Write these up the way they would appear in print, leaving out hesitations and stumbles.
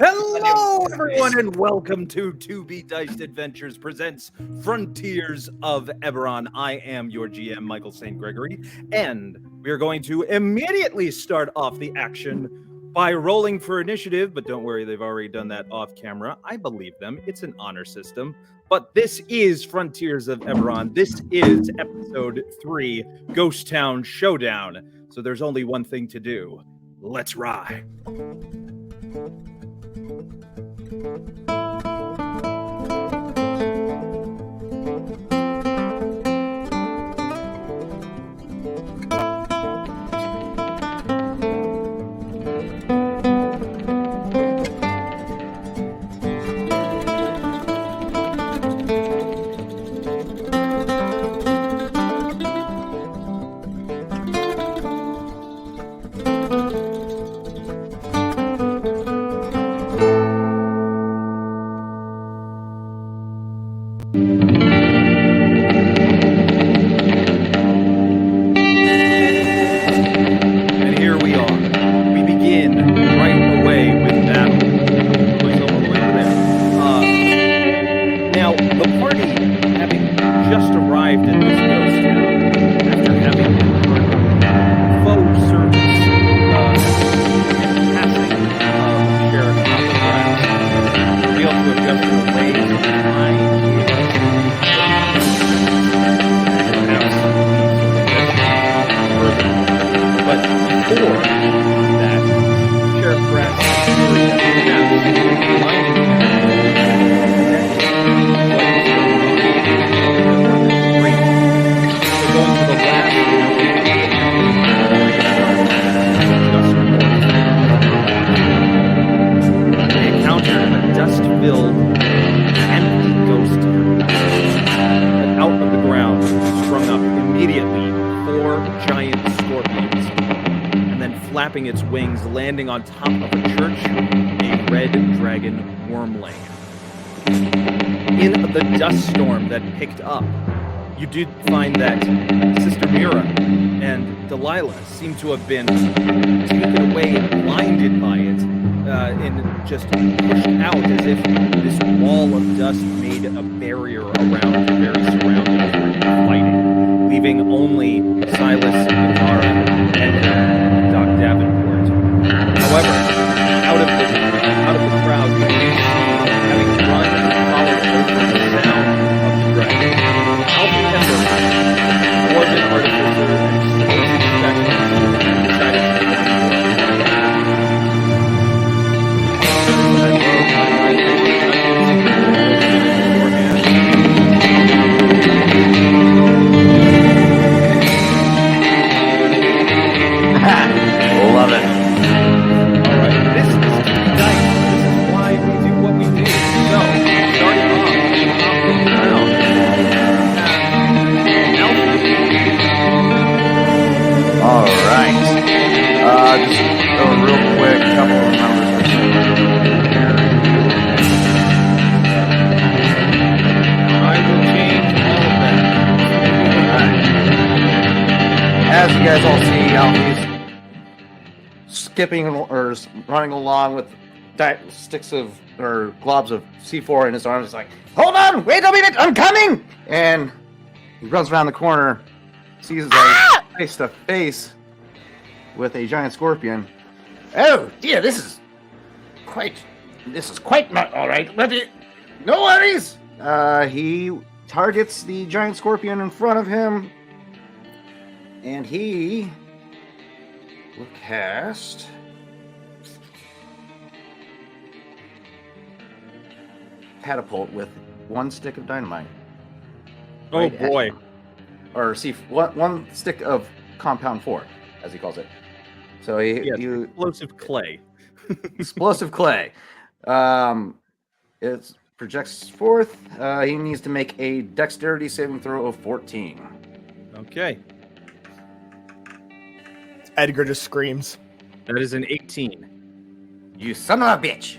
Hello, everyone, and welcome to 2B Diced Adventures presents Frontiers of Eberron. I am your GM, Michael St. Gregory, and we are going to immediately start off the action by rolling for initiative, but don't worry, they've already done that off camera. I believe them. It's an honor system. But this is Frontiers of Eberron. This is episode 3, Ghost Town Showdown. So there's only one thing to do. Let's ride. dust-filled, empty ghost town. And out of the ground sprung up immediately 4 giant scorpions, and then flapping its wings, landing on top of a church, a red dragon wormling. In the dust storm that picked up, you did find that Sister Mira and Delilah seem to have been taken away and blinded by it, and just pushed out as if this wall of dust made a barrier around the very surroundings where you were fighting, leaving only Silas, Nakara, and Doc Davenport. However, out of the crowd, you do see, having run and followed over the sound of the dragon, Alfie Eberron, Dwarven artificer and explosive specialist, decided to love it. Alright, this is nice. This is why we do what we do. So, starting off the ground, Alright. Just a real quick couple of numbers. I will change all of that. As you guys all see, Alfie's skipping or running along with sticks of or globs of C4 in his arms. He's like, "Hold on, wait a minute, I'm coming!" And he runs around the corner, sees his face to face with a giant scorpion. Oh dear, this is quite not all right. But no worries. He targets the giant scorpion in front of him, and he will cast catapult with 1 stick of dynamite. Oh Right boy. Or one stick of compound 4, as he calls it. So you Explosive clay. explosive clay. It projects forth. He needs to make a dexterity saving throw of 14. Okay. Edgar just screams. That is an 18. You son of a bitch!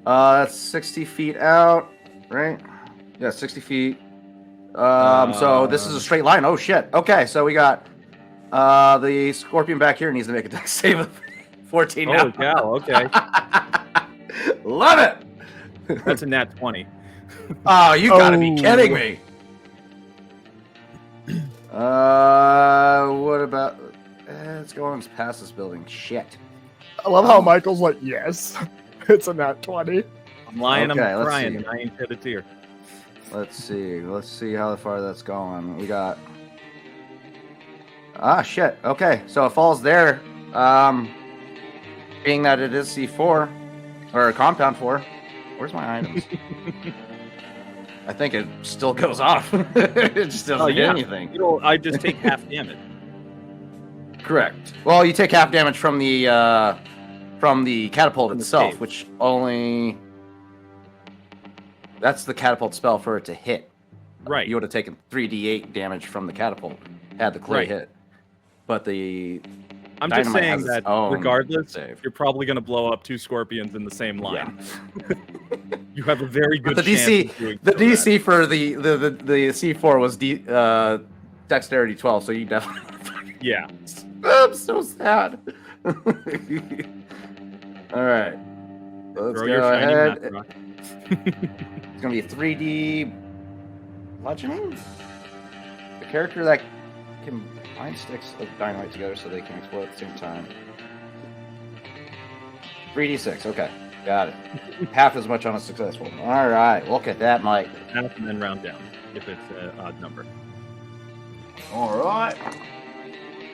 That's 60 feet out, right? Yeah, 60 feet. So this is a straight line. Oh shit. Okay, so we got the scorpion back here needs to make a dex save of 14 now. Oh, cow, okay. Love it! That's a nat 20. Oh, you gotta be kidding me. What about... let's go on past this building. Shit. I love how Michael's like, yes, it's a nat 20. I'm lying, Okay, I'm let's crying, see. and I ain't shed a tear. Let's see how far that's going. We got... Ah, shit. Okay, so it falls there. Being that it is C4, or compound 4. Where's my items? I think it still goes off. It just doesn't do anything. I just take half damage. Correct. Well, you take half damage from the catapult itself, cave. which only... That's the catapult spell for it to hit. Right. You would have taken 3d8 damage from the catapult had the clay Right. hit. But the I'm just dynamite saying has its that own regardless, save. you're probably going to blow up 2 scorpions in the same line. You have a very good But the chance DC of doing the so DC for the C4 was dexterity 12, so you definitely... that. Yeah. I'm so sad. All right. Let's Throw your go shiny ahead. math rock. It's going to be 3D bludgeoning. The character that can bind sticks of dynamite together so they can explode at the same time. 3d6. Okay. Got it. Half as much on a successful. All right. Look at that, Mike. Half and then round down if it's an odd number. All right.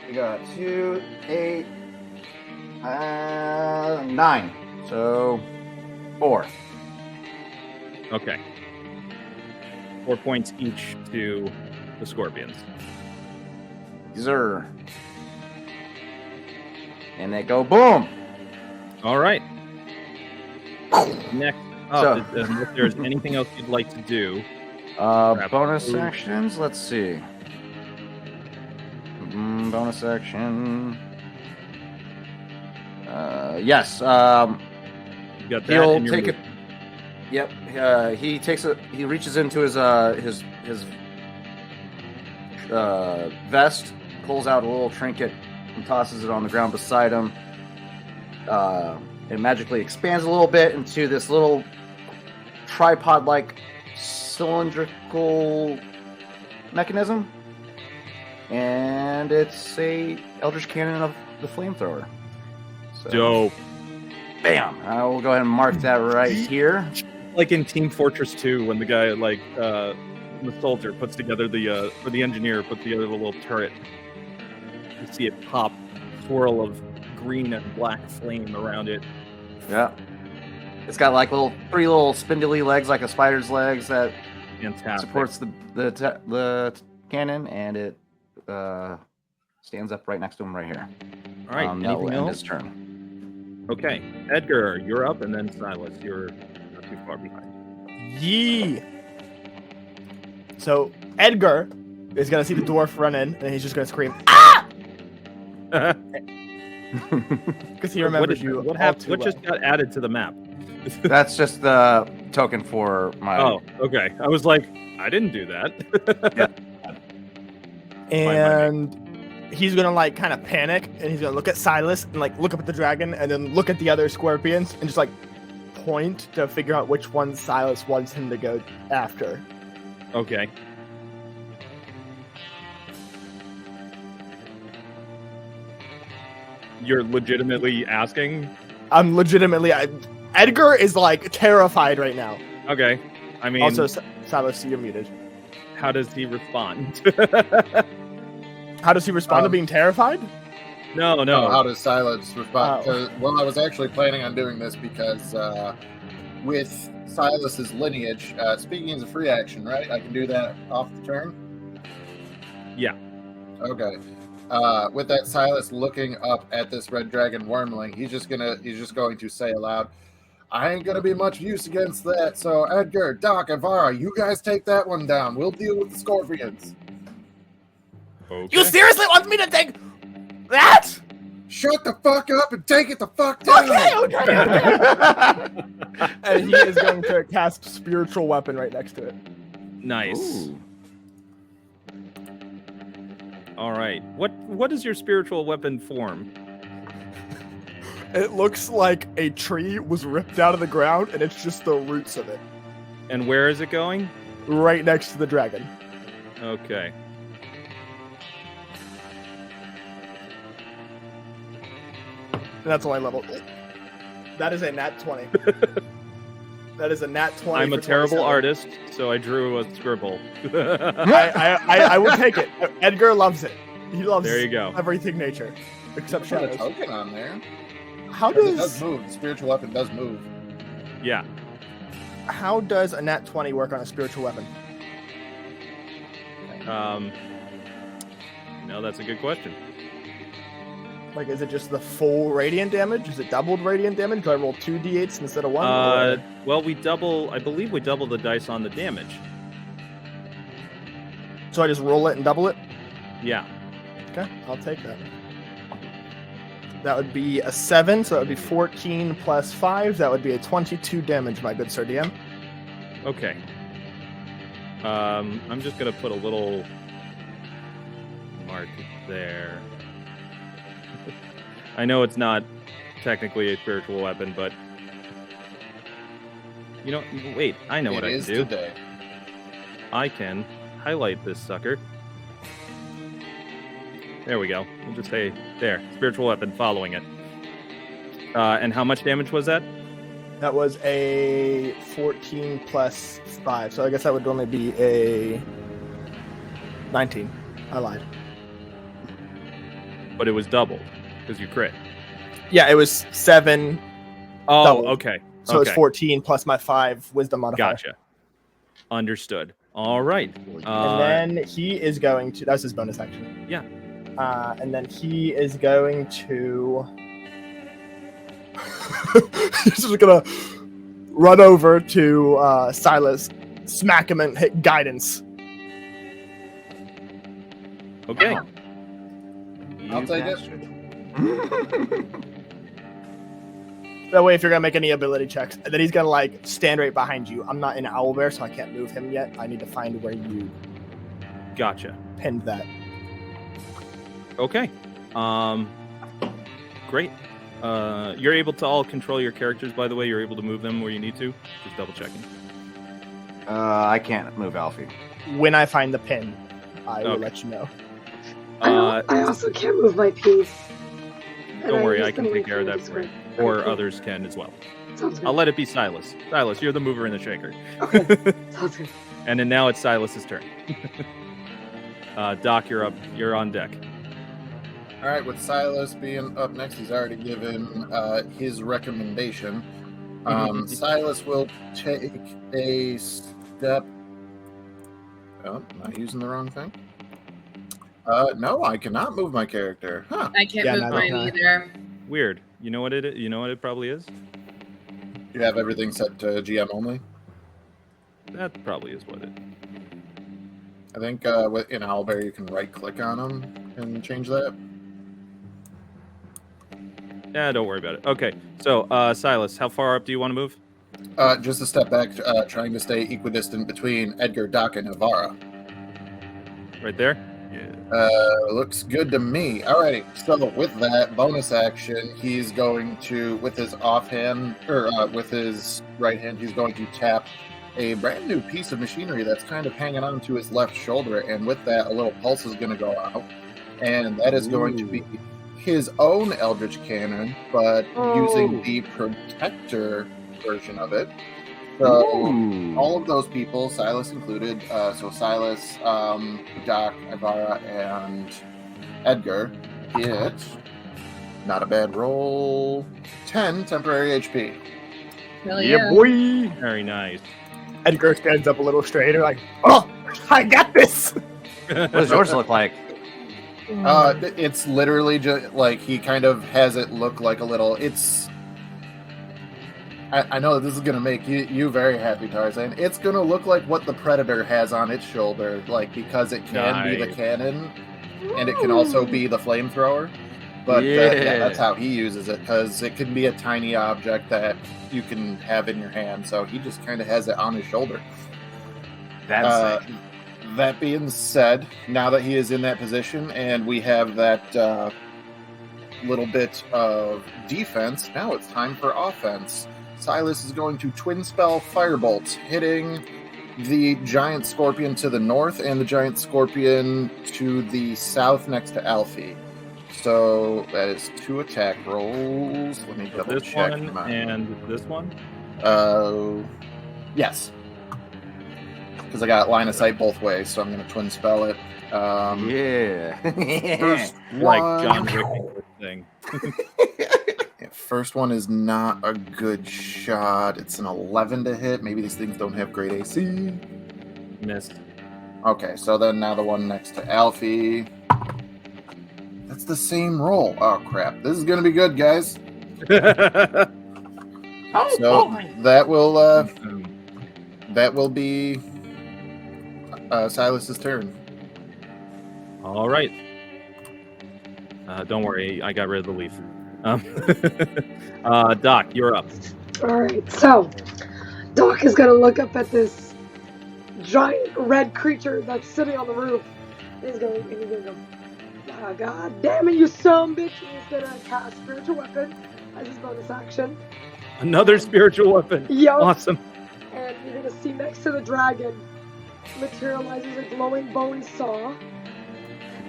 We got 2, 8, 9. So 4. Okay. 4 points each to the scorpions. Zer. And they go boom. All right. Next up, So- if there's anything else you'd like to do. Bonus actions. Let's see. Bonus action. Yes. You got that He'll in your take it. Yep. He takes it. He reaches into his vest, pulls out a little trinket, and tosses it on the ground beside him. It magically expands a little bit into this little tripod-like cylindrical mechanism, and it's a Eldritch Cannon of the Flamethrower. So, Dope. bam! I will go ahead and mark that right here. Like in Team Fortress 2, when the guy, the soldier puts together or the engineer puts together the little turret. You see it pop, swirl of green and black flame around it. Yeah. It's got like 3 little spindly legs, like a spider's legs, that Fantastic. supports the cannon, and it stands up right next to him right here. All right. That will Anything end else? his turn. Okay. Edgar, you're up, and then Silas, you're not too far behind. Yee. So Edgar is gonna see the dwarf run in, and he's just gonna scream because he remembers you. What all happened? too What well. just got added to the map? That's just the token for my. Oh, okay. I was like, I didn't do that. And he's gonna like kind of panic, and he's gonna look at Silas and like look up at the dragon, and then look at the other scorpions and just like point to figure out which one Silas wants him to go after. Okay. You're legitimately asking? I'm legitimately. Edgar is like terrified right now. Okay. I mean, Also, Silas, you're muted. how does he respond? How does he respond to being terrified? No. Oh, how does Silas respond? Oh. Well, I was actually planning on doing this because with Silas's lineage, speaking is a free action, right? I can do that off the turn? Yeah. Okay. With that, Silas looking up at this red dragon wormling, he's just going to say aloud, I ain't gonna be much use against that, so Edgar, Doc, Ivara, you guys take that one down. We'll deal with the scorpions. Okay. You seriously want me to take that? Shut the fuck up and take it the fuck down! Okay. And he is going to cast spiritual weapon right next to it. Nice. All right. What is your spiritual weapon form? It looks like a tree was ripped out of the ground, and it's just the roots of it, And where is it going? right next to the dragon. Okay. And that's only level. That is a nat 20. That is a nat 20. I'm a for terrible 27. artist, so I drew a scribble. I will take it. Edgar loves it. He loves There you go. everything nature, except Put a shadows. token on there. How Because it does does move. The spiritual weapon does move. Yeah. how does a nat 20 work on a spiritual weapon? No, that's a good question. Like, is it just the full radiant damage? Is it doubled radiant damage? Do I roll 2 d8s instead of 1? Well, I believe we double the dice on the damage. So I just roll it and double it? Yeah. Okay, I'll take that. That would be a 7, so that would be 14 plus 5. That would be a 22 damage, my good sir DM. Okay. I'm just gonna put a little mark there. I know it's not technically a spiritual weapon, but you know, wait, I know what I It can is do. today. I can highlight this sucker. There we go. We'll just say there, spiritual weapon following it. And how much damage was that? That was a 14 plus 5, so I guess that would only be a 19. I lied. But it was doubled because you crit. Yeah, it was 7. Oh, Doubled. okay. So okay. it's 14 plus my 5 wisdom modifier. Gotcha. Understood. All right. And then he is going to. That's his bonus action. Yeah. And then he is going to. He's just gonna run over to Silas, smack him, and hit guidance. Okay. I'll You take it. bastard. That way, if you're gonna make any ability checks, and then he's gonna like stand right behind you. I'm not in Owlbear, so I can't move him yet. I need to find where you Gotcha. pinned that. Okay. Great. You're able to all control your characters, by the way. You're able to move them where you need to. Just double checking. I can't move Alfie. When I find the pin, I will Okay. let you know. Uh, I also can't move my piece. And don't worry, just I can gonna take wait care of for that you to for you. swing. Or Okay, others can as well. sounds good. I'll let it be Silas. Silas, you're the mover and the shaker. Okay, sounds good. And then now it's Silas's turn. Doc, you're up. You're on deck. All right, with Silas being up next, he's already given his recommendation. Silas will take a step. Oh, am I using the wrong thing? No, I cannot move my character. Huh. I can't Yeah, move neither mine can I. either. Weird. You know what it? You know what it probably is? You have everything set to GM only. That probably is what it. I think in Owlbear you can right-click on them and change that. Yeah, don't worry about it. Okay. So, Silas, how far up do you want to move? Just a step back, trying to stay equidistant between Edgar, Doc, and Avara. Right there. Looks good to me. Alrighty, so with that bonus action, he's going to, with his offhand, or with his right hand, he's going to tap a brand new piece of machinery that's kind of hanging on to his left shoulder, and with that, a little pulse is going to go out, and that is going to be his own Eldritch Cannon, but using the Protector version of it. So all of those people, Silas included, so Silas, Doc, Ibarra, and Edgar get, not a bad roll, 10 temporary HP. Hell yeah. boy. Very nice. Edgar stands up a little straighter, like, oh, I got this. What does yours look like? It's literally just like he kind of has it look like a little. It's. I know this is gonna make you very happy, Tarzan. It's gonna look like what the Predator has on its shoulder, like because it can be the Nice. cannon, and it can also be the flamethrower. But yeah, that's how he uses it, because it can be a tiny object that you can have in your hand. So he just kind of has it on his shoulder. That's That being said, now that he is in that position and we have that little bit of defense, now it's time for offense. Silas is going to twin spell Firebolt, hitting the giant scorpion to the north and the giant scorpion to the south next to Alfie. So that is 2 attack rolls. Let me double This check. one and this one. Yes. Because I got line of sight both ways, so I'm going to twin spell it. yeah. First Like one- John Wick thing. Yeah, first one is not a good shot. It's an 11 to hit. Maybe these things don't have great AC. Missed. Okay, so then now the one next to Alfie. That's the same roll. Oh, crap. This is going to be good, guys. So that will be Silas's turn. All right. Don't worry, I got rid of the leaf. Doc, you're up. Alright, so Doc is gonna look up at this giant red creature that's sitting on the roof. He's gonna go, ah, God damn it, you son of a bitch! And he's gonna cast Spiritual Weapon as his bonus action. Another spiritual weapon. Yup. Awesome. And you're gonna see next to the dragon materializes a glowing bone saw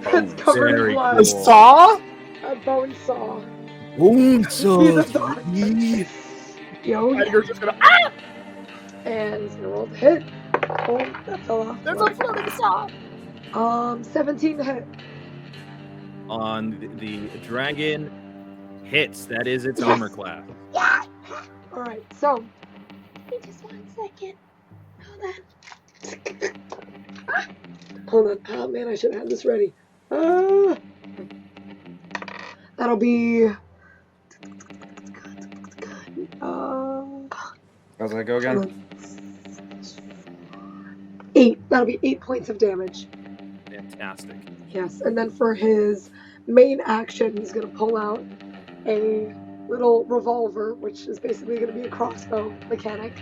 that's covered in very blood. cool. Saw? A bone saw. So He's a dog. Yo, yeah. Edgar's just gonna. And he's gonna roll the hit. Oh, that fell off. There's a floating saw. 17 to hit. On the dragon, hits. That is its armor class. Yeah. All right. So, give me just 1 second. Hold on. Hold on. Oh man, I should have had this ready. That'll be. How's that go again? 8. That'll be 8 points of damage. Fantastic. Yes, and then for his main action, he's going to pull out a little revolver, which is basically going to be a crossbow mechanic,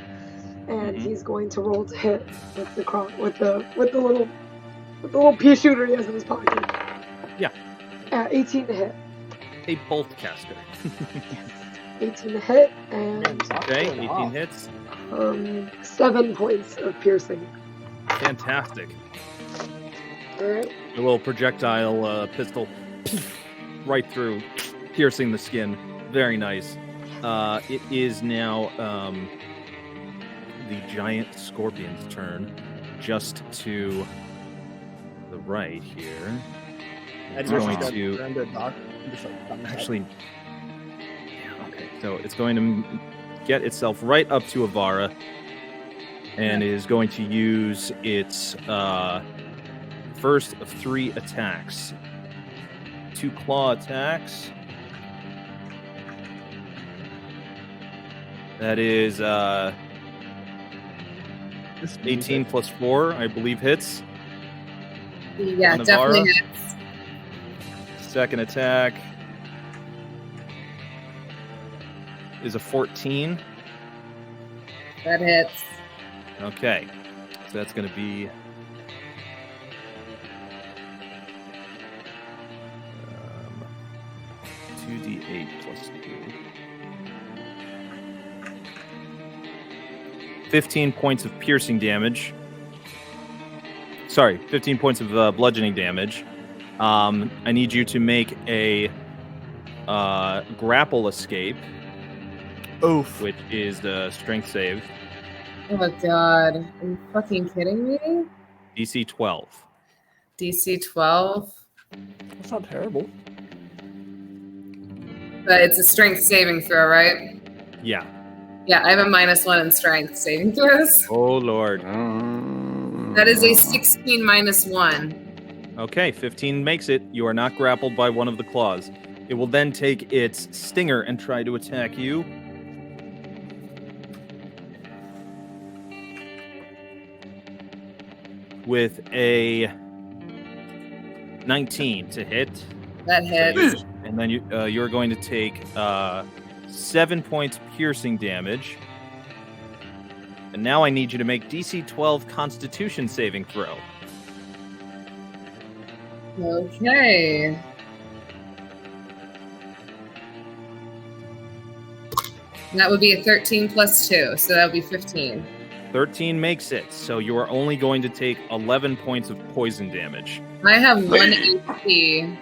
and he's going to roll to hit with the little pea shooter he has in his pocket. Yeah. 18 to hit. A bolt caster. 18 to hit, and Okay, 18 hits. 7 points of piercing. Fantastic. All right. A little projectile pistol right through, piercing the skin. Very nice. It is now the giant scorpion's turn, just to the right here. It's going to actually. Yeah, okay, so it's going to get itself right up to Avara, and is going to use its first of 3 attacks. 2 claw attacks. That is 18 plus 4, I believe, hits. Yeah, definitely hits. Second attack is a 14. That hits. Okay, so that's going to be 2d8 plus 2. 15 points of piercing damage. Sorry, 15 points of bludgeoning damage. I need you to make a grapple escape. Oof. Which is the strength save. Oh god. Are you fucking kidding me? DC 12. DC 12? That's not terrible. But it's a strength saving throw, right? Yeah. Yeah, I have a -1 in strength saving throws. Oh, Lord. That is a 16 -1. Okay, 15 makes it. You are not grappled by one of the claws. It will then take its stinger and try to attack you. With a 19 to hit. That hits. And then you're going to take 7 points piercing damage. And now I need you to make DC 12 Constitution saving throw. Okay. That would be a 13 plus 2, so that would be 15. 13 makes it, so you are only going to take 11 points of poison damage. I have 1 HP.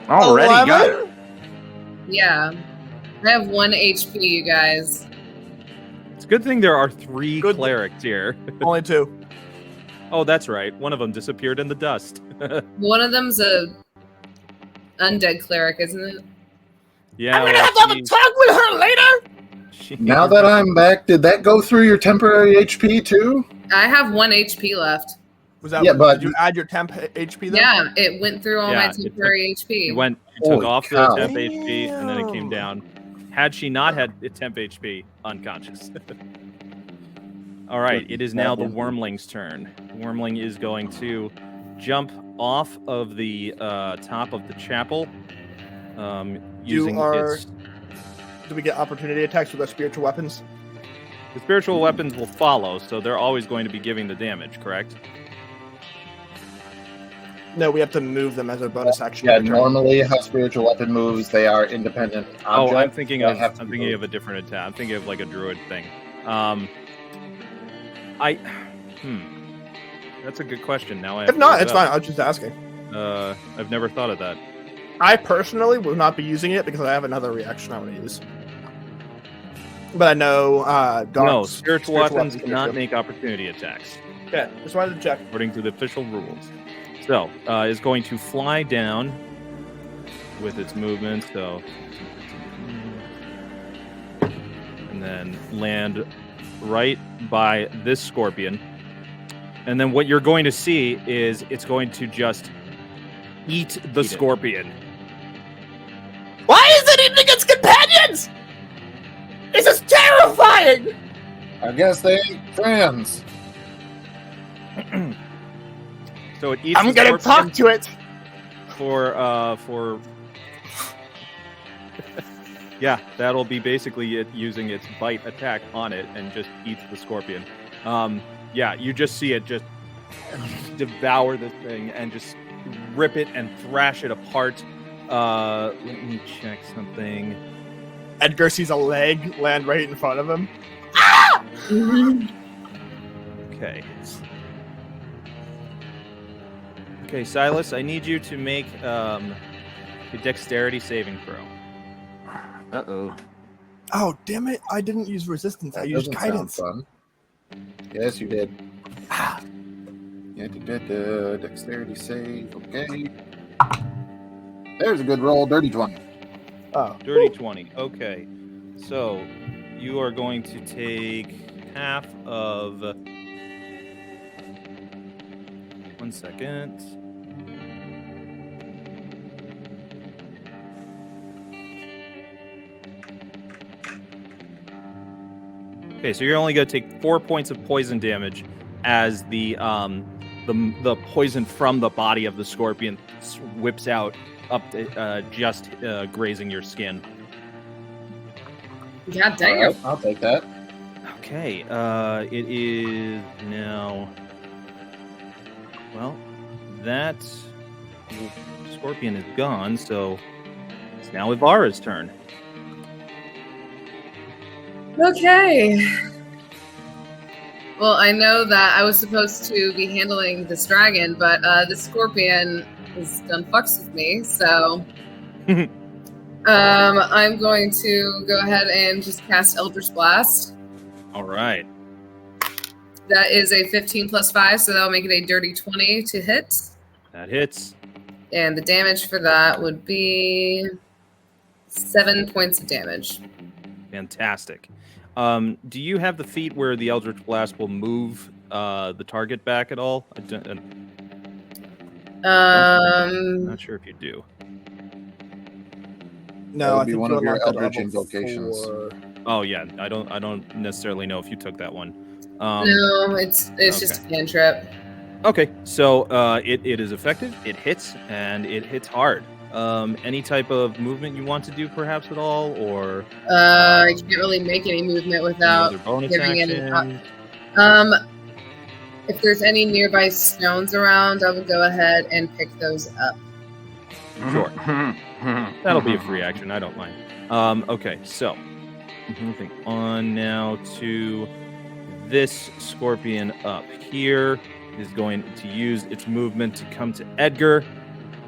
Already got it. Yeah. I have 1 HP, you guys. It's a good thing there are 3 clerics here. Only 2. Oh, that's right. One of them disappeared in the dust. One of them's a undead cleric, isn't it? Yeah. I'm gonna have to have a talk with her later. Now that I'm back, did that go through your temporary HP too? I have 1 HP left. Was that? Yeah, but did you add your temp HP though? Yeah, it went through all my temporary HP. It took Holy off the cow. temp HP, and then it came down. Had she not had the temp HP, unconscious. All right, it is now the Wormling's turn. Wormling is going to jump off of the top of the chapel, using its... Do we get opportunity attacks with our spiritual weapons? The spiritual weapons will follow, so they're always going to be giving the damage, correct? No, we have to move them as a bonus action. yeah, normally how spiritual weapon moves, they are independent objects. Oh, I'm thinking of that have to a move. different attack. I'm thinking of like a druid thing. That's a good question. Now I have If to not, look it it's up. fine. I was just asking. I've never thought of that. I personally will not be using it because I have another reaction I want to use. But I know No, spiritual weapons can cannot do. make opportunity attacks, Okay, just wanted to check. according to the official rules. So, is going to fly down with its movement. So, and then land right by this scorpion. And then what you're going to see is it's going to just eat the scorpion. Why is it eating its companions? This is terrifying! I guess they ain't friends. So it eats. I'm the gonna scorpion talk to it. for yeah, that'll be basically it using its bite attack on it and just eats the scorpion. Yeah, you just see it just devour this thing and just rip it and thrash it apart. Let me check something. Edgar sees a leg land right in front of him. Okay. Okay, Silas, I need you to make a dexterity saving throw. Uh-oh. Oh, damn it. I didn't use resistance. I That used doesn't guidance. sound fun. Yes, you did. Yeah, dexterity save. Okay. There's a good roll. Dirty 20. Oh. Dirty 20. Okay. So you are going to take half of. 1 second. Okay, so you're only going to take 4 points of poison damage as the poison from the body of the scorpion whips out up just grazing your skin. God damn. All right, I'll take that. Okay, it is now. Well, that scorpion is gone, so it's now Ibarra's turn. Okay. Well, I know that I was supposed to be handling this dragon, but the scorpion has done fucks with me, so I'm going to go ahead and just cast Eldritch Blast. All right. That is a 15 plus 5, so that'll make it a dirty 20 to hit. That hits. And the damage for that would be 7 points of damage. Fantastic. Do you have the feat where the Eldritch Blast will move the target back at all? I'm not sure if you do. No, would I be think one you of your unlocked that Eldritch level invocations. 4. Oh yeah, I don't necessarily know if you took that one. No, it's just a cantrip. Okay, so it is effective. It hits, and it hits hard. Any type of movement you want to do, perhaps at all, or I can't really make any movement without any other bonus giving any. action? If there's any nearby stones around, I would go ahead and pick those up. Sure. That'll be a free action. I don't mind. Okay, so moving on now to this scorpion up here is going to use its movement to come to Edgar,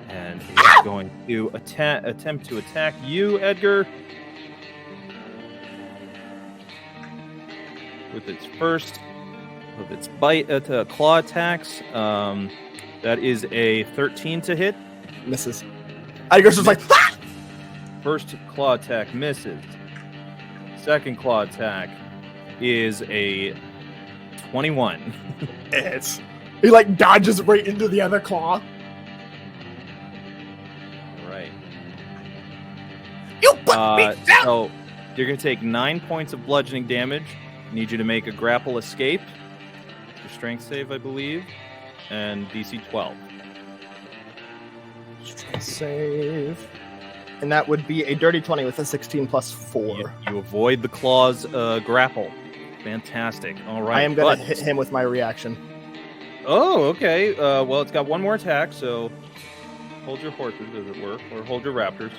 and it's going to attempt to attack you, Edgar, with its first of its claw attacks. That is a 13 to hit. Misses. Edgar's just like, ah! First claw attack misses. Second claw attack is a 21. He like dodges right into the other claw. All right. You put me down! So you're going to take 9 points of bludgeoning damage. Need you to make a grapple escape. Your strength save, I believe. And DC 12. Save. And that would be a dirty 20 with a 16 plus 4. You avoid the claw's grapple. Fantastic. All right. I am going to hit him with my reaction. Oh, okay. Well, it's got one more attack, so hold your horses, as it were, or hold your raptors.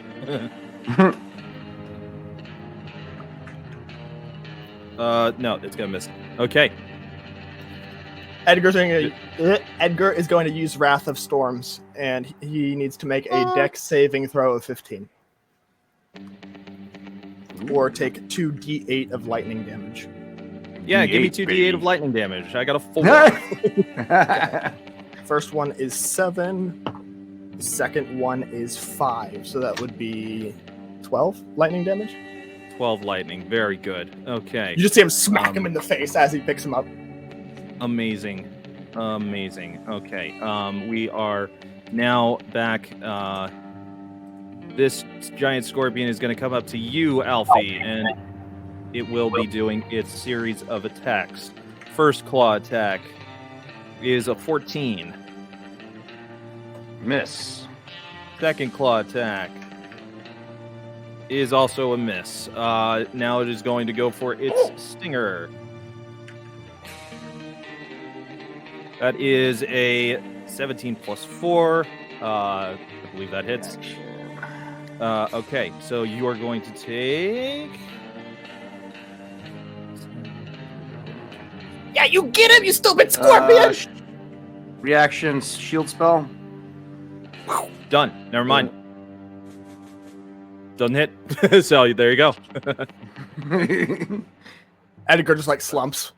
No, it's going to miss. Okay. Edgar is going to use Wrath of Storms, and he needs to make a dex saving throw of 15. Or take 2d8 of lightning damage. Yeah, give me 2d8 of lightning damage. I got a 4. First one is 7. The second one is 5, so that would be 12 lightning damage. 12 lightning. Very good. Okay. You just see him smack him in the face as he picks him up. Amazing. Okay. We are now back. This giant scorpion is going to come up to you, Alfie, and it will be doing its series of attacks. First claw attack is a 14. Miss. Second claw attack is also a miss. Now it is going to go for its stinger. That is a 17 plus 4. I believe that hits. Okay, so you are going to take... Yeah, you get him, you stupid scorpion! Reaction shield spell. Done. Never mind. Doesn't hit. So there you go. Edgar just like slumps.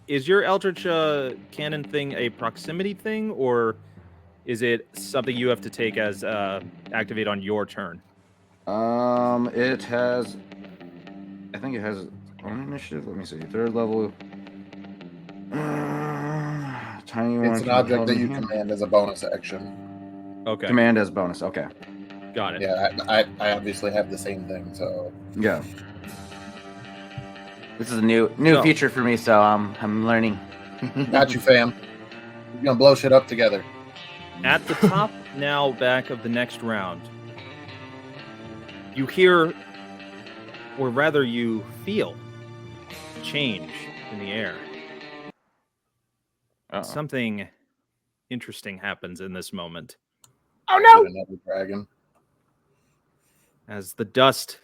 Is your Eldritch cannon thing a proximity thing, or is it something you have to take as activate on your turn? It has. I think it has its own initiative. Let me see. 3rd level. Tiny one. It's an object that you command as a bonus action. Okay. Command as bonus. Okay. Got it. Yeah, I obviously have the same thing, so. Yeah. This is a new feature for me, so I'm learning. Got you, fam. We're gonna blow shit up together. At the top now, back of the next round, you hear, or rather you feel, change in the air. Something interesting happens in this moment. Oh no! Another dragon. As the dust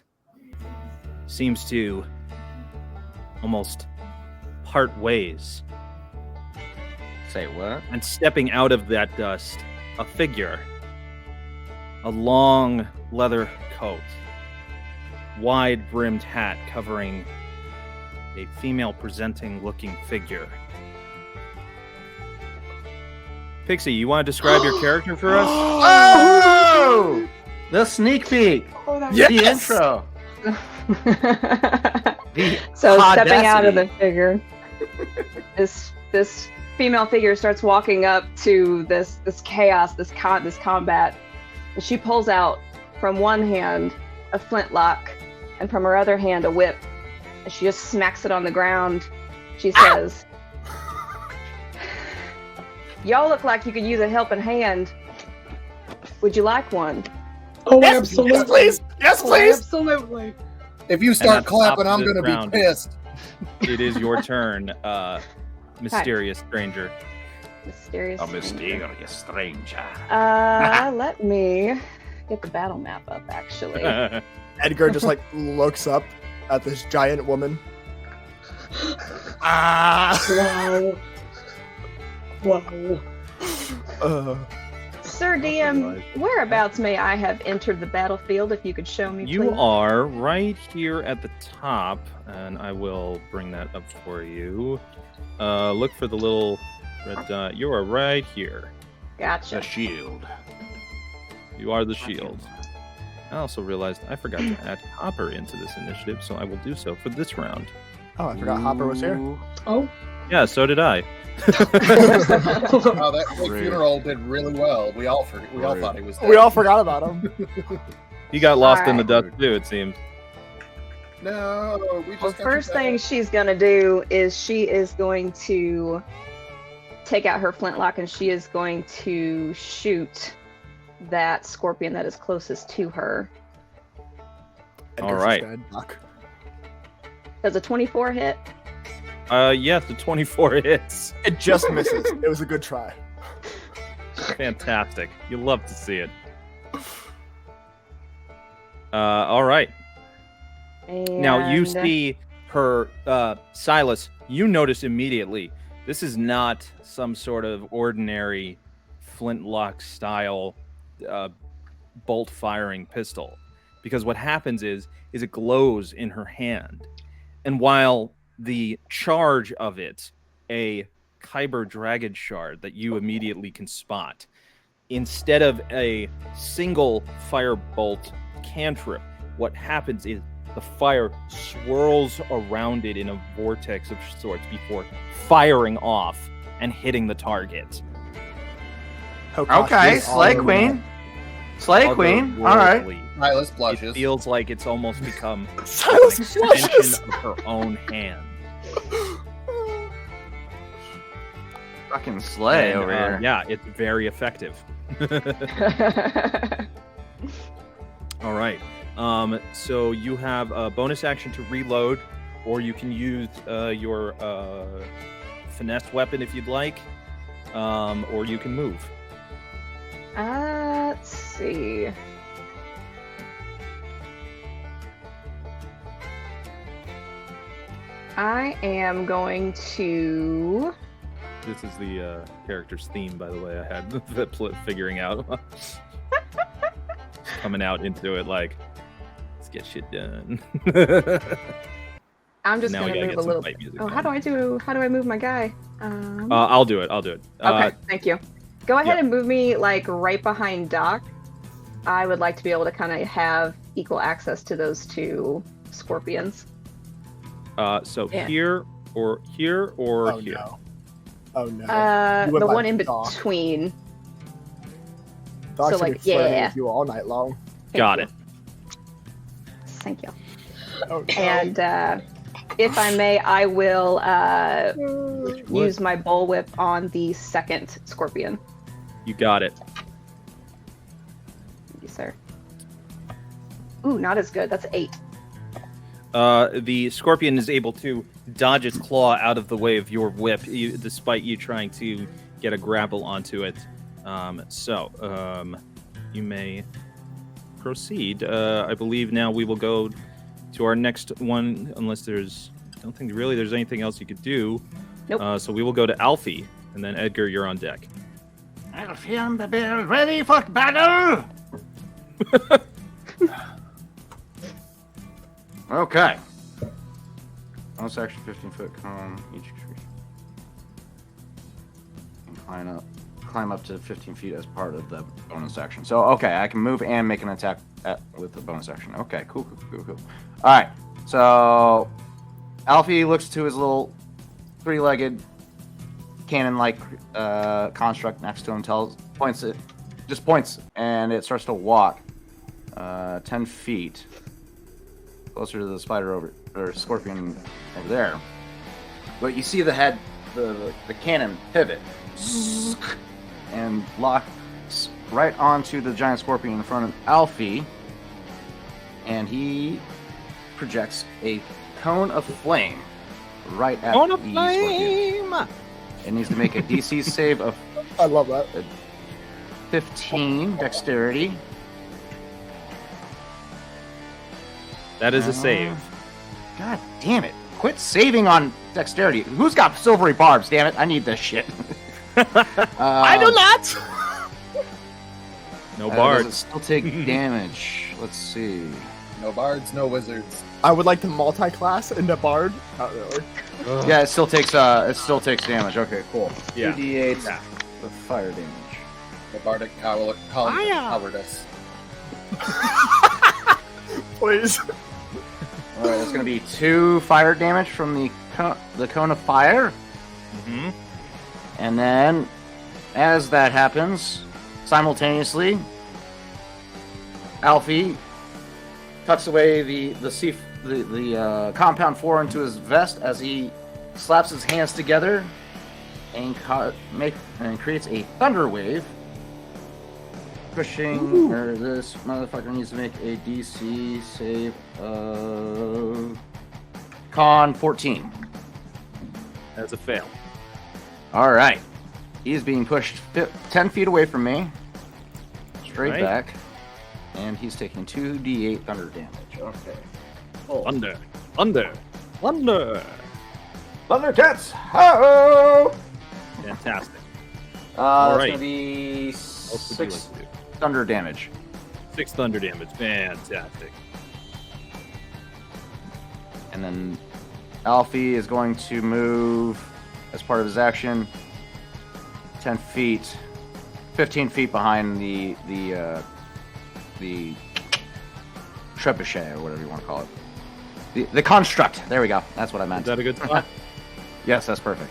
seems to almost part ways. Say what? And stepping out of that dust, a figure. A long leather coat. Wide-brimmed hat covering a female-presenting looking figure. Pixie, you want to describe your character for us? Oh! The sneak peek. Oh, that Yes! The intro. So Audacity. stepping out of the figure, this female figure starts walking up to this chaos, this combat, and she pulls out from one hand a flintlock and from her other hand a whip, and she just smacks it on the ground. She says, "Y'all look like you could use a helping hand. Would you like one?" Oh, Yes, absolutely. yes, please! Yes, Oh, please! absolutely. If you at start the clapping, top I'm of gonna this round. be pissed. It is your turn, mysterious stranger. Mysterious. mysterious stranger. Let me get the battle map up, actually. Edgar just like looks up at this giant woman. Ah! Wow. Sir DM, whereabouts may I have entered the battlefield? If you could show me, You please. are right here at the top, and I will bring that up for you. Look for the little red dot. You are right here. Gotcha. shield. You are the shield. I also realized I forgot to add Hopper into this initiative, so I will do so for this round. Oh, I forgot Hopper was here. Oh. Yeah, so did I. Wow, that quick Great. funeral did really well. We all thought he was dead. We all forgot about him. He got lost in the Alright. dust too, it seemed. No, we just Well, got you first back. thing she's gonna do is she is going to take out her flintlock and she is going to shoot that scorpion that is closest to her. All right. Does a 24 hit? Yes, the 24 hits. It just misses. It was a good try. Fantastic. You love to see it. All right. Now you And- see her, Silas. You notice immediately this is not some sort of ordinary flintlock style bolt firing pistol, because what happens is it glows in her hand, and while the charge of it, a Kyber Dragon Shard that you immediately can spot. Instead of a single firebolt cantrip, what happens is the fire swirls around it in a vortex of sorts before firing off and hitting the target. Okay, Slay Queen. Slay Queen. All right. Silas blushes. It feels like it's almost become an Silas extension blushes. of her own hand. Fucking Slay And, over here. Yeah, it's very effective. All right. So you have a bonus action to reload, or you can use your finesse weapon if you'd like, or you can move. Let's see. I am going to. This is the character's theme, by the way. I had the figuring out. Coming out into it like, let's get shit done. I'm just Now we gonna gotta move get a some little. fight music Oh, going. how do I move my guy? I'll do it. Okay, thank you. Go ahead yeah. and move me like right behind Doc. I would like to be able to kind of have equal access to those two scorpions. So Yeah. here or here or Oh here. no. Oh no. You The went by one in Doc. between. Doc so, should be like, flirting yeah. with you all night long. Got you. it. Thank you. Oh, no. And if I may, I will use my bullwhip on the second scorpion. You got it. Thank you, sir. Ooh, not as good. That's 8. The scorpion is able to dodge its claw out of the way of your whip, despite you trying to get a grapple onto it. You may proceed. I believe now we will go to our next one, unless I don't think really there's anything else you could do. Nope. So we will go to Alfie, and then Edgar, you're on deck. Alfie and the bear ready for battle. Okay. Bonus action, 15-foot cone. Each creature can climb up to 15 feet as part of the bonus action. So, okay, I can move and make an attack with the bonus action. Okay, cool. All right, so Alfie looks to his little three-legged cannon-like construct next to him, points, and it starts to walk 10 feet closer to the spider or scorpion over there. But you see the head, the cannon pivot and locks right onto the giant scorpion in front of Alfie, and he projects a cone of flame right at the scorpion. It needs to make a DC save of I love that. 15 dexterity. That is a save. God damn it. Quit saving on dexterity. Who's got silvery barbs, damn it? I need this shit. I do not. No Does bard. it still take damage? Let's see. No bards, no wizards. I would like to multi-class into Bard. Not really. Yeah, it still takes damage. Okay, cool. Yeah. 2d8 Yeah. of fire damage. The bardic cowardice. Please. All right, that's going to be 2 fire damage from the cone of fire. Mm-hmm. And then, as that happens, simultaneously, Alfie tucks away the compound 4 into his vest as he slaps his hands together and creates a thunder wave. Pushing, or this motherfucker needs to make a DC save of Con 14. That's a fail. All right. He is being pushed 10 feet away from me. Straight Right. back. And he's taking 2d8 thunder damage. Okay. Oh. Thunder. Thundercats! Ho! Fantastic. That's right. going to be What would you like 6 to do? thunder damage. 6 thunder damage. Fantastic. And then Alfie is going to move as part of his action. 10 feet, 15 feet behind the trebuchet or whatever you want to call it. The construct. There we go. That's what I Is meant. that a good spot? Yes, that's perfect.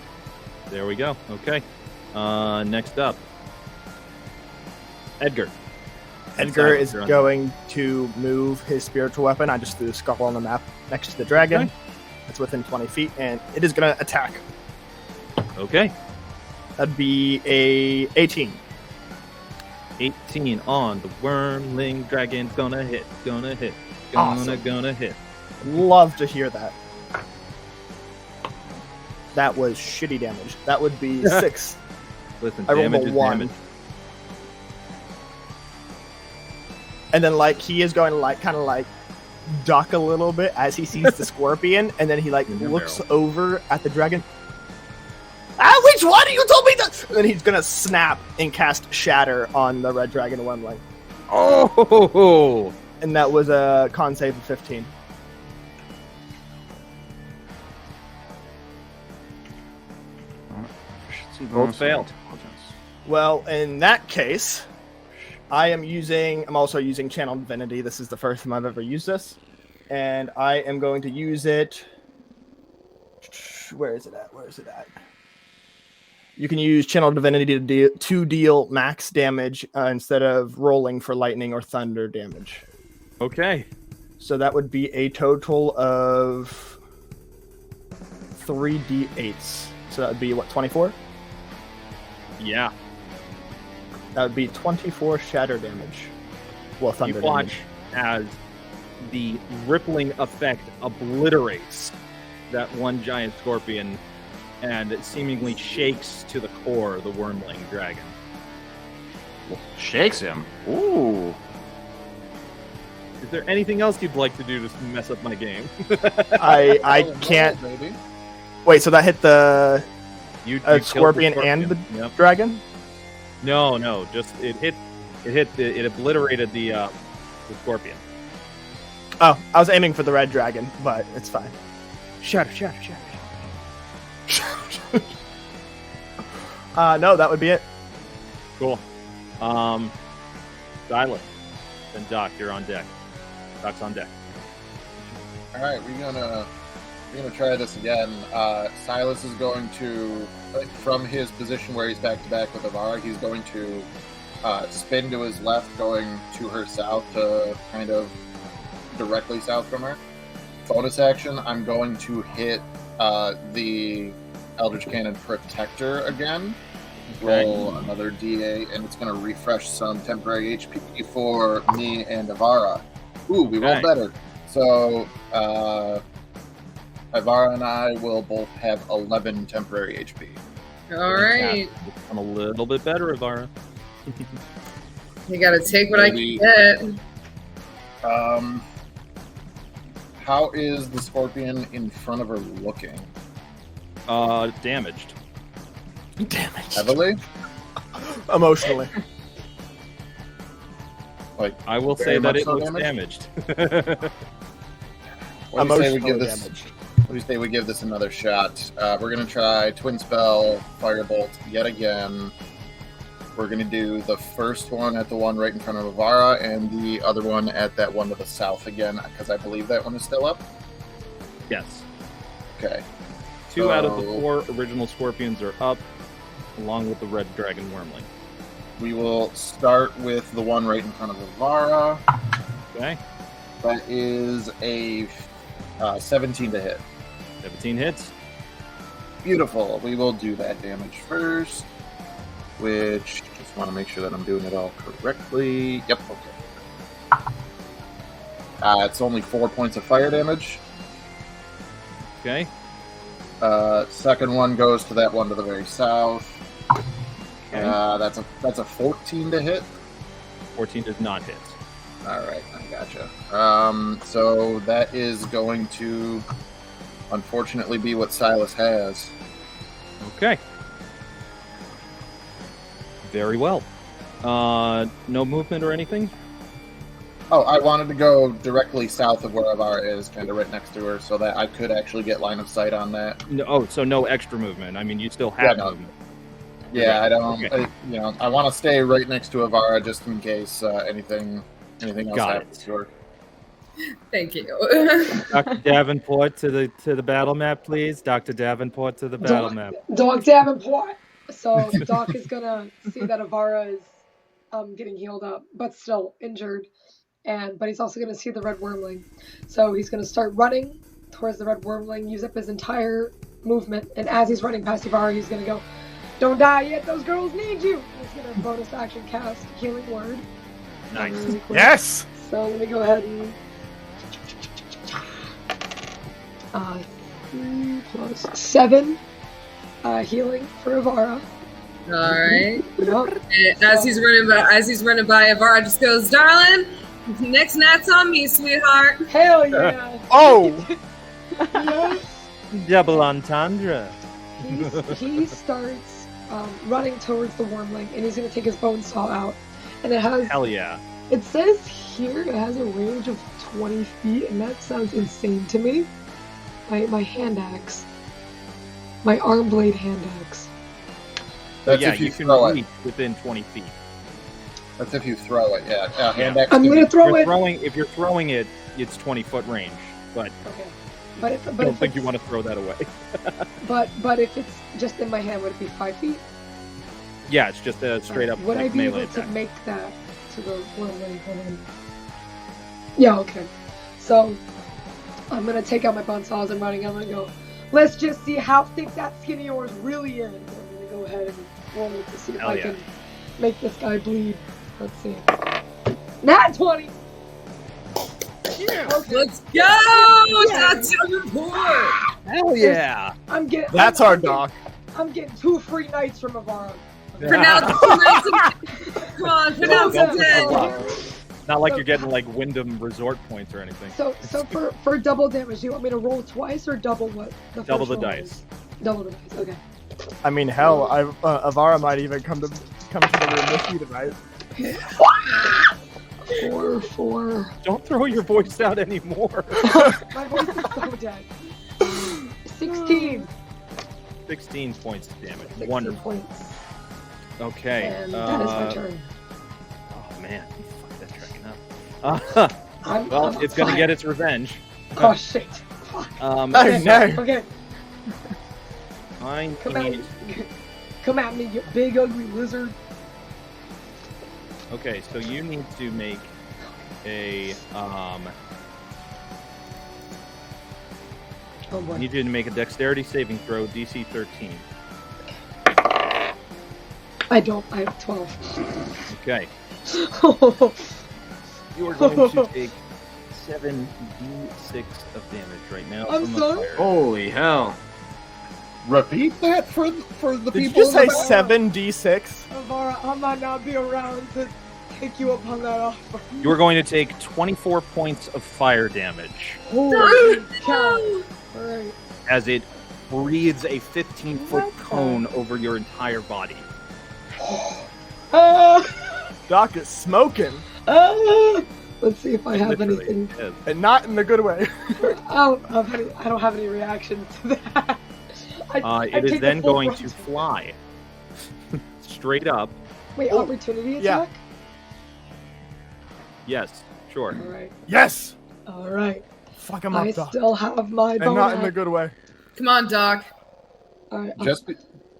There we go. Okay. Next up, Edgar. Edgar is You're on. going to move his spiritual weapon. I just threw a skull on the map next to the dragon. Okay. It's within 20 feet, and it is going to attack. Okay. That'd be a 18. 18 on the wormling dragon. Gonna hit. Gonna hit. Awesome. Gonna hit. Love to hear that. That was shitty damage. That would be 6. Listen, I rolled damage a is 1. damage. And then, like, he is going to, like, kind of, like, duck a little bit as he sees the scorpion, and then he, like, In your looks barrel. over at the dragon. Ah, which one? You told me that! And then he's going to snap and cast Shatter on the red dragon wormling. Oh! And that was a con save of 15. Both failed. Well, in that case, I'm also using Channel Divinity. This is the first time I've ever used this. And I am going to use it. Where is it at? You can use Channel Divinity to deal max damage instead of rolling for lightning or thunder damage. Okay. So that would be a total of 3d8s. So that would be, what, 24? Yeah. That would be 24 shatter damage. Well, thunder You watch damage. as the rippling effect obliterates that one giant scorpion and it seemingly shakes to the core the wormling dragon. Shakes him. Ooh. Is there anything else you'd like to do to mess up my game? I can't. Maybe. Wait, so that hit the You killed the scorpion and the Yep. dragon? No, just it obliterated the scorpion. Oh, I was aiming for the red dragon, but it's fine. Shatter. No, that would be it. Cool. Silas and Doc, you're on deck. Doc's on deck. All right, we're gonna try this again. Silas is going to, from his position where he's back to back with Avara, he's going to spin to his left, going to her south to kind of directly south from her. Bonus action, I'm going to hit the Eldritch Cannon Protector again. Roll another D8, and it's going to refresh some temporary HP for me and Avara. Ooh, we rolled Okay. better. So, Avara and I will both have 11 temporary HP. All right. I'm a little bit better, Avara. You gotta take what I Maybe. can get. How is the scorpion in front of her looking? Damaged. Damage. Heavily? Emotionally. Like, I will very say that much it so looks damaged? damaged. What do you say we Emotionally give this? damaged. What do you say we give this another shot? We're gonna try Twin Spell, Firebolt yet again. We're gonna do the first one at the one right in front of Avara, and the other one at that one to the south again, because I believe that one is still up. Yes. Okay. 2 out of the So- 4 original scorpions are up, along with the red dragon wormling. We will start with the one right in front of Avara. Okay. That is a 17 to hit. 17 hits. Beautiful. We will do that damage first, which just want to make sure that I'm doing it all correctly. Yep. Okay. It's only 4 points of fire damage. Okay. Second one goes to that one to the very south. Okay. That's a 14 to hit. 14 does not hit. All right, I gotcha. So that is going to unfortunately be what Silas has. Okay. Very well. No movement or anything? Oh, I wanted to go directly south of where Avara is, kind of right next to her, so that I could actually get line of sight on that. No, so no extra movement. I mean, you still have no. movement. Yeah, I don't. Okay. I want to stay right next to Avara just in case anything else Got happens to her. Thank you. Dr. Davenport to the battle map, please. Dr. Davenport to the battle map. Doc Davenport. So Doc is gonna see that Avara is getting healed up, but still injured, but he's also gonna see the red wormling. So he's gonna start running towards the red wormling, use up his entire movement, and as he's running past Avara, he's gonna go, "Don't die yet, those girls need you." He's gonna bonus action cast Healing Word. Nice. Really quick. Yes. So let me go ahead and 3 plus 7 healing for Avara. All right. Yep. And as he's running by, Avara just goes, "Darling, next night's on me, sweetheart." Hell yeah! Oh. Yes. Double entendre. He starts running towards the wormling, and he's gonna take his bone saw out. And it has. Hell yeah. It says here it has a range of 20 feet, and that sounds insane to me. My hand axe. My arm blade hand axe. That's yeah, if you can throw reach it. within 20 feet. That's if you throw it. Yeah. Hand Yeah. axe I'm can gonna be- throw it. If you're throwing it, it's 20-foot range. But Okay. But if, I but don't if think you it's- want to throw that away. But if it's just in my hand, would it be 5 feet? Yeah, it's just a straight up Would I like, be melee able to attack. make that to the wormling? Hold on. Yeah. Okay. So I'm gonna take out my bone saw as I'm running. I'm gonna go. Let's just see how thick that skin of yours really is. I'm gonna go ahead and roll it to see if Hell I yeah. can make this guy bleed. Let's see. Nat 20. Yeah. Okay. Let's go! Yeah. That's your report. Hell yeah! I'm getting. That's our Doc. I'm getting 2 free nights from Avara. Pronounce it. Come on, pronounce Don't it. forget. Not like you're getting like Wyndham Resort points or anything. So for double damage, do you want me to roll twice or double what? The Double first the roll dice. is? Double the dice. Okay. I mean, hell, Avara might even come to the room with you tonight. 4. Don't throw your voice out anymore. My voice is so dead. 16. 16 points of damage. 16 Wonderful. points. Okay. And that is my turn. Oh man, you fucked that dragon up. I'm It's gonna fine. get its revenge. Oh shit. Fuck. Oh, Okay. no. Okay. I Come at need- me. Come at me, you big ugly lizard. Okay, so you need to make a Oh boy. I need you to make a dexterity saving throw, DC 13. I don't. I have 12. Okay. You are going to take 7d6 of damage right now. I'm from the sorry? fire. Holy hell. Repeat that for the Did you people. just say in the back? 7d6? Avara, I might not be around to take you up on that offer. You are going to take 24 points of fire damage Holy cow. Alright. as it breathes a 15-foot What the- cone over your entire body. Doc is smoking, Let's see if I have Literally, anything. it is. and not in the good way. I don't have any reactions to that. I It is take the then full going brunt. to fly straight up. Wait, Oh, opportunity yeah. attack? Yes, sure. Alright. Yes! Alright. Fuck him I up, Doc. still have my And bone not in the axe. good way. Come on, Doc. Alright, Just be-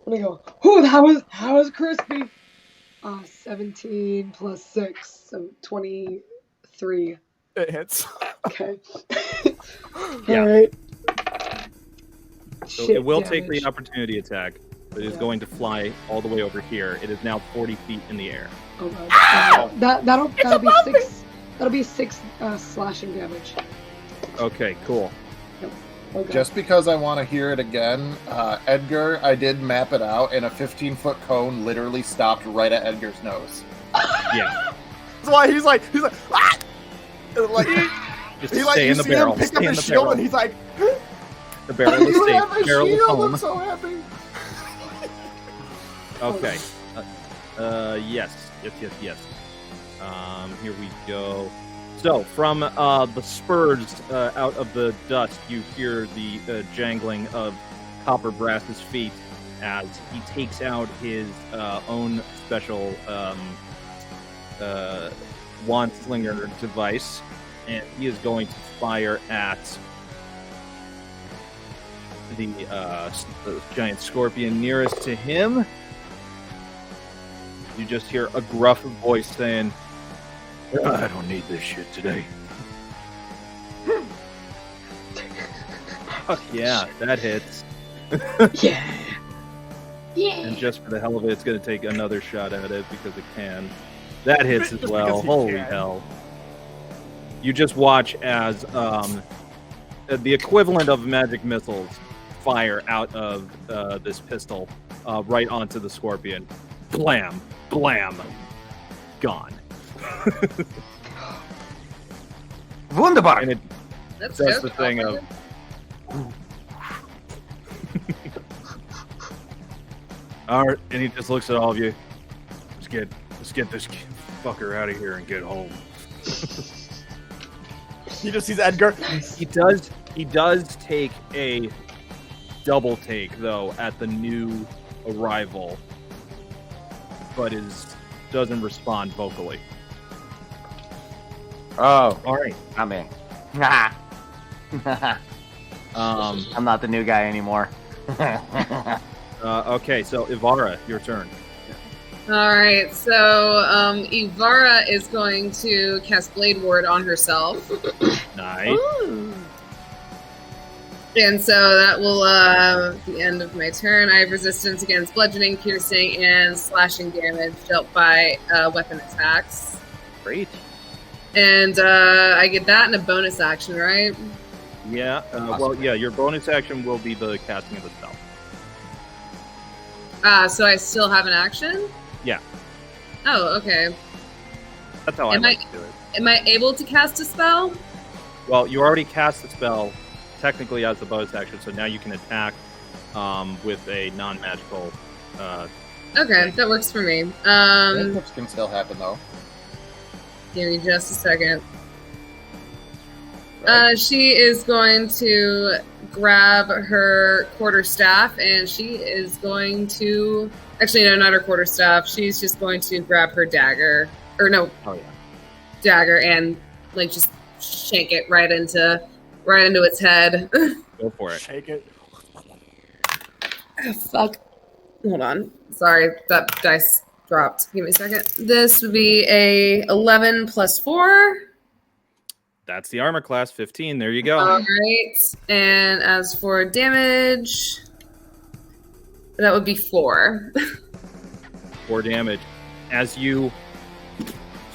let me go. Ooh, that was crispy. 17 plus 6, so 23. It hits. Okay. Yeah. Alright. So Shit it will take damage. the opportunity attack. It is Yeah. going to fly all the way over here. It is now 40 feet in the air. Oh god. That'll be 6. That'll be 6 slashing damage. Okay, cool. Oh god. Just because I want to hear it again, Edgar, I did map it out, and a 15-foot cone literally stopped right at Edgar's nose. Yeah, That's why he's like, ah! And like, just he like, stay you in the see barrel. him pick Stay up in his the shield, barrel. and he's like, The barrel is You safe. have a Barrel is shield, home. I'm so happy. Okay. Yes. Here we go. So, from the spurs out of the dust, you hear the jangling of Copper Brass's feet as he takes out his own special wand slinger device, and he is going to fire at the giant scorpion nearest to him. You just hear a gruff voice saying, "I don't need this shit today." Fuck yeah, that hits. Yeah. Yeah. And just for the hell of it, it's going to take another shot at it because it can. That hits as Just well. because he Holy can. hell. You just watch as the equivalent of magic missiles fire out of this pistol right onto the scorpion. Blam! Blam! Gone. Wunderbar. And it That's does good. the thing of... All right, and he just looks at all of you. Let's get this fucker out of here and get home. He just sees Edgar. He does take a double take though at the new arrival, but doesn't respond vocally. Oh, All right. not me. Um. I'm not the new guy anymore. Okay. So Ivara, your turn. All right, so Ivara is going to cast Blade Ward on herself, Nice. and so that will the end of my turn. I have resistance against bludgeoning, piercing, and slashing damage dealt by weapon attacks, Great. and I get that in a bonus action, right? Yeah. Well, yeah. Your bonus action will be the casting of the spell. So I still have an action. Yeah. Oh, okay. That's how I Am like to do it. Am I able to cast a spell? Well, you already cast the spell technically as the bonus action, so now you can attack with a non-magical. Okay, that works for me. Hiccups can still happen though. Give me just a second. Right? She is going to grab her quarterstaff, and she is going to... Actually, no, not her quarterstaff. She's just going to grab her dagger. Or no, Oh yeah. dagger, and like just shank it right into its head. Go for it. Shake it. Fuck. Hold on. Sorry, that dice dropped. Give me a second. This would be a 11 plus 4. That's the armor class, 15. There you go. All right. And as for damage, that would be 4. 4 damage. As you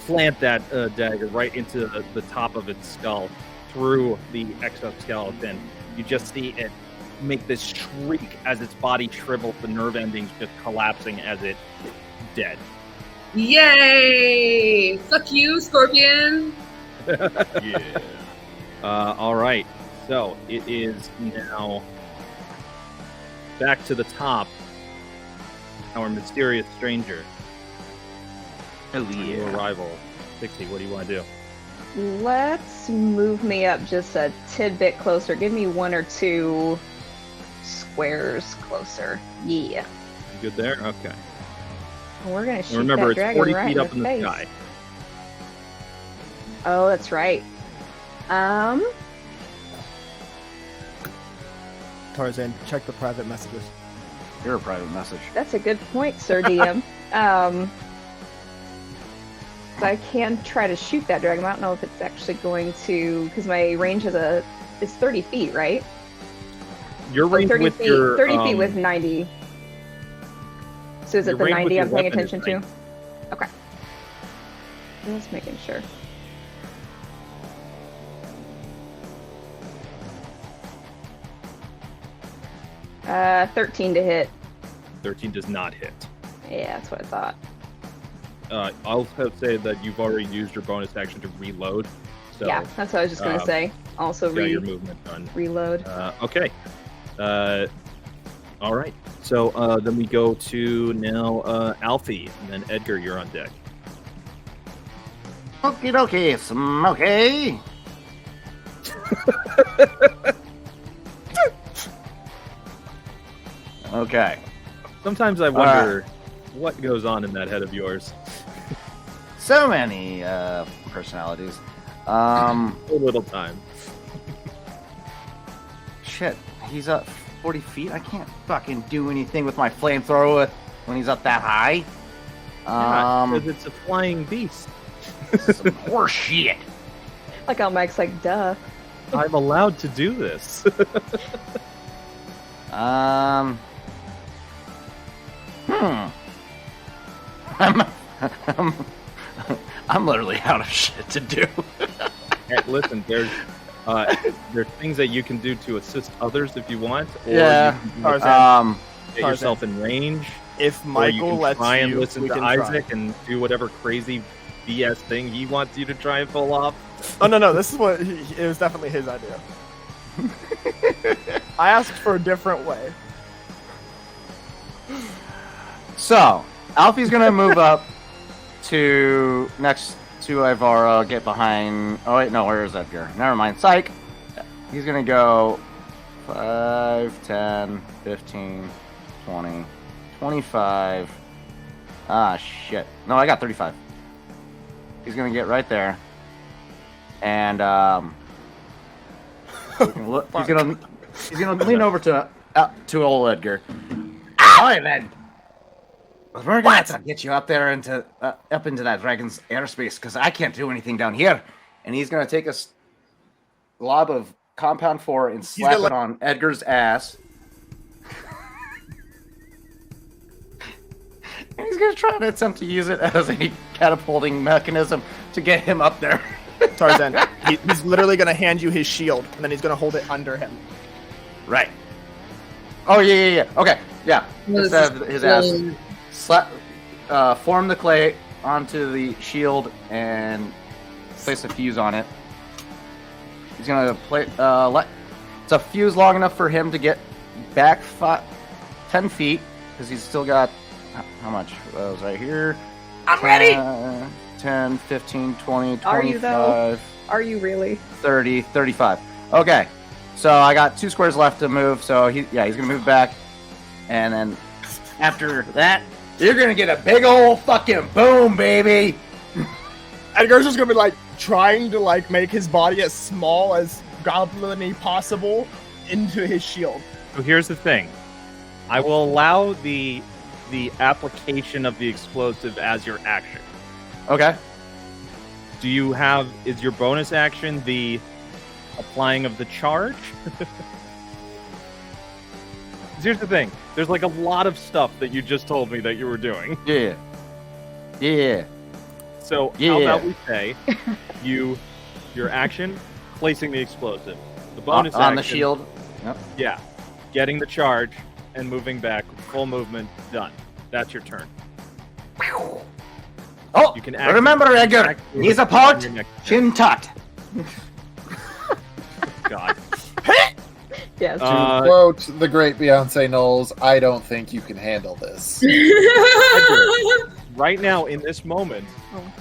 plant that dagger right into the top of its skull through the exoskeleton, you just see it make this shriek as its body shrivels, the nerve endings just collapsing as it dead. Yay! Fuck you, Scorpion! Yeah. All right. So it is now back to the top. Our mysterious stranger. New arrival. Pixie, what do you want to do? Let's move me up just a tidbit closer. Give me 1 or 2 squares closer. Yeah. You good there? Okay. We're gonna shoot And remember, that it's dragon 40 right feet in up in the face. sky. Oh, that's right. Tarzan, check the private messages. You're a private message. That's a good point, Sir DM. So I can try to shoot that dragon. I don't know if it's actually going to, because my range is it's 30 feet, right? Your range 30 with feet. your 30 feet with 90. So is your it the range with 90 your I'm paying weapon is attention to? 90. Okay. Just making sure. Uh, 13 to hit. 13 does not hit. Yeah, that's what I thought. I'll have to say that you've already used your bonus action to reload. So Yeah, that's what I was just gonna say. Also got your movement done. reload. Okay. All right. So then we go to now Alfie, and then Edgar, you're on deck. Okie dokie, Smokey. Okay. Sometimes I wonder what goes on in that head of yours. So many personalities. So little time. Shit. He's up 40 feet. I can't fucking do anything with my flamethrower when he's up that high. Because it's a flying beast. Some horse shit. Like how Mike's like, duh. I'm allowed to do this. I'm literally out of shit to do. Hey, listen, there's things that you can do to assist others if you want. Or Yeah. you can Tarzan, get yourself in range. if Or you Michael can lets try and you, listen we to can Isaac try. and do whatever crazy BS thing he wants you to try and pull off. Oh no, this is what it was definitely his idea. I asked for a different way. So, Alfie's gonna move up to next to Ivara, get behind. Oh, wait, no, where is Edgar? Never mind. Psych! He's gonna go 5, 10, 15, 20, 25. Ah, shit. No, I got 35. He's gonna get right there. And, he's gonna lean over to old Edgar. Alright, then. We're gonna have to get you up there into up into that dragon's airspace because I can't do anything down here. And he's gonna take a glob of compound 4 and slap it on Edgar's ass. And he's gonna try and attempt to use it as a catapulting mechanism to get him up there. Tarzan, he's literally gonna hand you his shield, and then he's gonna hold it under him. Right. Oh yeah. Okay, yeah. Instead of his ass, form the clay onto the shield and place a fuse on it. He's gonna let it's a fuse long enough for him to get back 10 feet because he's still got how much? It was right here. I'm ready. 10, 15, 20, 25. Are you though? Are you really? 30, 35. Okay. So I got 2 squares left to move. So he's gonna move back, and then after that, you're gonna get a big old fucking boom, baby. Edgar's just gonna be like trying to like make his body as small as goblin-y possible into his shield. So here's the thing. I will allow the application of the explosive as your action. Okay. Is your bonus action the applying of the charge? Here's the thing. There's like a lot of stuff that you just told me that you were doing. Yeah. So how about we say your action, placing the explosive. The bonus on action, the shield. Yep. Yeah. Getting the charge and moving back. Full movement, done. That's your turn. Oh, You can remember, Edgar, activate knees it on apart, your next turn. chin tucked. God. Yes. To quote the great Beyonce Knowles, I don't think you can handle this. Right now, in this moment,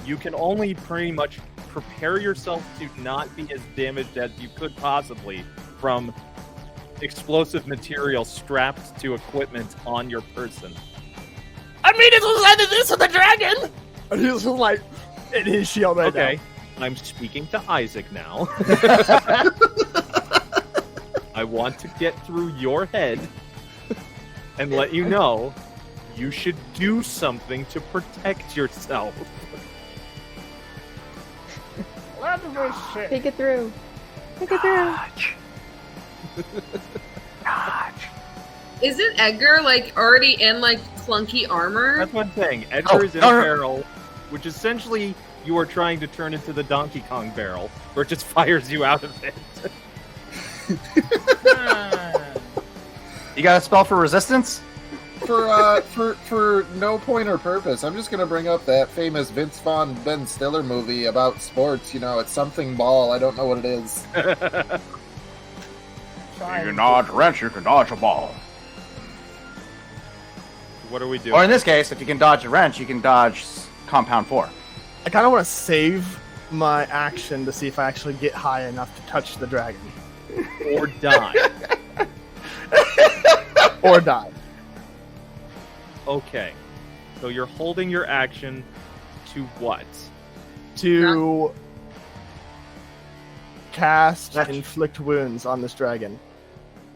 you can only pretty much prepare yourself to not be as damaged as you could possibly from explosive material strapped to equipment on your person. I mean, it was either this or the dragon. And he's just like in his shield right Okay, now. I'm speaking to Isaac now. I want to get through your head and let you know you should do something to protect yourself. Take it through. Take it through. Isn't Edgar like already in like clunky armor? That's one thing. Edgar is in a barrel, which essentially you are trying to turn into the Donkey Kong barrel, where it just fires you out of it. You got a spell for resistance? For no point or purpose, I'm just gonna bring up that famous Vince Vaughn, Ben Stiller movie about sports. You know, it's something ball. I don't know what it is. You can dodge a wrench, you can dodge a ball. What are we doing? Or in this case, if you can dodge a wrench, you can dodge compound 4. I kind of want to save my action to see if I actually get high enough to touch the dragon. Or die. Or die. Okay. So you're holding your action to what? To cast Touch. inflict wounds on this dragon.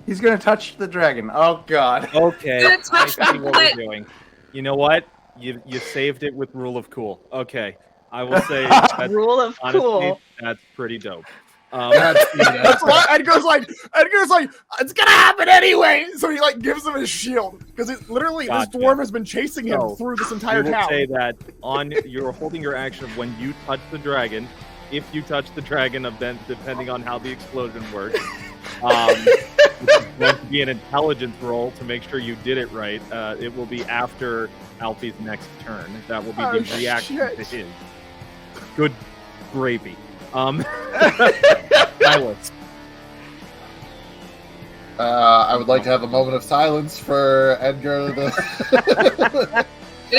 He's gonna touch the dragon. Oh god. Okay. Gonna I touch see the what foot. we're doing. You know what? You saved it with rule of cool. Okay. I will say that's, Rule of honestly, cool. that's pretty dope. That's why Edgar's like, it's gonna happen anyway. So he like gives him his shield because it literally Gotcha. this dwarf has been chasing him So, through this I entire will town. say that you're holding your action of when you touch the dragon. If you touch the dragon, then depending on how the explosion works, it's going to be an intelligence roll to make sure you did it right. It will be after Alfie's next turn. That will be Oh, the reaction shit. to his. Good gravy. Silas. I would like to have a moment of silence for Edgar. They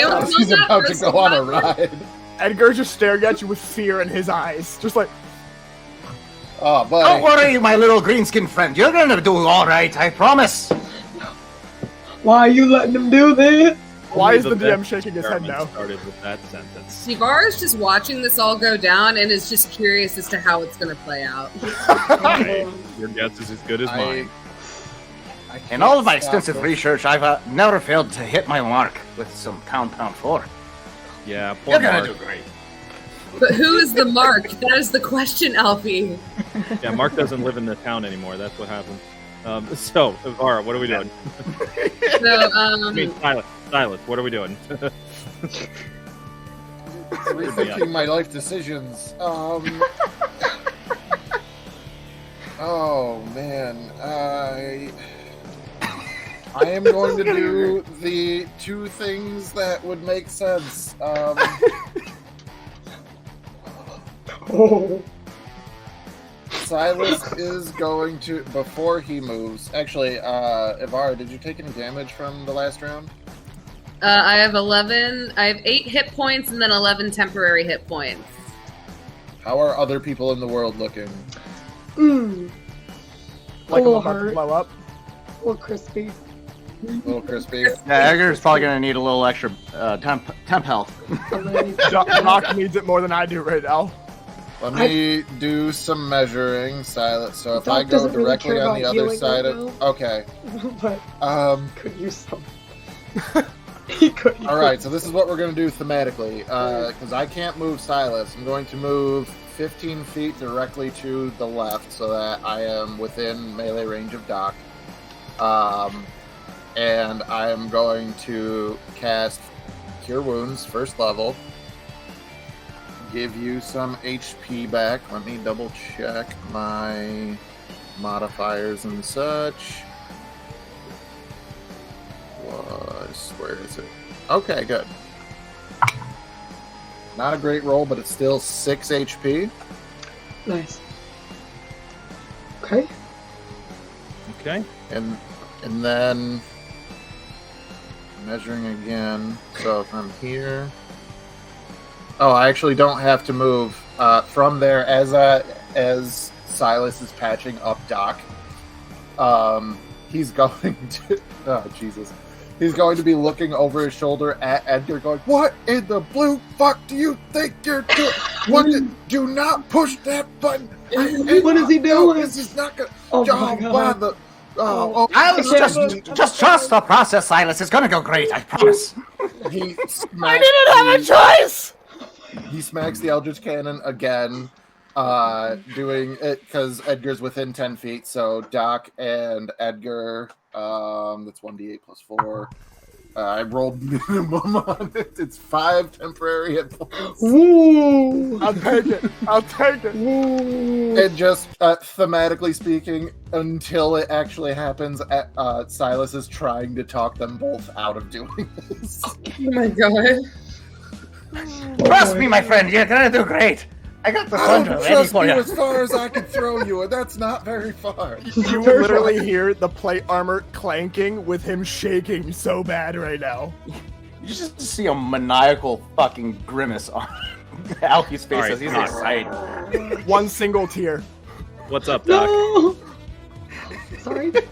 don't He's know that about to person. go on a ride. Edgar's just staring at you with fear in his eyes, just like, Oh, Don't buddy. worry, my little green-skinned friend. You're gonna do all right, I promise. Why are you letting them do this? why Only is the best DM shaking his head now? experiment started with that sentence. Sivar is just watching this all go down and is just curious as to how it's going to play out. Right. Your guess is as good as mine. In all of my can't stop extensive this. research, I've never failed to hit my mark with some compound 4. Yeah, poor You're gonna Mark. do great. But who is the Mark? That is the question, Alfie. Yeah, Mark doesn't live in the town anymore. That's what happened. So, Ivara, what are we doing? So, I mean, Silas, what are we doing? Rethinking my life decisions. Oh man, I am going to do the two things that would make sense. Oh, Silas is going to, before he moves. Actually, Ivara, did you take any damage from the last round? I have 11. I have 8 hit points and then 11 temporary hit points. How are other people in the world looking? Like I'm little about to hurt. blow up. a little crispy. A little crispy. Yeah, Edgar's probably gonna need a little extra temp health. I'm gonna need Doc needs it more than I do right now. Let me do some measuring, Silas. So if I Doc go doesn't really directly care on the about other healing side right of, now. okay. but could use some. He could. All right. So this is what we're going to do thematically, because I can't move Silas. I'm going to move 15 feet directly to the left, so that I am within melee range of Doc. And I am going to cast Cure Wounds, first level. Give you some HP back. Let me double check my modifiers and such. Where is it? Okay, good. Not a great roll, but it's still 6 HP. Nice. Okay. Okay. And then measuring again. So if I'm here. Oh, I actually don't have to move from there as Silas is patching up Doc. He's going to. Oh Jesus. He's going to be looking over his shoulder at Edgar, going, "What in the blue fuck do you think you're doing? Do not push that button! What is he No, doing? this is not gonna. Oh my god. Just trust the process, Silas. It's gonna go great, I promise. He I didn't have a choice! He smacks the Eldritch Cannon again, doing it because Edgar's within 10 feet. So Doc and Edgar, that's 1d8 plus 4. I rolled minimum on it. It's 5 temporary hit points. Woo! I'll take it. I'll take it. Woo! And just thematically speaking, until it actually happens, Silas is trying to talk them both out of doing this. Oh my god. Trust me, my friend. You're gonna do great. I got the I thunder don't ready trust for you you. as far as I can throw you, and that's not very far. You literally hear the plate armor clanking with him shaking so bad right now. You just see a maniacal fucking grimace on Alfie's face All right, as he's Doc. excited. One single tear. What's up, Doc? No. Sorry. Did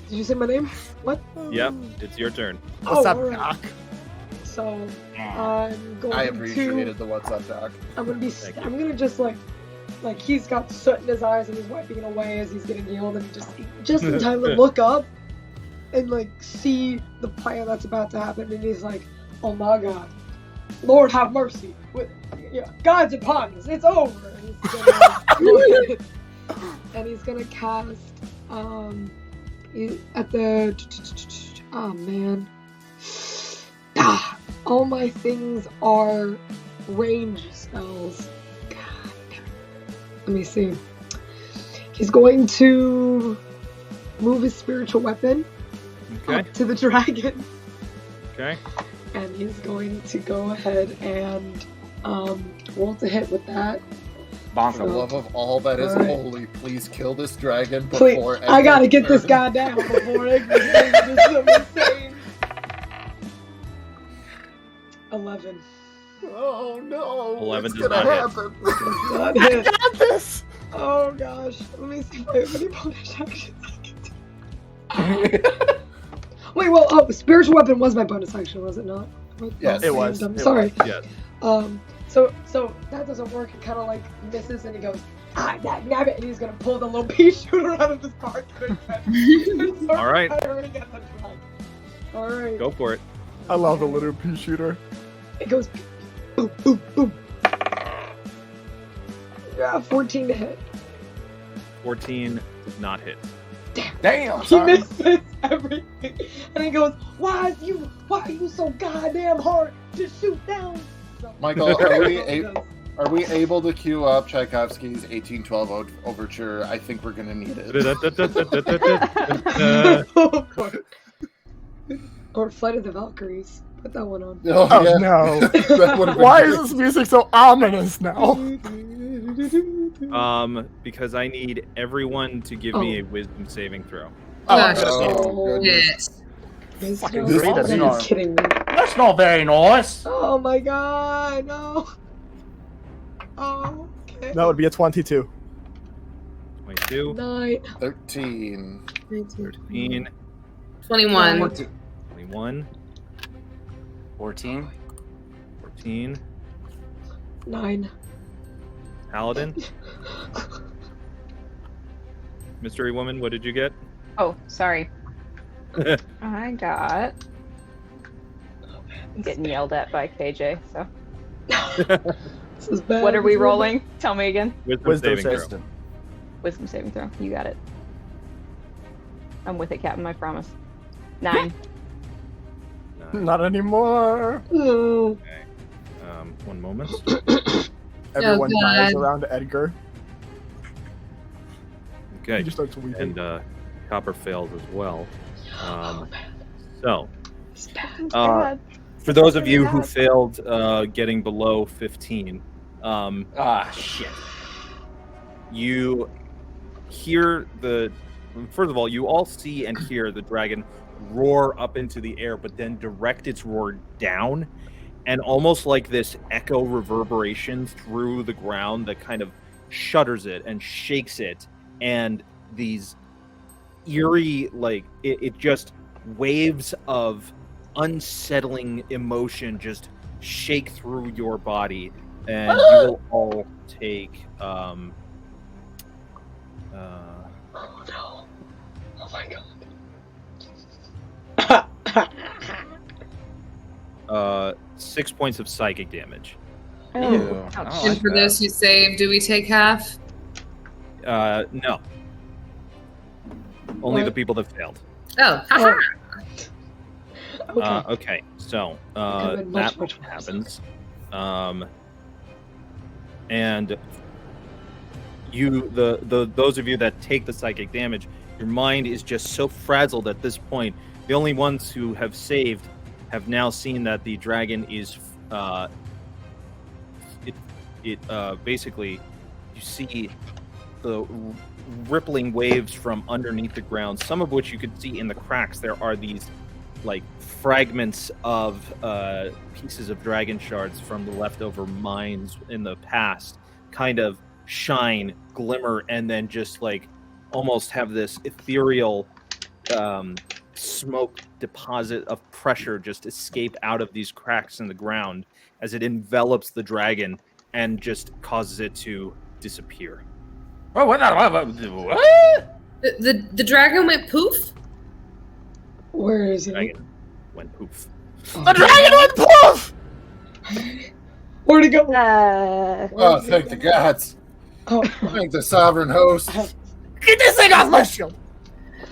you say my name? What? Yep, it's your turn. What's up, alright. Doc? So I'm going I to. appreciated the what's up, Doc. I'm gonna be. Thank you. I'm gonna just like he's got soot in his eyes and he's wiping it away as he's getting healed, and just in time to look up and like see the plan that's about to happen, and he's like, "Oh my God, Lord have mercy! God's upon us. It's over." And he's gonna cast at the. Oh man. All my things are range spells. God damn it. Let me see. He's going to move his spiritual weapon Okay. up to the dragon. Okay. And he's going to go ahead and roll to hit with that. For the love of all that is Alright. holy, please kill this dragon Please, before. I gotta Edgar's get this turn. guy down before it gets so insane. 11. Oh no! 11 What's does gonna not happen? Not hit. Got this. Oh gosh. Let me see if I have any bonus actions I can do. Wait, well, spiritual weapon was my bonus action, was it not? Yes, it was. I'm It sorry. Yes. So that doesn't work. It kind of like misses, and he goes, nab it, and he's gonna pull the little pea shooter out of his pocket. All right. All right. Go for it. I love the little pea shooter. It goes boom, boom, boom. Yeah, 14 to hit. 14 does not hit. Damn, He son. misses everything, and he goes, "Why are you so goddamn hard to shoot down?" So, Michael, are we able to queue up Tchaikovsky's 1812 overture? I think we're gonna need it. Oh, God. Or Flight of the Valkyries. Put that one on. Oh, Oh yeah. no. That would've been Why great. is this music so ominous now? Because I need everyone to give me a wisdom saving throw. Gosh. Oh, goodness. Yes. Fucking Wisdom? great, that's Are you not- kidding me? That's not very nice. Oh my god, no. Oh, okay. That would be a 22. 22, 9. 13. 13, 21. 21, 14. 14. 9. Paladin. Mystery Woman, what did you get? Oh, sorry. I got. I'm getting yelled at by KJ. So, This is bad. what are we rolling? Tell me again. Wisdom saving throw. Wisdom. Wisdom saving throw. You got it. I'm with it, Captain. I promise. 9. Not anymore. Oh. One moment. Everyone God. dies around Edgar. He Okay. just starts weeping. And Copper fails as well. Oh, man. So, It's bad. God. for those of Pretty you who bad. failed getting below 15, Shit. you hear first of all, you all see and hear the dragon roar up into the air, but then direct its roar down, and almost like this echo reverberation through the ground that kind of shudders it and shakes it, and these eerie, like, it just waves of unsettling emotion just shake through your body, and you will all take Oh no. Oh my god. 6 points of psychic damage. Ew. Oh, I ouch. don't And like for that. this, you save. Do we take half? No. Only the What? people that failed. Oh, haha. Okay. Okay, so I've been much, that much worse. happens. And you, those of you that take the psychic damage, your mind is just so frazzled at this point. The only ones who have saved have now seen that the dragon is, basically, you see the rippling waves from underneath the ground, some of which you could see in the cracks. There are these like fragments of pieces of dragon shards from the leftover mines in the past kind of shine, glimmer, and then just like almost have this ethereal smoke deposit of pressure just escape out of these cracks in the ground as it envelops the dragon and just causes it to disappear. Oh, what? The dragon went poof? Where is it? Dragon went poof. The dragon went poof! Where'd it go? Oh, thank the gods. Oh, Thank the sovereign host. Get this thing off my shield!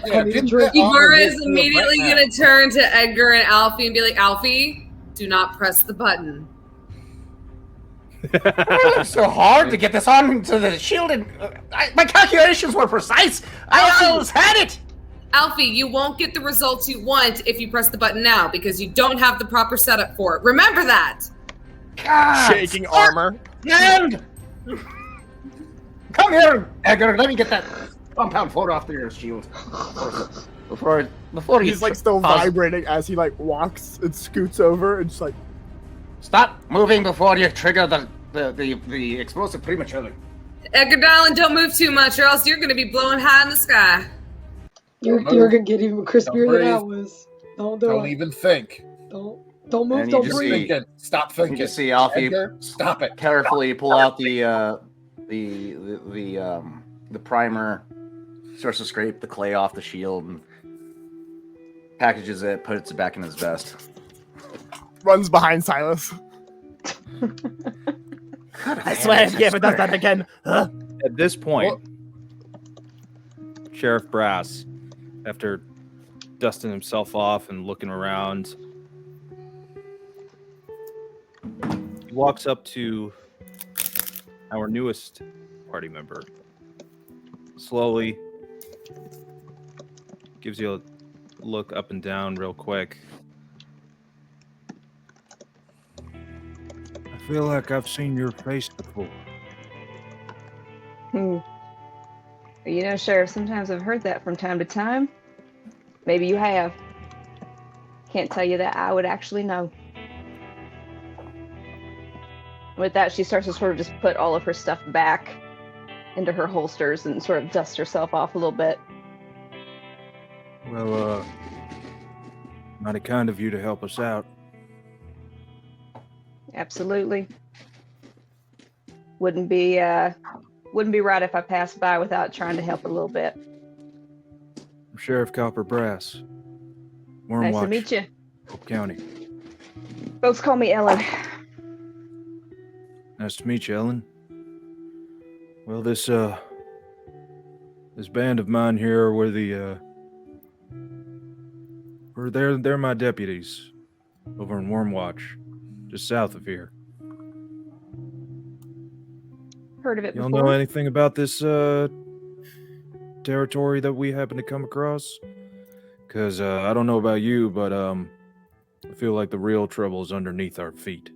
Yeah, need get a drink. that on Ivara his is shield immediately right now. going to turn to Edgar and Alfie and be like, Alfie, do not press the button. It's so hard to get this on to the shield, and my calculations were precise. I always had it. Alfie, you won't get the results you want if you press the button now because you don't have the proper setup for it. Remember that. God, Shaking armor. And come here, Edgar. Let me get that compound photo off your shield before you. He's like still vibrating as he like walks and scoots over and just like, Stop moving before you trigger the explosive prematurely. Edgar, darling, don't move too much or else you're going to be blowing high in the sky. you're gonna get even crispier than I was. Don't do Don't it. even think. Don't move. And you Don't just breathe. see- Thinking. Stop You thinking. can see Alfie Edgar, stop it. carefully pull out the primer, starts to scrape the clay off the shield, and packages it, puts it back in his vest. runs behind Silas. I swear if he ever does that again. Huh? At this point, Sheriff Brass, after dusting himself off and looking around, he walks up to our newest party member. Slowly gives you a look up and down real quick. I feel like I've seen your face before. You know, Sheriff, sometimes I've heard that from time to time. Maybe you have. Can't tell you that I would actually know. With that, she starts to sort of just put all of her stuff back into her holsters and sort of dust herself off a little bit. Well, mighty kind of you to help us out. Absolutely. Wouldn't be right if I passed by without trying to help a little bit. I'm Sheriff Copper Brass. Nice to meet you. Hope County. Folks call me Ellen. Nice to meet you, Ellen. Well, this band of mine here were they're my deputies over in Wormwatch, just south of here. Heard of it Y'all before. know anything about this territory that we happen to come across? Because I don't know about you, but I feel like the real trouble is underneath our feet.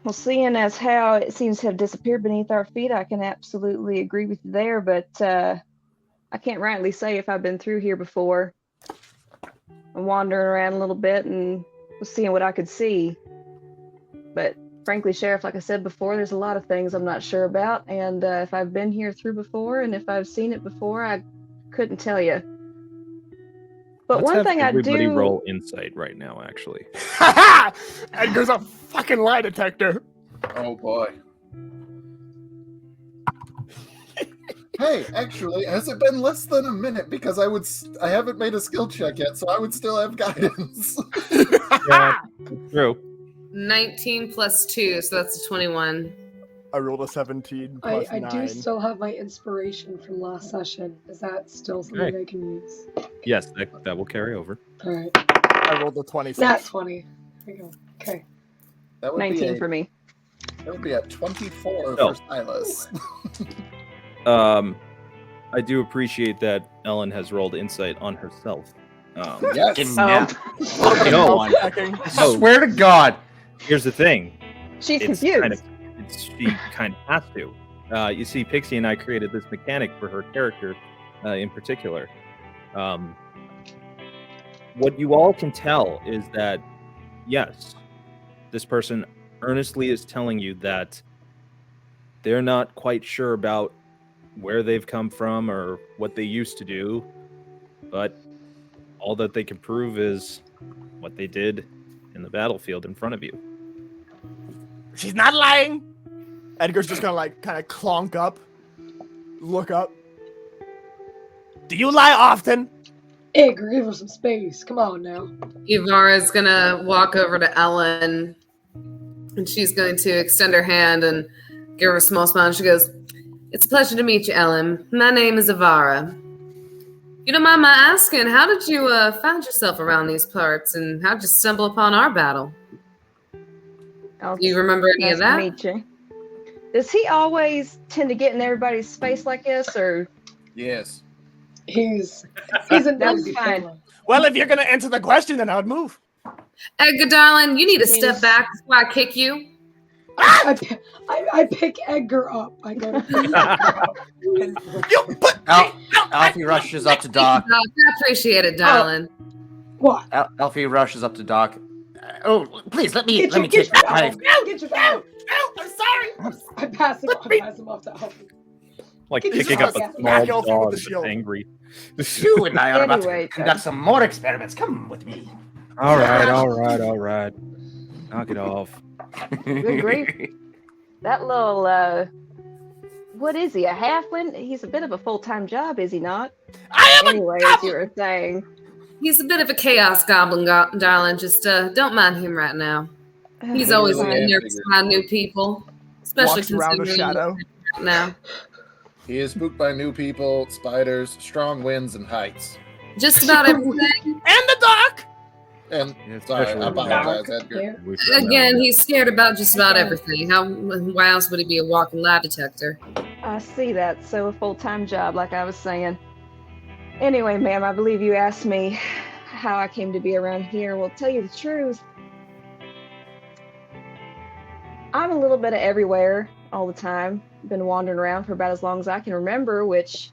Well, seeing as how it seems to have disappeared beneath our feet, I can absolutely agree with you there, but I can't rightly say if I've been through here before. I'm wandering around a little bit and was seeing what I could see. But frankly, Sheriff, like I said before, there's a lot of things I'm not sure about, and if I've been here through before and if I've seen it before, I couldn't tell you. But Let's one have thing I everybody do roll insight right now, actually. Edgar's a fucking lie detector. Oh boy. Hey, actually, has it been less than a minute? Because I haven't made a skill check yet, so I would still have guidance. Yeah, true. 19 plus 2, so that's a 21. I rolled a 17 plus I 9. do still have my inspiration from last session. Is that still something Okay. I can use? Yes, that will carry over. All right. I rolled a 26. That's 20. There we go. Okay. That would 19 be for me. That would be a 24 Oh. for Silas. I do appreciate that Ellen has rolled insight on herself. Yes. Yeah. No, Hacking. Oh. Swear to God. Here's the thing. She's It's confused. she kind of has to. You see, Pixie and I created this mechanic for her character in particular. what you all can tell is that, yes, this person earnestly is telling you that they're not quite sure about where they've come from or what they used to do, but all that they can prove is what they did in the battlefield in front of you. She's not lying. Edgar's just gonna like kind of clonk up, look up. Do you lie often? Edgar, give her some space. Come on now. Ivara's gonna walk over to Ellen, and she's going to extend her hand and give her a small smile. And she goes, "It's a pleasure to meet you, Ellen. My name is Ivara. You don't mind my asking, how did you find yourself around these parts, and how did you stumble upon our battle? Do you remember any of that?" Nice to meet you. Does he always tend to get in everybody's space like this, or? Yes. He's a That's nosy fine. fella. Well, if you're gonna answer the question, then I would move. Edgar, darling, you need to Yes. step back before I kick you. I pick Edgar up. I go to You put Alfie rushes up to Doc. I appreciate it, darling. what? Alfie rushes up to Doc. Oh, please let me Get take your that bag knife. off. Get your bag off. I'm sorry. I pass him off to Alfie. Like Can you picking just up a smack small Alfie with dog the that's shield? angry. You and I are about Anyway, to conduct some more experiments. Come with me. All right. Knock it off. Good grief. That little, what is he, a halfling? He's a bit of a full-time job, is he not? I am Anyway, as you were saying. He's a bit of a chaos goblin, darling. Just don't mind him right now. He's always Literally, in there I to figured. find new people, especially walks around a considering shadow. right now. He is spooked by new people, spiders, strong winds, and heights. Just about everything. And the doc. And Yeah, sorry, I especially apologize, Edgar. Here. Again, he's scared about just about everything. Why else would he be a walking lie detector? I see that. So a full-time job, like I was saying. Anyway, ma'am, I believe you asked me how I came to be around here. Well, to tell you the truth, I'm a little bit of everywhere all the time. Been wandering around for about as long as I can remember, which,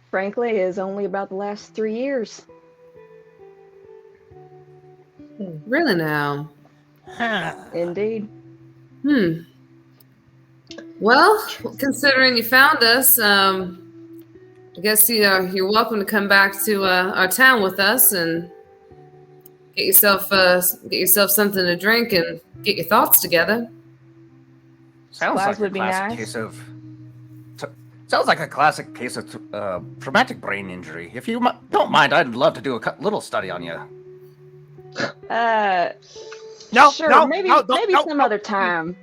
frankly, is only about the last 3 years. Really now? Indeed. Well, considering you found us, I guess you're welcome to come back to our town with us and get yourself something to drink and get your thoughts together. Sounds Supplies like a would be classic nice. case of. Sounds like a classic case of traumatic brain injury. If you don't mind, I'd love to do a little study on you. No, Sure, no, maybe no, maybe no, some no. other time.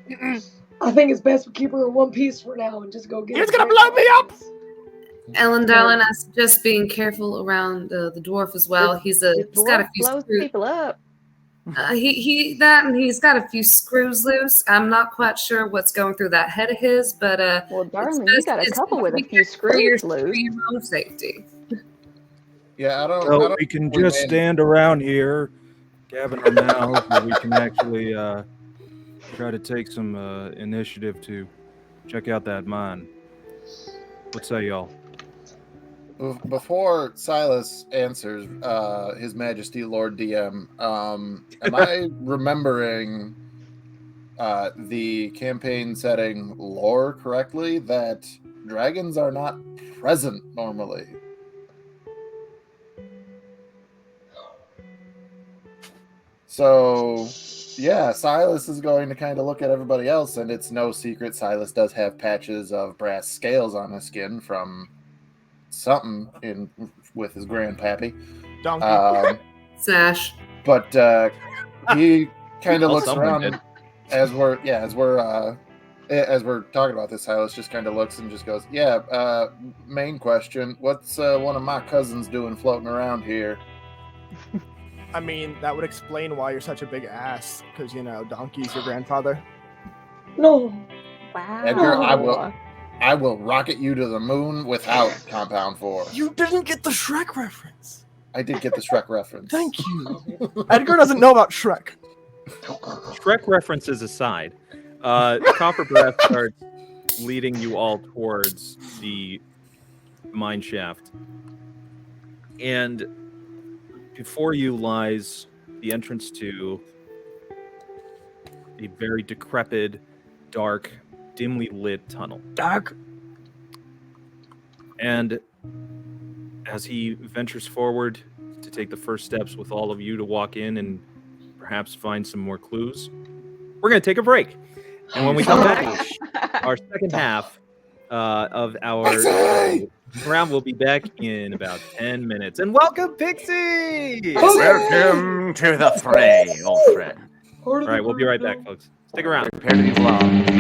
I think it's best we keep her in one piece for now and just go get. He's a gonna drink. blow me up. Ellen, darling, I suggest being careful around the dwarf as well. He's got a Dwarf few blows screws. people up. He's got a few screws loose. I'm not quite sure what's going through that head of his, but Well, it's darling, you got a best- couple with a it's few for your screws loose. own safety. Yeah, I don't. I So don't we can we just made- stand around here, gabbing our mouths, or we can actually try to take some initiative to check out that mine. What say y'all? Before Silas answers, His Majesty Lord DM, am I remembering the campaign setting lore correctly? That dragons are not present normally. So, yeah, Silas is going to kind of look at everybody else, and it's no secret Silas does have patches of brass scales on his skin from something with his grandpappy. Donkey. Sash. But he kind of Well, looks someone around did. as we're talking about this. Silas just kind of looks and just goes, "Yeah, main question. What's one of my cousins doing floating around here?" I mean, that would explain why you're such a big ass, because, Donkey's your grandfather. No. Wow. Edgar, I will rocket you to the moon without Compound 4. You didn't get the Shrek reference. I did get the Shrek reference. Thank you. Edgar doesn't know about Shrek. Shrek references aside, Copperbreath starts leading you all towards the mine shaft. And before you lies the entrance to a very decrepit, dark, dimly lit tunnel. Dark. And as he ventures forward to take the first steps with all of you to walk in and perhaps find some more clues, we're going to take a break. And when we come back, our second half of our round will be back in about 10 minutes. And welcome, Pixie! Welcome to the fray, old friend. All right, we'll be right back, folks. Stick around. Prepare to be loved.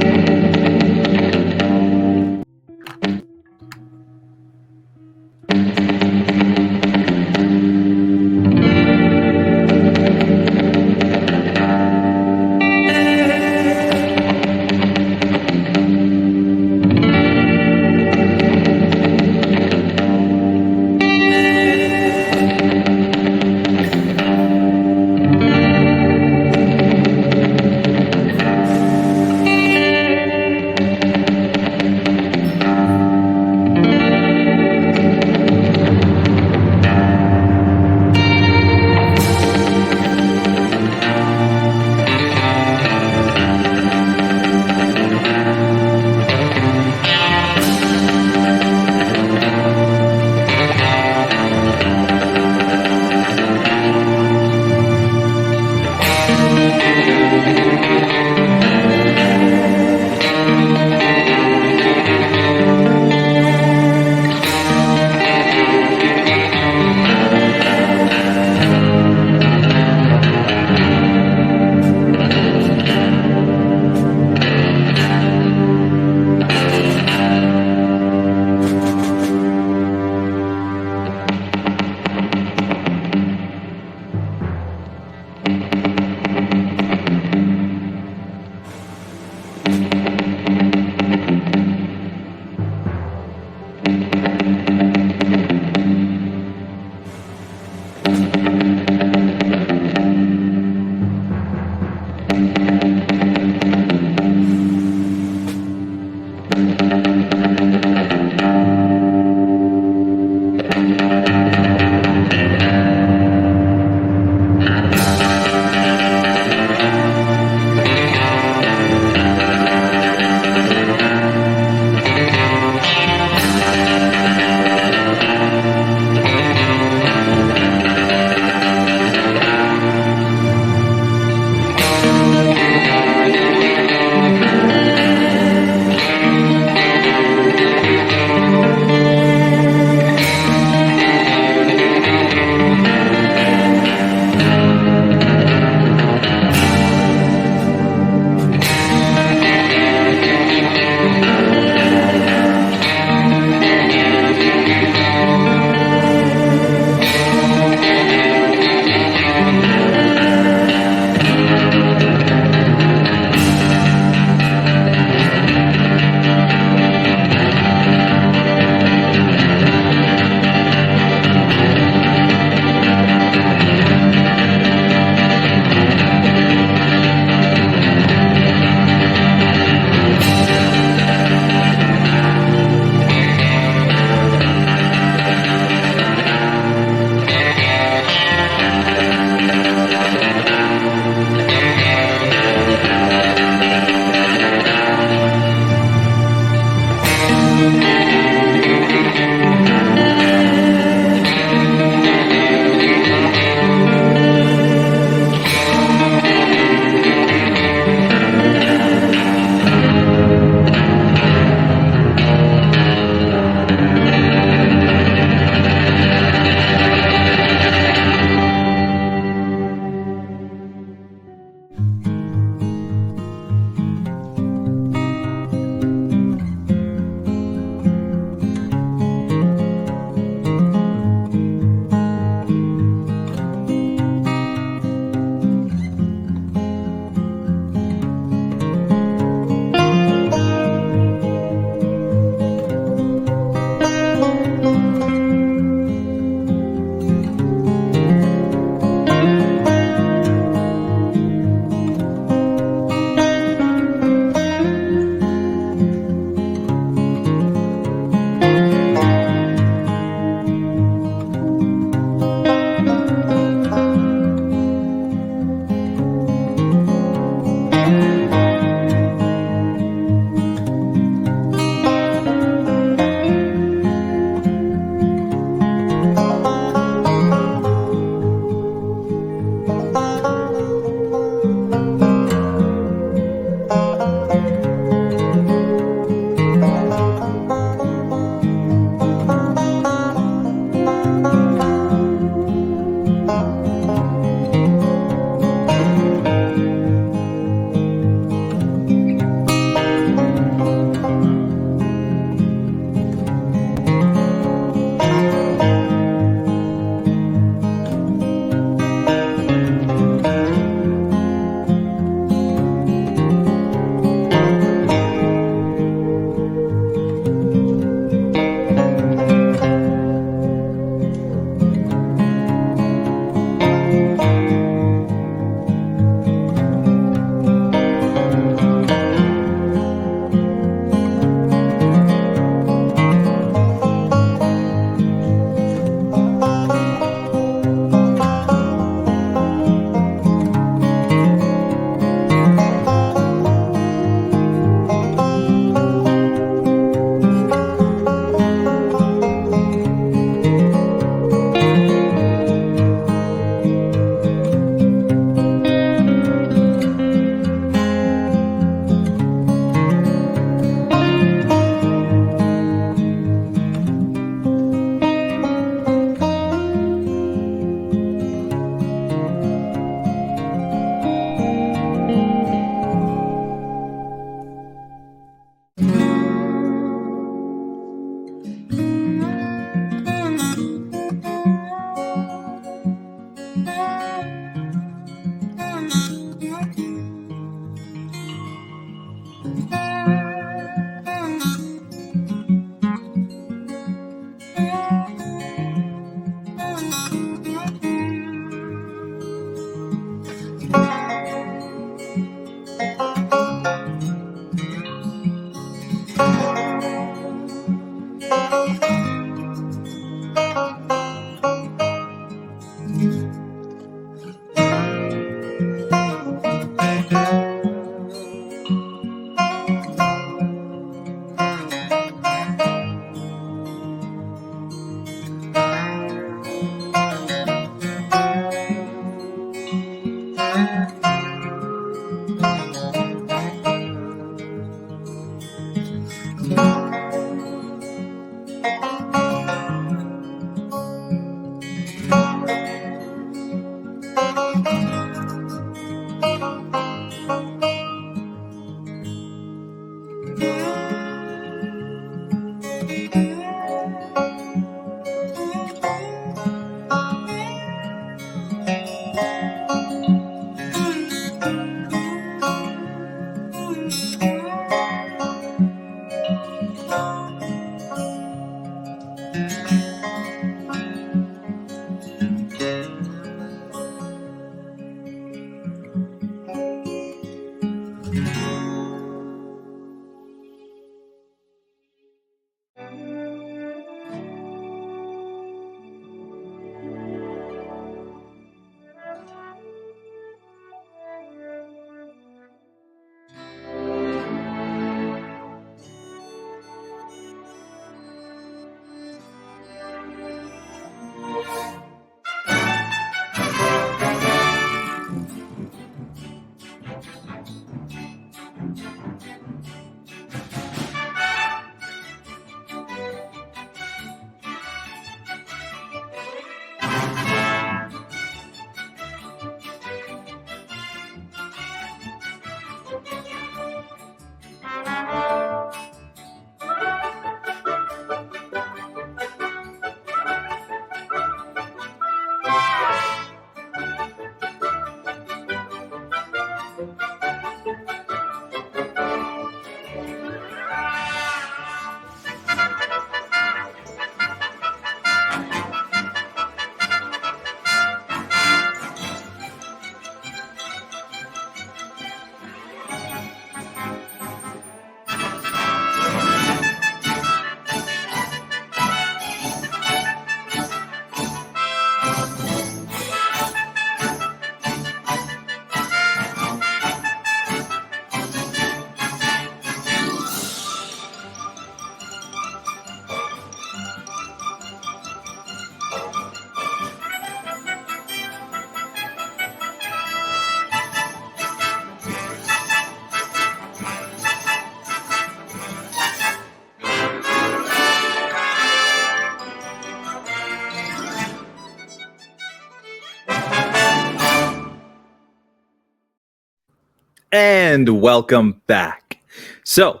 And welcome back. So,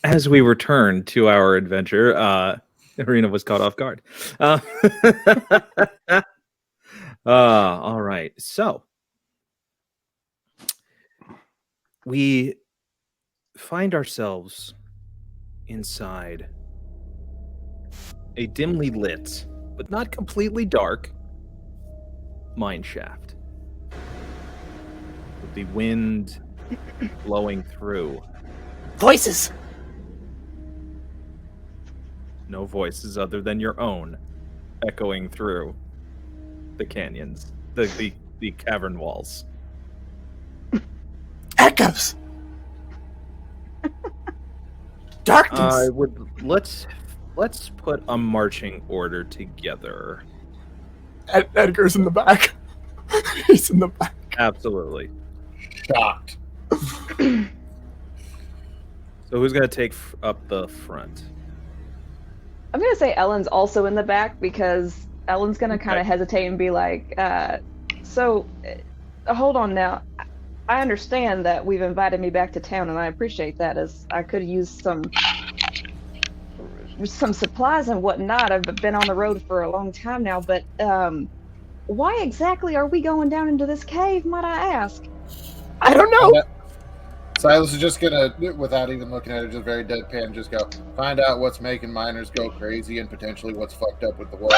as we return to our adventure, Arena was caught off guard. All right. So, we find ourselves inside a dimly lit, but not completely dark, mine shaft. With the wind blowing through. Voices! No voices other than your own echoing through the canyons, the cavern walls. Echoes! Darkness! I would let's put a marching order together. Edgar's in the back. He's in the back. Absolutely. Shocked. So who's gonna take up the front? I'm gonna say Ellen's also in the back because Ellen's gonna kind of hesitate and be like, hold on now. I understand that we've invited me back to town, and I appreciate that, as I could use some supplies and whatnot. I've been on the road for a long time now, but why exactly are we going down into this cave, might I ask? I don't know. Silas is just gonna, without even looking at it, just very deadpan, just go find out what's making miners go crazy and potentially what's fucked up with the world.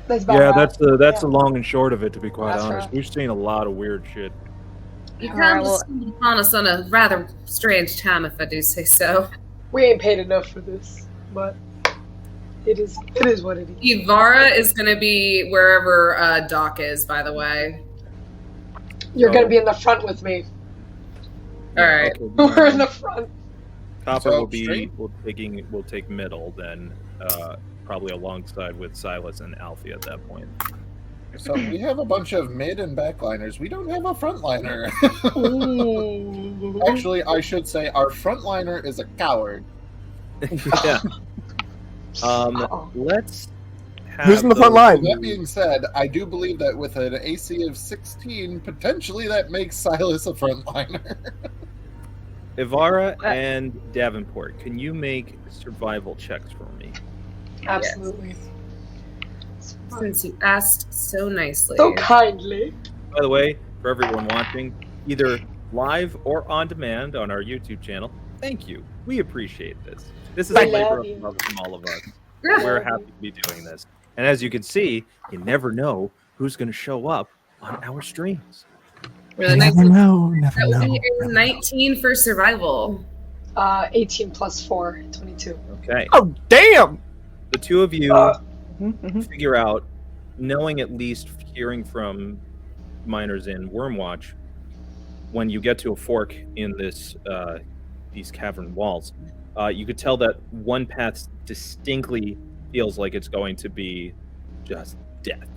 That's the long and short of it. To be quite That's honest, right. we've seen a lot of weird shit. You All right, come well- upon us on a rather strange time, if I do say so. We ain't paid enough for this, but it is what it is. Ivara is going to be wherever Doc is, by the way. You're gonna be in the front with me. All right. Okay, We're in the front. Copper So, will be straight? will take middle, then probably alongside with Silas and Alfie at that point. So we have a bunch of mid and backliners. We don't have a frontliner. Actually, I should say our frontliner is a coward. Yeah. Let's have Who's in the front those- line? That being said, I do believe that with an AC of 16, potentially that makes Silas a frontliner. Ivara and Davenport, can you make survival checks for me? Absolutely. Since you asked so nicely. So kindly. By the way, for everyone watching, either live or on demand on our YouTube channel, thank you We appreciate this. This is We a labor love of you. love from all of us. We're happy to be doing this. And as you can see, you never know who's going to show up on our streams. Really nice. know. That will be a 19 for survival. 18 plus 4, 22. Okay. Oh, damn! The two of you Mhm. figure out, knowing at least, hearing from miners in Wormwatch, when you get to a fork in this these cavern walls, you could tell that one path distinctly feels like it's going to be just death,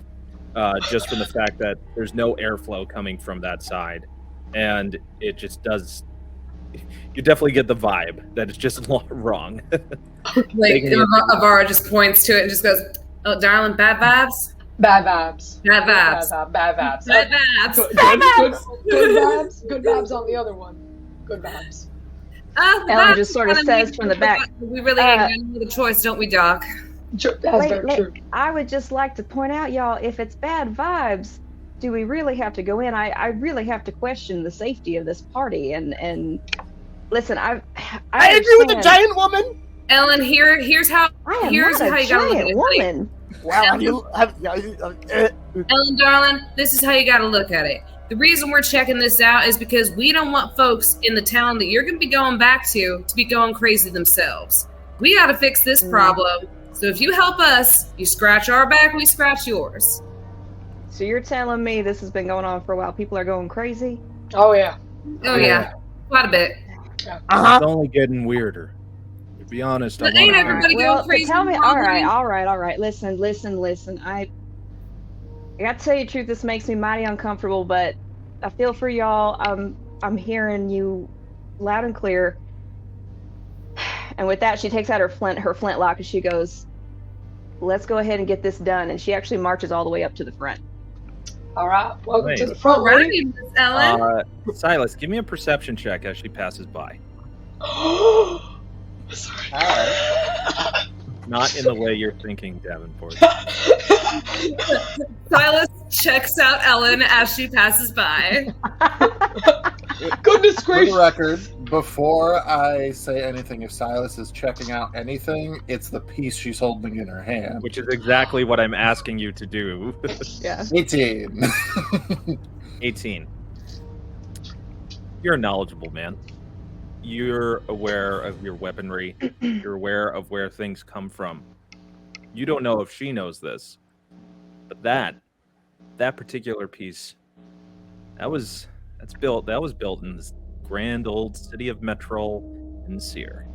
just from the fact that there's no airflow coming from that side, and it just does. You definitely get the vibe that it's just wrong. Like Avara just points to it and just goes, "Oh, darling, bad vibes. Bad vibes. Bad vibes. Bad vibes. Bad vibes. Good vibes. Good vibes on the other one. Good vibes. Ellen just sort of says from the back, We really ain't got no other choice, don't we, Doc? That's very true. I would just like to point out, y'all, if it's bad vibes, do we really have to go in? I really have to question the safety of this party. And listen, I agree with the understand. giant woman. Ellen, here's how I am here's not how a you gotta look at giant it. woman. Wow, Ellen, darling, this is how you gotta look at it. The reason we're checking this out is because we don't want folks in the town that you're gonna be going back to be going crazy themselves. We gotta fix this problem. So if you help us, you scratch our back, we scratch yours. So you're telling me this has been going on for a while? People are going crazy? Oh, yeah. Oh yeah, quite a bit. It's only getting weirder. To be honest, But ain't everybody Well, going crazy? tell me. in the wrong All way? right. Listen. I got to tell you the truth. This makes me mighty uncomfortable, but I feel for y'all. I'm hearing you loud and clear. And with that, she takes out her flintlock, and she goes, "Let's go ahead and get this done." And she actually marches all the way up to the front. All right. Welcome Wait. to the front, Alrighty, lady. Miss Ellen. Silas, give me a perception check as she passes by. Sorry. Not in the way you're thinking, Davenport. Silas checks out Ellen as she passes by. Goodness For gracious. the record, before I say anything, if Silas is checking out anything, it's the piece she's holding in her hand. Which is exactly what I'm asking you to do. Yeah. 18. 18. You're a knowledgeable man. You're aware of your weaponry. You're aware of where things come from. You don't know if she knows this, but that particular piece, that was built in this grand old city of Metrol in Seer.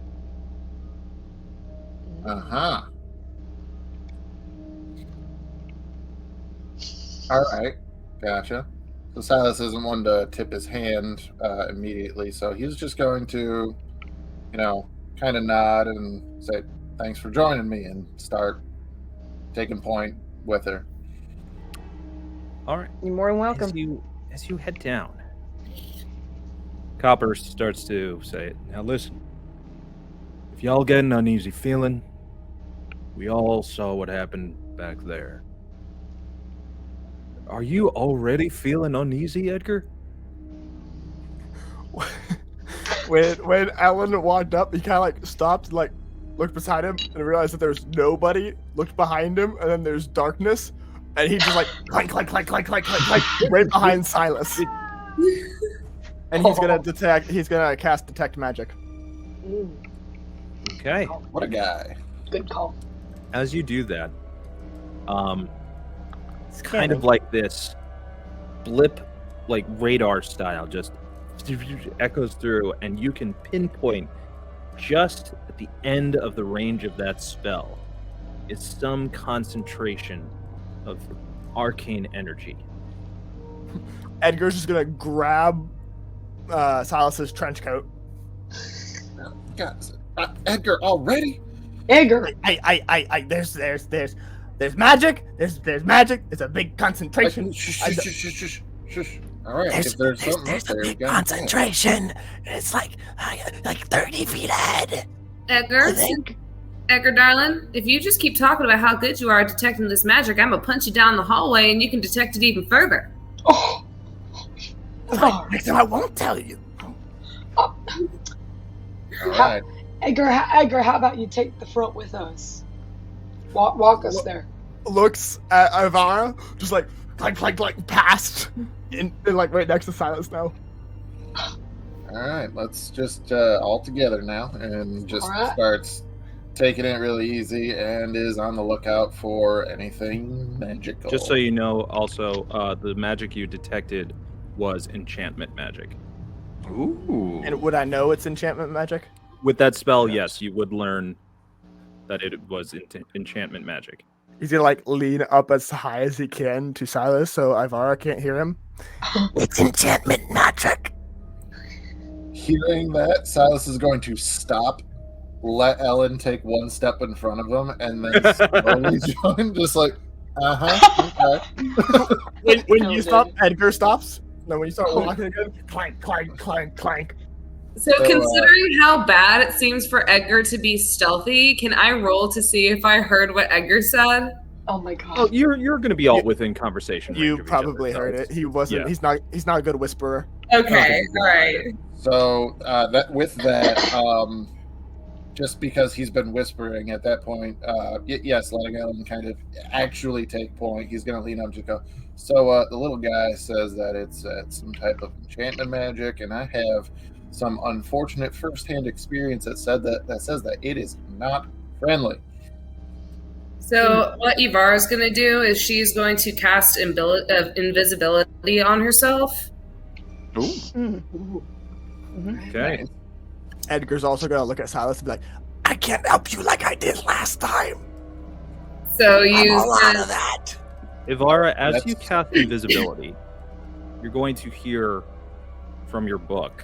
Uh-huh. All right. Gotcha. So Silas isn't one to tip his hand immediately, so he's just going to, kind of nod and say, "Thanks for joining me," and start taking point with her. All right. You're more than welcome. As you head down, Copper starts to say, "Now listen, if y'all get an uneasy feeling, we all saw what happened back there. Are you already feeling uneasy, Edgar?" When Alan walked up, he kind of stopped, looked beside him, and realized that there's nobody. Looked behind him, and then there's darkness, and he just clank, right behind Silas. And he's gonna cast detect magic. Okay. What a guy. Good call. As you do that, it's kind of like this blip, like radar style, just echoes through, and you can pinpoint just at the end of the range of that spell is some concentration of arcane energy. Edgar's just gonna grab Silas's trench coat. God, Edgar already? Edgar. There's magic. There's magic. It's a big concentration. Shush. All right. If there's something up there, you got concentration. It's like 30 feet ahead. Edgar, Edgar, darling, if you just keep talking about how good you are at detecting this magic, I'm gonna punch you down the hallway and you can detect it even further. Oh. Next time I won't tell you. All right. Edgar, how about you take the front with us? Walk us there. Looks at Ivara, just like past, and like right next to Silas now. All right, let's just all together now, and just starts taking it really easy, and is on the lookout for anything magical. Just so you know, also, the magic you detected was enchantment magic. Ooh. And would I know it's enchantment magic? With that spell, yes, you would learn that it was enchantment magic. He's gonna like lean up as high as he can to Silas, so Ivara can't hear him. It's enchantment magic. Hearing that, Silas is going to stop, let Ellen take one step in front of him, and then slowly join, just like, okay. When you stop, Edgar stops. No, when you start walking again, clank, clank, clank, clank. So considering how bad it seems for Edgar to be stealthy, can I roll to see if I heard what Edgar said? Oh my god. Oh, you're going to be all within conversation. You range of each probably other, heard so it. He wasn't. yeah. He's not a good whisperer. Okay, all right. So that with that, just because he's been whispering at that point, yes, letting Ellen kind of actually take point, he's going to lean up and just go, so the little guy says that it's some type of enchantment magic, and I have some unfortunate first-hand experience that says that it is not friendly. So what Ivara's going to do is she's going to cast invisibility on herself. Ooh. Okay. Edgar's also gonna look at Silas and be like, I can't help you like I did last time. So I'm use all out of that. Ivara, as you cast invisibility, you're going to hear from your book.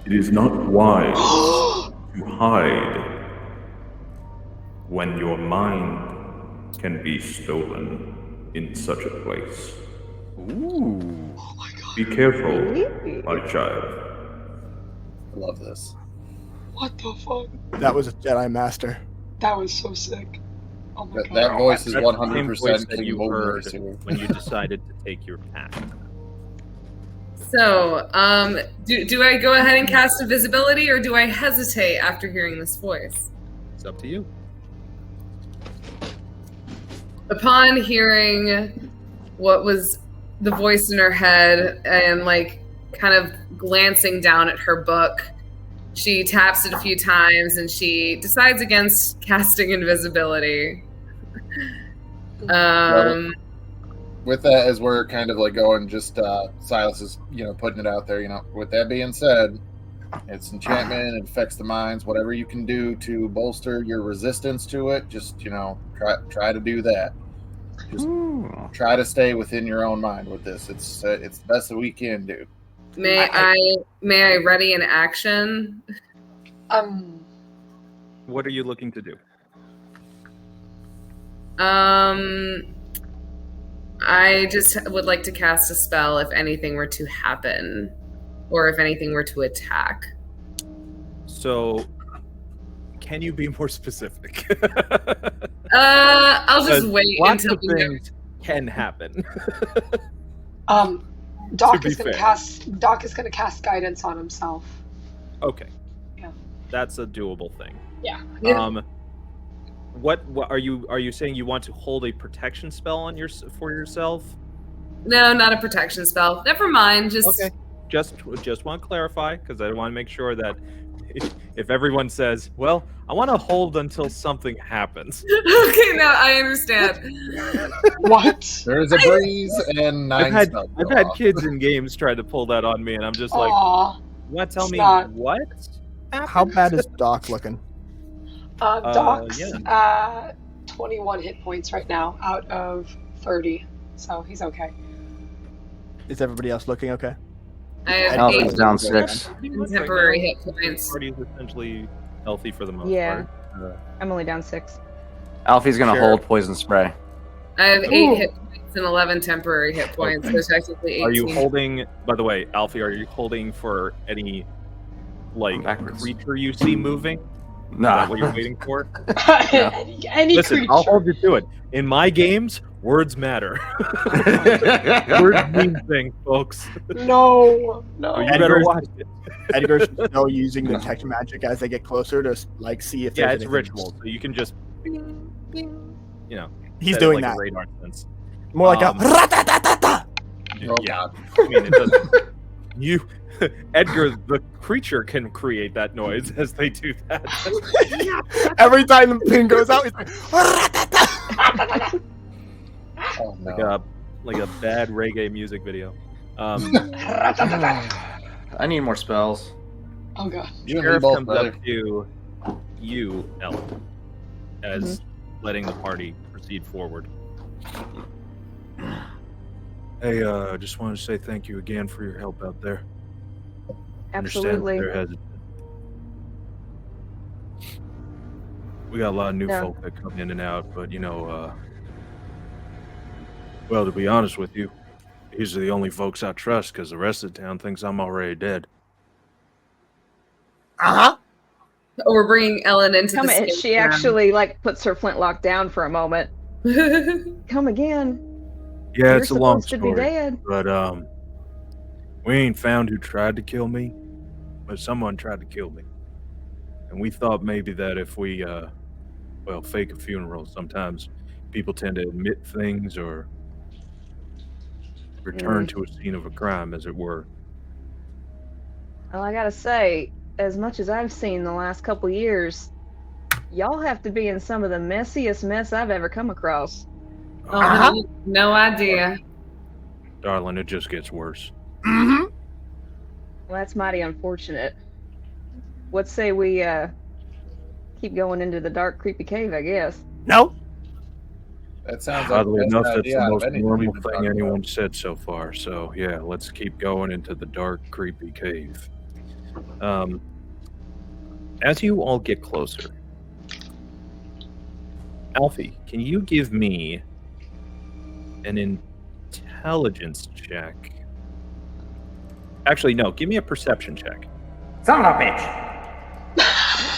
It is not wise to hide when your mind can be stolen in such a place. Ooh. Oh my god. Be careful, my child. I love this. What the fuck? that was a Jedi Master. That was so sick. Oh my god. That voice is That's the same voice 100% that you King heard Voldemort. when you decided to take your path. So, do I go ahead and cast invisibility, or do I hesitate after hearing this voice? It's up to you. Upon hearing what was the voice in her head and like kind of glancing down at her book, she taps it a few times and she decides against casting invisibility. With that, as we're kind of like going, just Silas is, putting it out there. With that being said, it's enchantment. It affects the minds. Whatever you can do to bolster your resistance to it, just try to do that. Just try to stay within your own mind with this. It's the best that we can do. May I ready an action? What are you looking to do? I just would like to cast a spell if anything were to happen, or if anything were to attack. So, can you be more specific? I'll just wait lots until of things can happen. Doc is gonna cast guidance on himself. Okay. Yeah. That's a doable thing. Yeah. What are you saying? You want to hold a protection spell for yourself? No, not a protection spell. Never mind. Okay. Just want to clarify, because I want to make sure that if everyone says, "Well, I want to hold until something happens." Okay, now I understand. What? There's a breeze and 9 I've spells. had kids in games try to pull that on me, and I'm just like, Aw. "You want to tell me Stop. what?" How bad is Doc looking? Doc's at 21 hit points right now out of 30, so he's okay. Is everybody else looking okay? I have Alpha's 8 down 6. temporary hit points. Party's essentially healthy for the most Yeah. part. I'm only down 6. Alfie's gonna Sure. hold poison spray. I have 8 hit points and 11 temporary hit points, so technically 18. Are you holding? By the way, Alfie, are you holding for any Backwards. creature you see moving? Is Nah. that what you're waiting for? Any Listen, creature. I'll hold you to it. In my games, Words matter. Words mean things, folks. No. So you better watch it. Edgar's still using detect magic as they get closer to like see if Yeah, there's it's anything. ritual, so you can just, bing, bing, you know. He's set it doing like that. a radar sense. More like a Oh, Yeah, God. I mean, it doesn't. Edgar, the creature, can create that noise as they do that. every time the ping goes out, he's like, Oh, no. like a bad reggae music video. I need more spells. Oh god. You and me Sheriff both, comes brother. up to you, Ellen, as letting the party proceed forward. Hey, just wanted to say thank you again for your help out there. Absolutely. We got a lot of new No. folk that come in and out, but well, to be honest with you, these are the only folks I trust because the rest of the town thinks I'm already dead. uh-huh. Oh, we're bringing Ellen into Come the in. space She now. actually like puts her flintlock down for a moment. Come again. Yeah, You're it's a long supposed to be story, dead. but we ain't found who tried to kill me, but someone tried to kill me, and we thought maybe that if we fake a funeral, sometimes people tend to admit things or return to a scene of a crime, as it were. Well, I gotta say, as much as I've seen the last couple years, y'all have to be in some of the messiest mess I've ever come across. Oh, honey, no idea. Darling, it just gets worse. Mm-hmm. Well, that's mighty unfortunate. What say we keep going into the dark, creepy cave, I guess? No. That sounds like Oddly the enough, best that's idea the out of most anything normal we've been thing talking about. anyone said so far. So yeah, let's keep going into the dark, creepy cave. As you all get closer, Alfie, can you give me an intelligence check? Actually, no. Give me a perception check. Son of a bitch.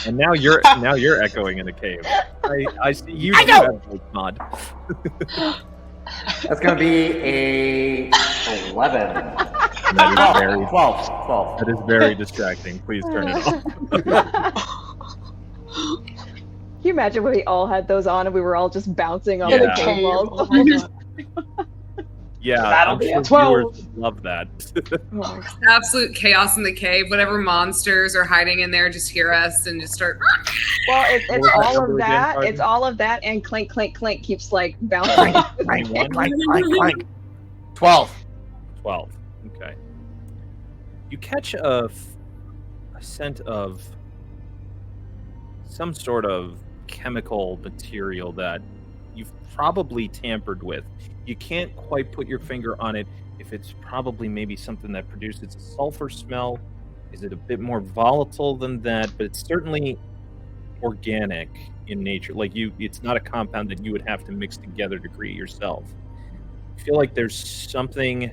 And now you're echoing in the cave. I see you. I do know! have voice mod. That's gonna be a 11. That is very 12. That is very distracting. Please turn it off. Can you imagine when we all had those on and we were all just bouncing on the Yeah. cave walls? Oh my god. Yeah, That'll I'm be sure a 12. viewers would love that. Absolute chaos in the cave. Whatever monsters are hiding in there just hear us and just start. Well, What it's was that all number of again, that. pardon? It's all of that, and clink, clink, clink keeps like bouncing. Clank, clank, clank, clank. 12. 12. Okay. You catch a scent of some sort of chemical material that you've probably tampered with. You can't quite put your finger on it. If it's probably maybe something that produces a sulfur smell. Is it a bit more volatile than that? But it's certainly organic in nature. Like it's not a compound that you would have to mix together to create yourself. I feel like there's some kind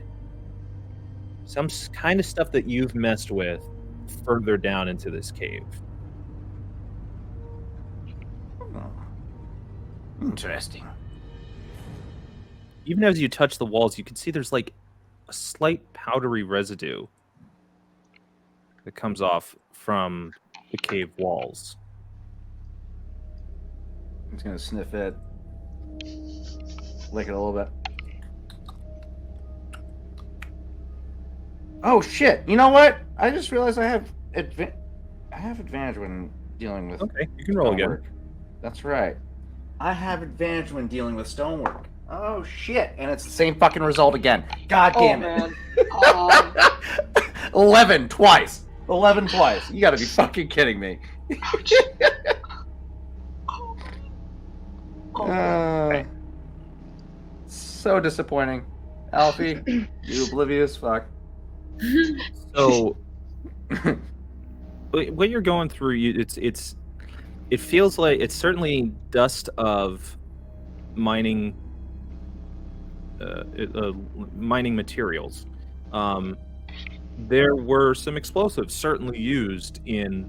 of stuff that you've messed with further down into this cave. Interesting. Even as you touch the walls, you can see there's like a slight powdery residue that comes off from the cave walls. I'm just gonna sniff it. Lick it a little bit. Oh shit! You know what? I just realized I have advantage when dealing with. Okay, you can roll again. stonework. That's right. I have advantage when dealing with stonework. Oh shit! And it's the same fucking result again. God damn it! Man. 11 twice. 11 twice. You gotta be fucking kidding me. So disappointing. Alfie, you oblivious fuck. So, what you're going through, it feels like it's certainly dust of mining, mining materials. There were some explosives certainly used in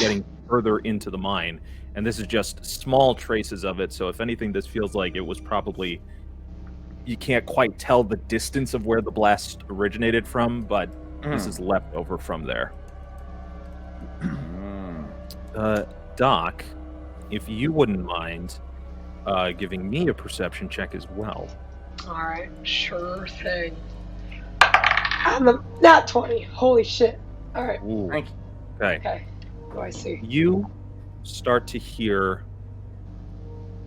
getting further into the mine, and this is just small traces of it. So, if anything, this feels like it was probably you can't quite tell the distance of where the blast originated from, but this is left over from there. Doc, if you wouldn't mind giving me a perception check as well. All right, sure thing. I'm a nat 20. Holy shit. All right. Ooh. Thank you. Okay. What do I see? You start to hear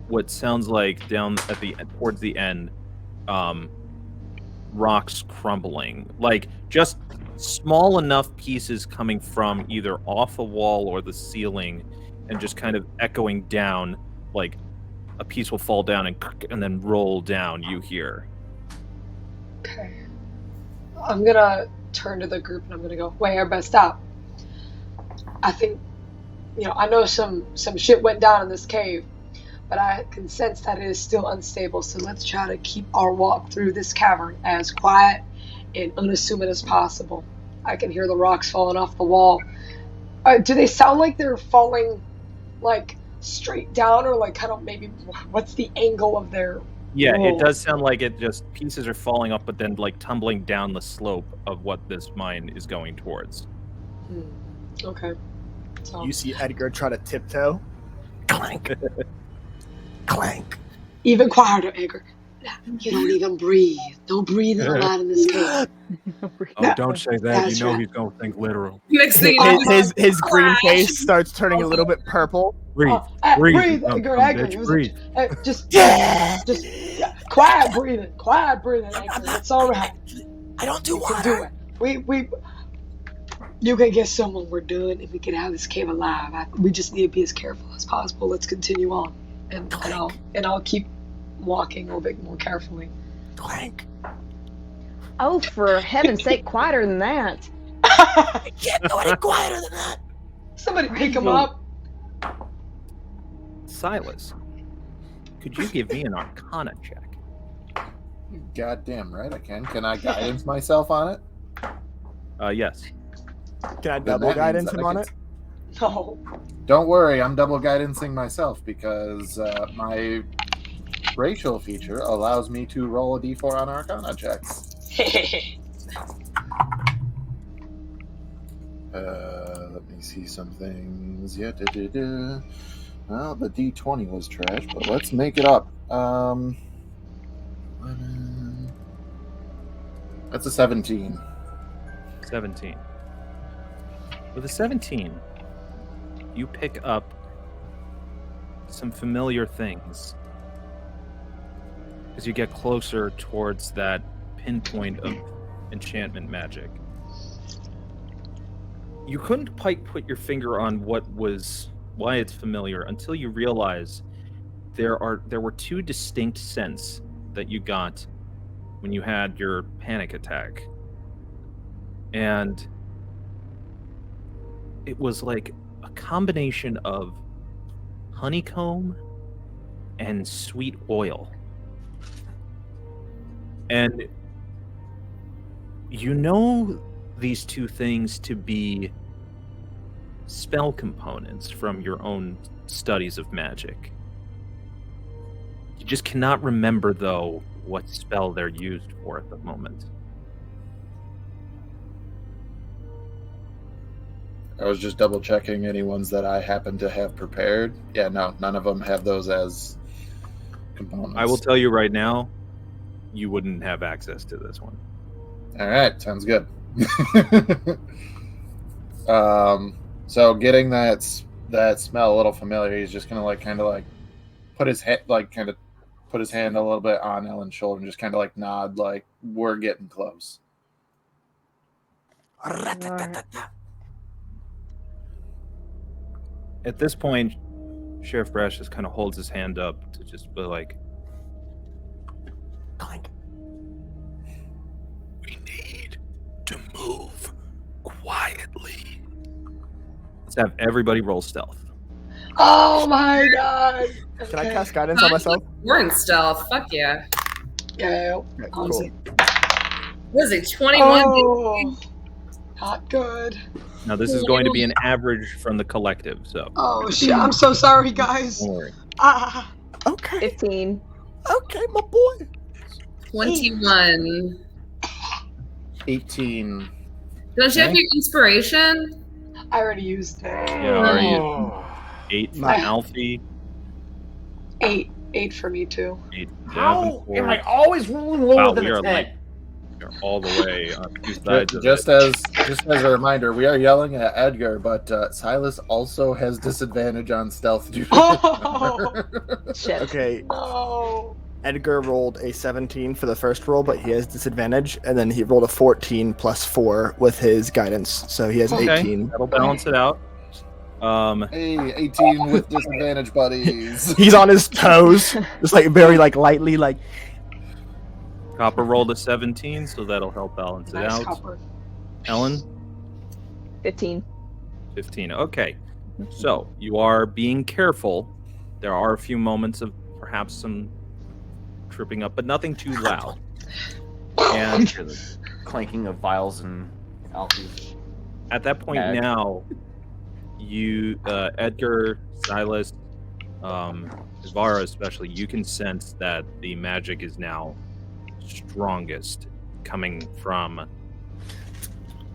what sounds like down at the towards the end, rocks crumbling, like just small enough pieces coming from either off a wall or the ceiling, and just kind of echoing down. Like a piece will fall down and then roll down. You hear. Okay. I'm gonna turn to the group and I'm gonna go, wait, everybody stop. I think, I know some shit went down in this cave, but I can sense that it is still unstable, so let's try to keep our walk through this cavern as quiet and unassuming as possible. I can hear the rocks falling off the wall. Do they sound like they're falling, like, straight down, or like kind of maybe, what's the angle of their... Yeah, roll? it does sound like it just pieces are falling up, but then like tumbling down the slope of what this mine is going towards. Okay. So, You see Edgar try to tiptoe. Clank. Clank. even quieter, Edgar. You don't even breathe. No breathing allowed in this cave. Oh, don't say that. That's You know right. he's going to think literal. Next thing you know, His green face starts turning a little bit purple. Breathe. Breathe, breathe. Edgar, Dumb Edgar. bitch, It was breathe. just Yeah. quiet breathing, Edgar. It's all right. I don't do You can do water. it. You can get someone we're doing, and we get out of this cave alive. We just need to be as careful as possible. Let's continue on, and I'll keep walking a little bit more carefully. Clank. Oh, for heaven's sake, quieter than that. I can't go any quieter than that. Somebody pick him up. Silas, could you give me an Arcana check? You goddamn right I can. Can I guidance myself on it? Yes. Can I Then double that means guidance that him I on can- it? No. Don't worry, I'm double guidancing myself because my racial feature allows me to roll a d4 on Arcana checks. Let me see some things. Yeah, well, the d20 was trash, but let's make it up. 11. That's a 17. 17. With a 17, you pick up some familiar things as you get closer towards that pinpoint of enchantment magic. You couldn't quite put your finger on why it's familiar until you realize there were two distinct scents that you got when you had your panic attack. And it was like a combination of honeycomb and sweet oil. And you know these two things to be spell components from your own studies of magic. You just cannot remember, though, what spell they're used for at the moment. I was just double checking any ones that I happen to have prepared. Yeah, no, none of them have those as components. I will tell you right now, you wouldn't have access to this one. All right, sounds good. So getting that smell a little familiar, he's just gonna kind of put his hand a little bit on Ellen's shoulder and just kind of nod, like we're getting close. At this point, Sheriff Brash just kind of holds his hand up to just be like, Clank. We need to move quietly. let's have everybody roll stealth. Oh my god. Can I Okay. cast guidance on myself? we're in stealth. Fuck yeah. Yeah. Okay, I'll cool. see. What is it, 21? Oh, not good. Now, this is going to be an average from the collective, so Oh shit! I'm so sorry, guys. don't worry. Ah. Okay. 15. Okay, my boy. 21. 18. Don't you have Okay. your inspiration? I already used it. Yeah, are you 8 for My- Alfie? 8. 8 for me too. 8 for How Davenport. am I always rolling lower Wow, than we a are 10? like we're all the way on two sides of Just it. as a reminder, we are yelling at Edgar, but Silas also has disadvantage on stealth due to Oh, Shit. Okay, no. Edgar rolled a 17 for the first roll, but he has disadvantage, and then he rolled a 14 plus 4 with his guidance, so he has Okay. 18. That'll balance it out. Hey, 18 with disadvantage, buddies. He's on his toes, just like very like lightly, like Copper rolled a 17, so that'll help balance it Nice out. copper. Ellen, 15. 15. Okay. So you are being careful. There are a few moments of perhaps some tripping up, but nothing too loud. And Hear the clanking of vials and Alfie. at that point Ag. now, you, Edgar, Silas, Ivara especially, you can sense that the magic is now strongest coming from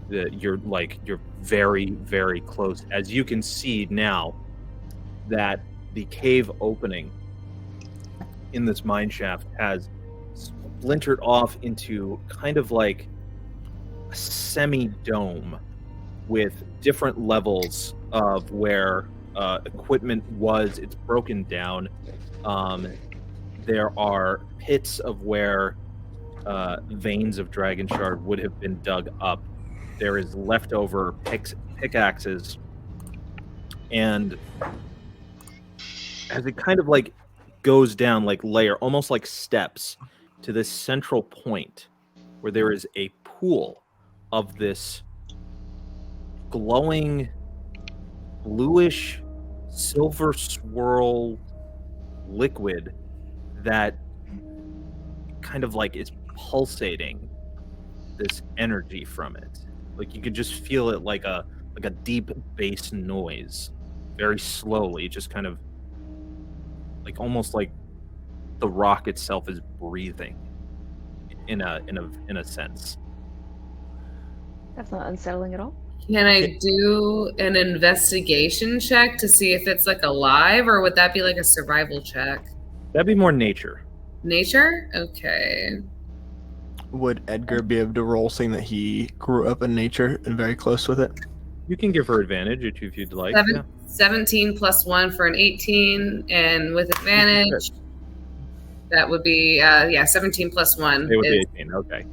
you're very, very close. As you can see now that the cave opening in this mine shaft has splintered off into kind of like a semi-dome with different levels of where equipment was. It's broken down. There are pits of where veins of dragon shard would have been dug up. There is leftover pickaxes, and as it kind of like goes down like layer, almost like steps, to this central point where there is a pool of this glowing bluish silver swirl liquid that kind of like is pulsating this energy from it. Like you could just feel it like a deep bass noise, very slowly, just kind of like almost like the rock itself is breathing in a sense. That's not unsettling at all. Can I do an investigation check to see if it's like alive, or would that be like a survival check? That'd be more nature. Nature? Okay. would Edgar be able to roll, seeing that he grew up in nature and very close with it? You can give her advantage if you'd like. Seven, Yeah. 17 plus 1 for an 18, and with advantage, that would be 17 plus 1. It would is- be 18. Okay.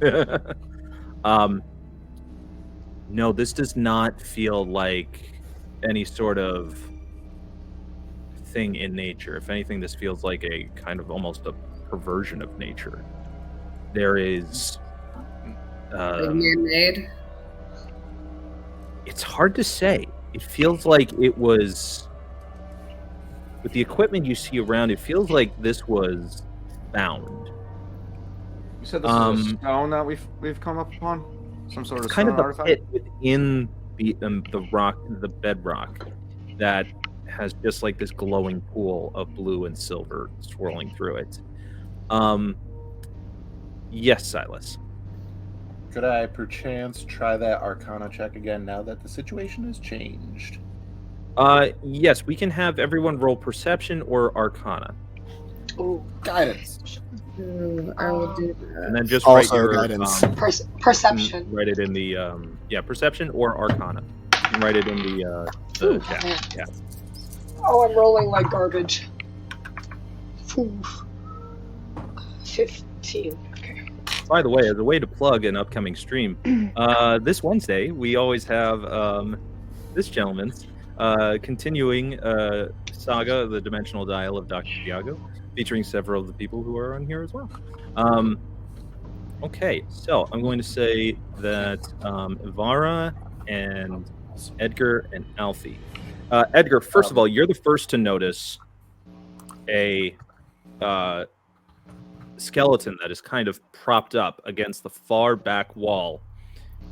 No, this does not feel like any sort of thing in nature. If anything, this feels like a kind of almost a perversion of nature. There is like man-made. it's hard to say. It feels like it was, with the equipment you see around, it feels like this was found. You said this is a stone that we've come up upon? Some sort of It's kind stone of a artifact? pit within the rock, the bedrock, that has just like this glowing pool of blue and silver swirling through it. Yes, Silas. Could I perchance try that Arcana check again now that the situation has changed? Yes, we can have everyone roll Perception or Arcana, Ooh, Guidance. I will do that. and then just Also write your guidance. perception. Write it in the Perception or Arcana. You can write it in the Ooh, chat. man. Yeah. Oh, I'm rolling like garbage. Oof. 15. Okay. By the way, as a way to plug an upcoming stream, this Wednesday we always have this gentleman's continuing saga, The Dimensional Dial of Dr. Diago, featuring several of the people who are on here as well. Okay, so I'm going to say that Ivara and Edgar and Alfie. Edgar, first of all, you're the first to notice a skeleton that is kind of propped up against the far back wall,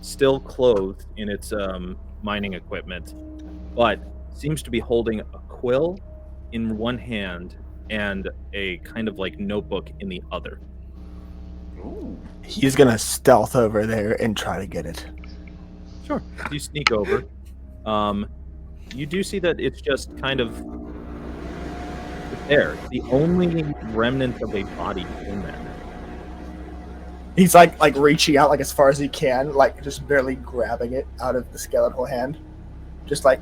still clothed in its mining equipment, but seems to be holding a quill in one hand and a kind of like notebook in the other. He's gonna stealth over there and try to get it. Sure. You sneak over. You do see that it's just kind of there. The only remnant of a body in there. He's like reaching out like as far as he can, like just barely grabbing it out of the skeletal hand, just like.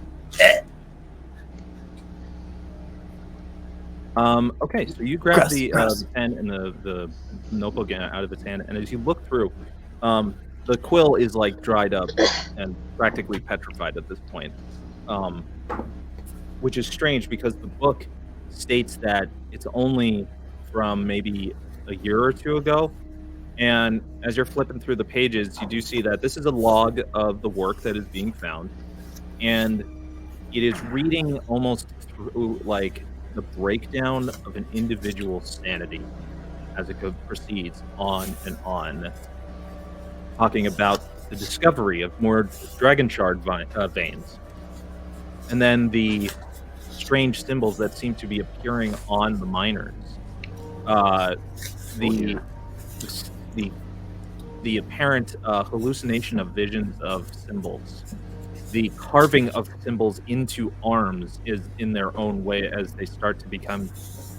Okay, so you grab the pen and the notebook out of its hand, and as you look through, the quill is like dried up and practically petrified at this point, which is strange because the book states that it's only from maybe a year or two ago. And as you're flipping through the pages, you do see that this is a log of the work that is being found, and it is reading almost through like the breakdown of an individual's sanity as it proceeds on and on, talking about the discovery of more dragon shard veins, and then the strange symbols that seem to be appearing on the miners. The apparent hallucination of visions of symbols, the carving of symbols into arms is in their own way as they start to become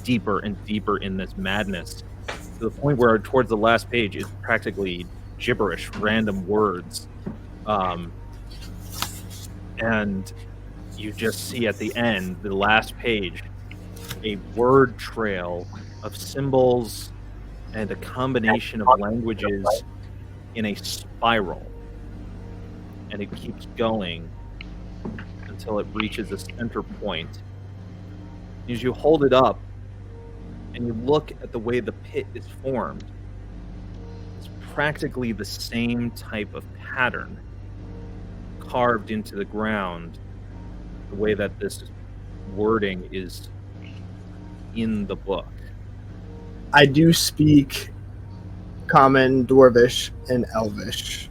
deeper and deeper in this madness, to the point where towards the last page is practically gibberish, random words. And you just see at the end, the last page, a word trail of symbols and a combination of languages in a spiral, and it keeps going until it reaches a center point. As you hold it up and you look at the way the pit is formed, it's practically the same type of pattern carved into the ground, the way that this wording is in the book. I do speak Common, Dwarvish, and Elvish.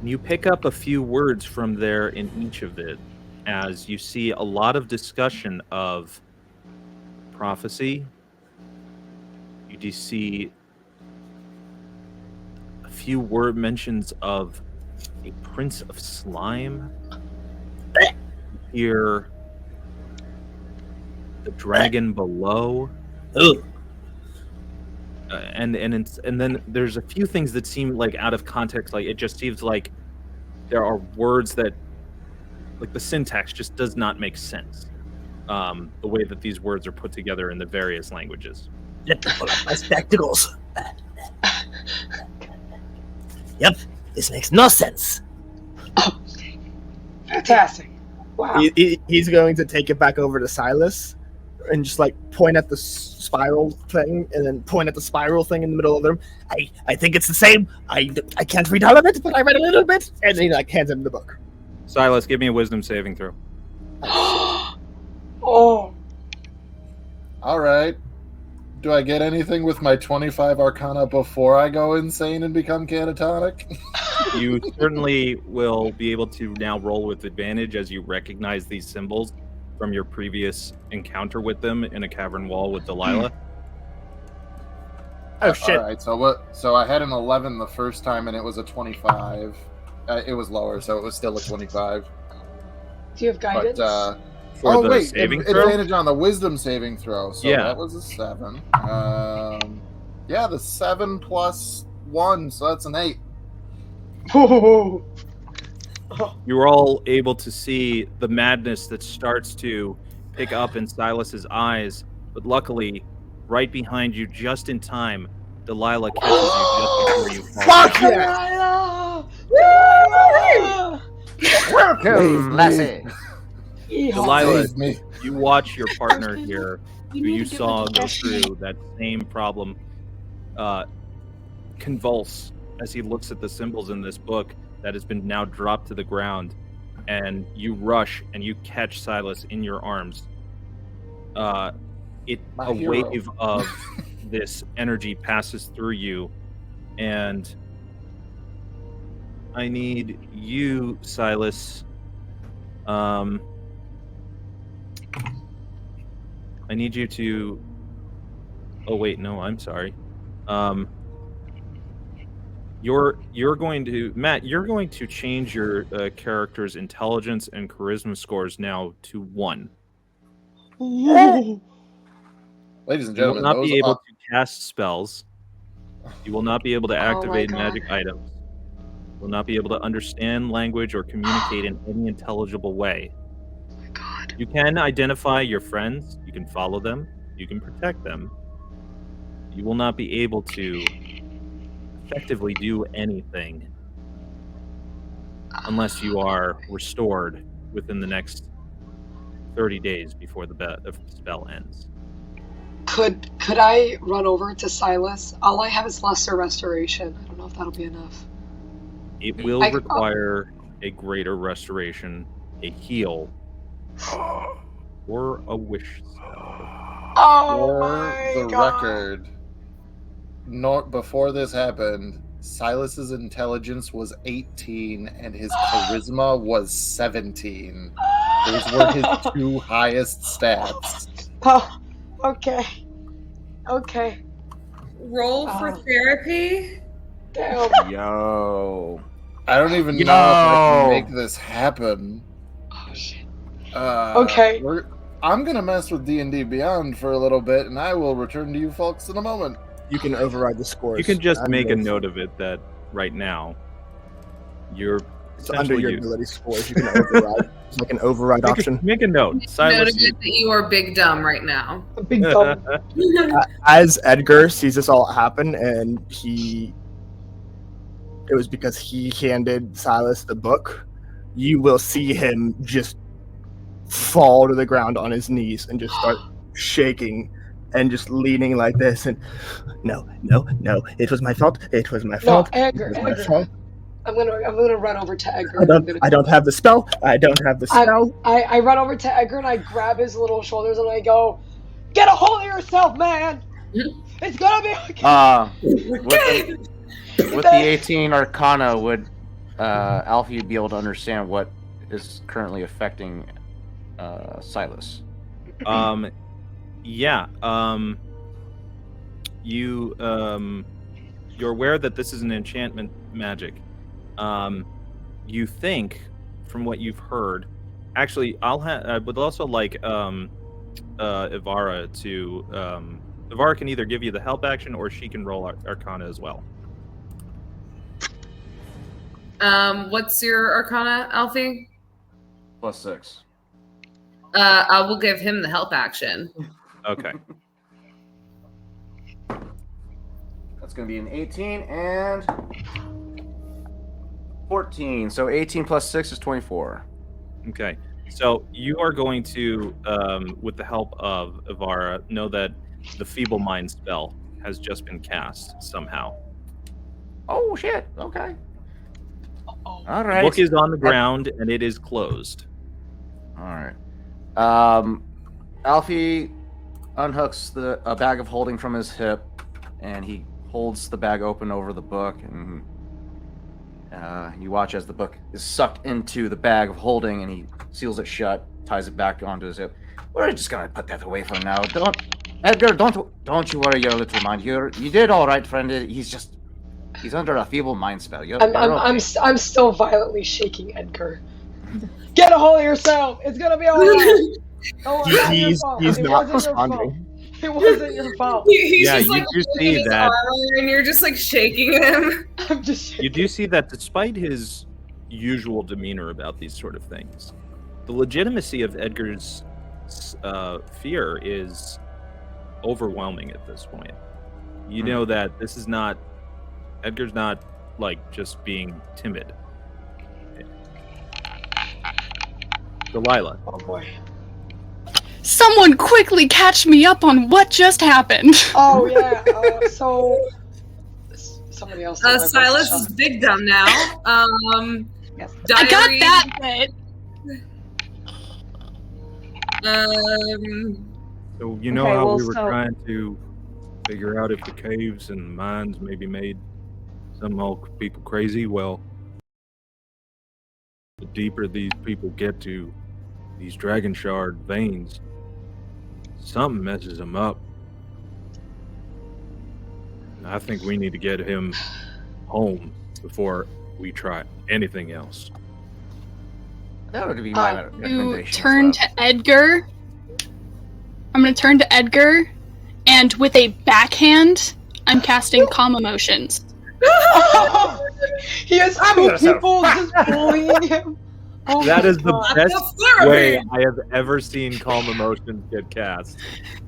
You pick up a few words from there in each of it, as you see a lot of discussion of prophecy. You do see a few word mentions of a prince of slime. You hear the dragon below. Ooh. And then there's a few things that seem like out of context. Like it just seems like there are words that, like the syntax just does not make sense. The way that these words are put together in the various languages. Let me pull up my spectacles. Yep, this makes no sense. Oh, fantastic! Wow. He's going to take it back over to Silas and just like point at the spiral thing, and then point at the spiral thing in the middle of them. I think it's the same. I can't read all of it, but I read a little bit. And then he like hands him the book. Silas, give me a wisdom saving throw. Oh. All right. Do I get anything with my 25 Arcana before I go insane and become catatonic? You certainly will be able to now roll with advantage as you recognize these symbols from your previous encounter with them in a cavern wall with Delilah. Oh shit! All right. So what? So I had an 11 the first time, and it was a 25. It was lower, so it was still a 25. Do you have guidance? But For the saving throw? advantage on the wisdom saving throw. So Yeah. that was a 7. Yeah, the 7 plus 1, so that's an 8. Oh. You are all able to see the madness that starts to pick up in Silas's eyes, but luckily, right behind you, just in time, Delilah catches you just before you fall. Fuck down. yeah! Delilah! Welcome, lassie. Delilah, Save me. you watch your partner here, who you saw go through that same problem, convulse as he looks at the symbols in this book that has been now dropped to the ground, and you rush and you catch Silas in your arms. A hero. wave of this energy passes through you, and I need you, Silas. I need you to. Oh wait, no, I'm sorry. You're going to Matt. You're going to change your character's intelligence and charisma scores now to 1. Ooh. Ladies and You will gentlemen, not those be able are, to cast spells. You will not be able to Oh my activate God. magic items. You will not be able to understand language or communicate in any intelligible way. Oh my God. You can identify your friends. You can follow them. You can protect them. You will not be able to effectively do anything unless you are restored within the next 30 days before the spell ends. Could I run over to Silas? All I have is lesser restoration. I don't know if that'll be enough. It will I- require a greater restoration, a heal, or a wish spell. Oh for my the God. record, before this happened, Silas's intelligence was 18 and his charisma was 17. Those were his 2 highest stats. Oh, okay. Okay. Roll for Oh. therapy. Damn. Yo. I don't even know if I can Yo. make this happen. Oh shit. Okay. I'm gonna mess with D&D Beyond for a little bit, and I will return to you folks in a moment. You can override the scores. You can just under- make a note of it that right now you're It's under essentially your you. ability scores. You can override. It's like an override option. Make a note. Note Silas, of it that you are big dumb right now. A big thumb. As Edgar sees this all happen, and it was because he handed Silas the book, you will see him just fall to the ground on his knees and just start shaking and just leaning like this. And no, it was my fault. It was my No, fault. Edgar, It was my Edgar. fault. I'm gonna run over to Edgar. I don't have the spell. I don't have the spell. I run over to Edgar and I grab his little shoulders and I go, "Get a hold of yourself, man! It's gonna be okay." With the 18 Arcana, would Alfie be able to understand what is currently affecting Silas? Yeah. You're aware that this is an enchantment magic. You think, from what you've heard, actually, I would also like Ivara to. Ivara can either give you the help action or she can roll Arcana as well. What's your Arcana, Alfie? +6. I will give him the help action. Okay. That's going to be an 18 and 14. So 18 plus 6 is 24. Okay. So you are going to, with the help of Ivara, know that the Feeble Mind spell has just been cast somehow. Oh, shit. Okay. All The right. book is on the ground and it is closed. All right. Alfie unhooks a bag of holding from his hip, and he holds the bag open over the book, and you watch as the book is sucked into the bag of holding, and he seals it shut, ties it back onto his hip. We're just gonna put that away for now. Edgar, don't you worry your little mind. You did all right, friend. He's under a feeble mind spell. I'm still violently shaking Edgar. Get a hold of yourself. It's gonna be alright. He's not responding. It wasn't your fault. He's Yeah, just you like do looking see at his that. armor and you're just like shaking him. I'm just shaking. You do see that despite his usual demeanor about these sort of things, the legitimacy of Edgar's fear is overwhelming at this point. You know that this is not Edgar's not like just being timid. Delilah. Oh boy. Someone quickly catch me up on what just happened. Oh yeah. So somebody else. Silas is big dumb now. Yes. I got Diary, that bit. So you know Okay, how well, we were so- trying to figure out if the caves and mines maybe made some old people crazy? Well, the deeper these people get to these dragon shard veins, something messes them up. And I think we need to get him home before we try anything else. That would be my To recommendation. turn to Edgar. I'm gonna turn to Edgar, and with a backhand, I'm casting Calm Emotions. He has two people just bullying him. Oh That my is the God. best way I have ever seen Calm Emotions get cast.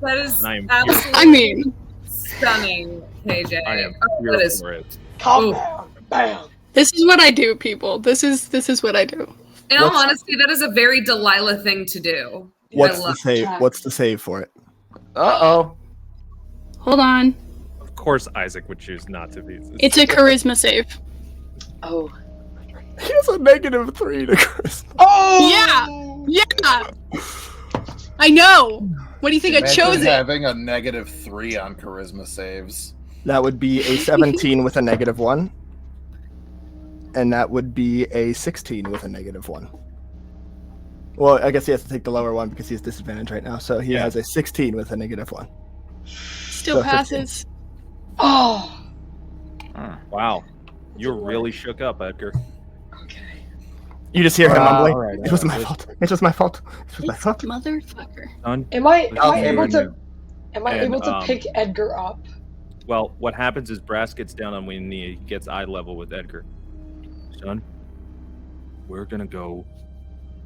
That is And I am absolutely I mean, stunning, KJ. I am Oh, here that is for it. Calm Ooh. down. Bam. this is what I do, people. This is what I do. In all honesty, that is a very Delilah thing to do. What's I the love save? that. What's the save for it? Uh-oh. Hold on. Of course, Isaac would choose not to be. It's a charisma save. Oh. He has a -3 to charisma. Oh. Yeah. I know. What do you think? I Imagine chose it. having a -3 on charisma saves. That would be a 17 with a -1. And that would be a 16 with a -1. Well, I guess he has to take the lower one because he has disadvantage right now. So he has a 16 with a -1. Still So 15. passes. Oh. Wow. You're really shook up, Edgar. Okay. You just hear him mumbling. alright, It wasn't my alright. fault. It was my fault. It was my fault. Motherfucker. Son, Am I Okay, able to? and- Am I and, able to pick Edgar up? well, what happens is Brass gets down on one knee. He gets eye level with Edgar. Son, we're gonna go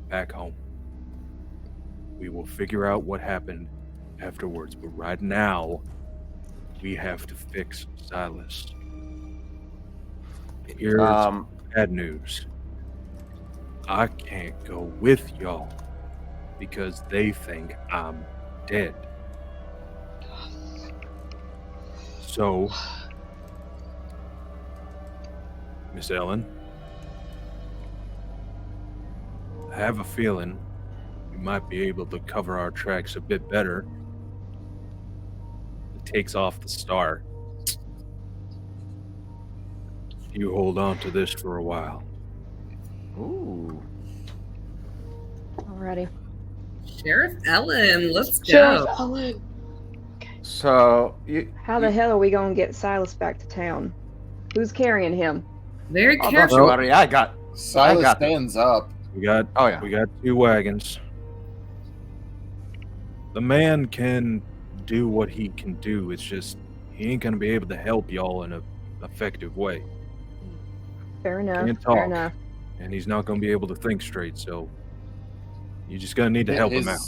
back home. We will figure out what happened afterwards, but right now, we have to fix Silas. Here's bad news. I can't go with y'all because they think I'm dead. So, Miss Ellen, I have a feeling we might be able to cover our tracks a bit better. It takes off the star. You hold on to this for a while. Ooh. Alrighty. Sheriff Ellen, let's Sheriff go. Ellen. So, you... How the hell are we gonna get Silas back to town? Who's carrying him? Very I thought careful. you already... I got Silas got this. stands up. We got Oh, yeah. we got 2 wagons. The man can do what he can do. It's just he ain't gonna be able to help y'all in a effective way. Fair enough. Can't Fair talk. enough. And he's not gonna be able to think straight, so you're just gonna need to help him out.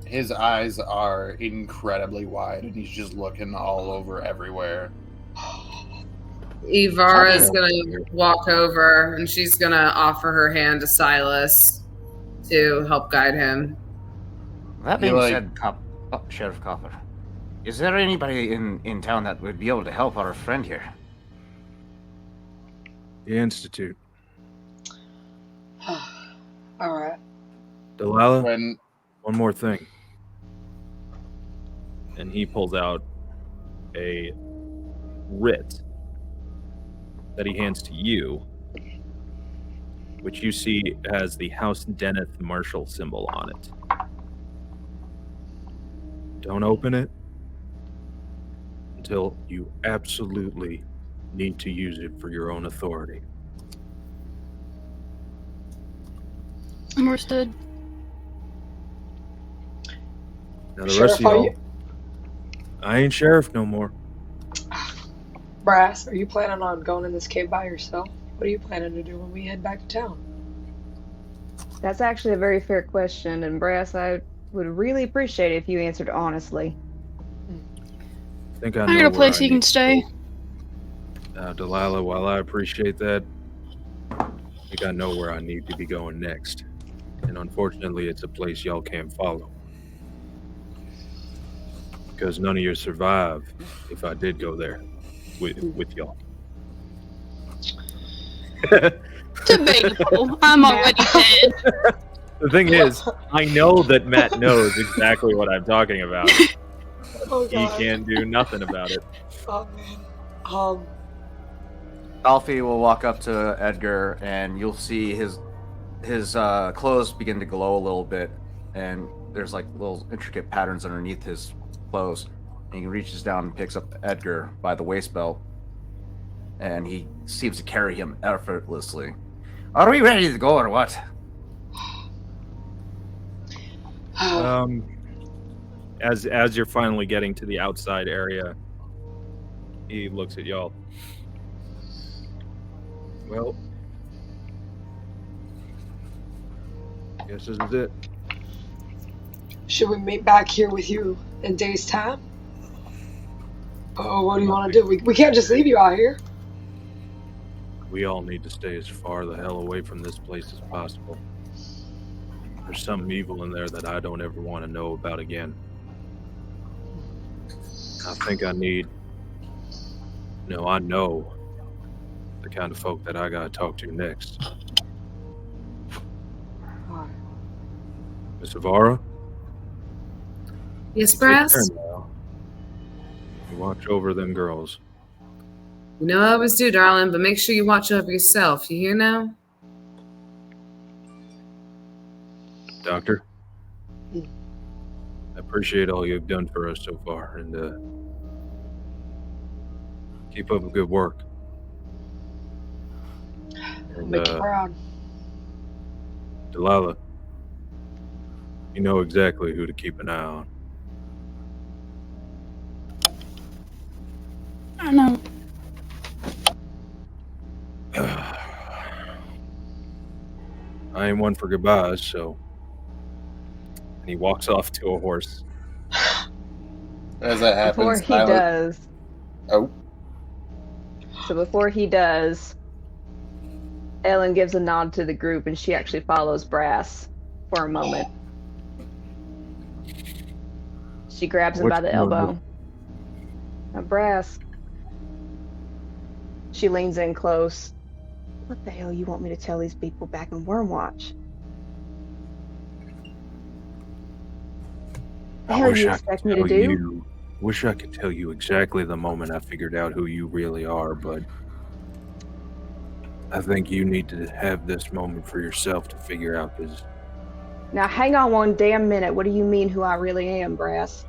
His eyes are incredibly wide, and he's just looking all over everywhere. Ivara is going to walk over and she's going to offer her hand to Silas to help guide him. That being You're like- said, Sheriff Copper, is there anybody in town that would be able to help our friend here? The Institute. All right. Delilah, When one more thing. And he pulls out a writ that he hands to you, which you see has the House Deneth Marshall symbol on it. Don't open it until you absolutely need to use it for your own authority. Understood. Now the Sheriff, rest of are y'all, you- I ain't sheriff no more. Brass, are you planning on going in this cave by yourself? What are you planning to do when we head back to town? That's actually a very fair question, and Brass, I would really appreciate it if you answered honestly. I think I I know got a where place I you can need to stay. Now, Delilah, while I appreciate that, I think I know where I need to be going next. And unfortunately, it's a place y'all can't follow. Because none of you survive if I did go there with y'all. Debatable. I'm already dead. The thing is, I know that Matt knows exactly what I'm talking about. Oh, He God. can't do nothing about it. Oh, man. Alfie will walk up to Edgar, and you'll see his clothes begin to glow a little bit, and there's like little intricate patterns underneath his clothes. And he reaches down and picks up Edgar by the waist belt, and he seems to carry him effortlessly. Are we ready to go or what? As you're finally getting to the outside area, he looks at y'all. Well, guess this is it. Should we meet back here with you in days' time? Oh, what do you want to do? We can't just leave you out here. We all need to stay as far the hell away from this place as possible. There's something evil in there that I don't ever want to know about again. I think I need... No, I know the kind of folk that I gotta talk to next. Miss Avara? Yes, Take Brass? care now. You watch over them girls. You know I always do, darling, but make sure you watch over yourself. You hear now? Doctor? I appreciate all you've done for us so far, and keep up the good work. And, Make you proud. Delilah, you know exactly who to keep an eye on. I know. I ain't one for goodbyes, so... And he walks off to a horse. As that happens, Before he does. Oh. So before he does, Ellen gives a nod to the group and she actually follows Brass for a moment. She grabs him by the elbow. Now, Brass. She leans in close. What the hell you want me to tell these people back in Wormwatch? The hell do you expect me to do? Wish I could tell you exactly the moment I figured out who you really are, but I think you need to have this moment for yourself to figure out this. Now hang on one damn minute. What do you mean who I really am, Brass?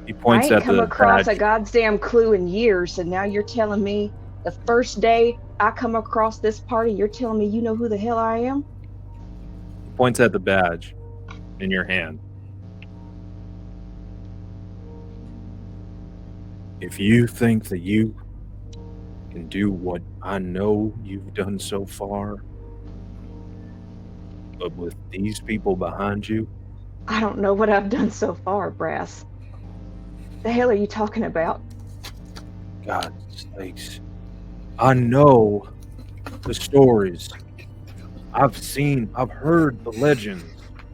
He points I at ain't come the across badge. a goddamn clue in years, and now you're telling me the first day I come across this party, you're telling me you know who the hell I am? He points at the badge in your hand. If you think that you can do what I know you've done so far, but with these people behind you, I don't know what I've done so far, Brass. The hell are you talking about? God's sakes, I know the stories. I've heard the legends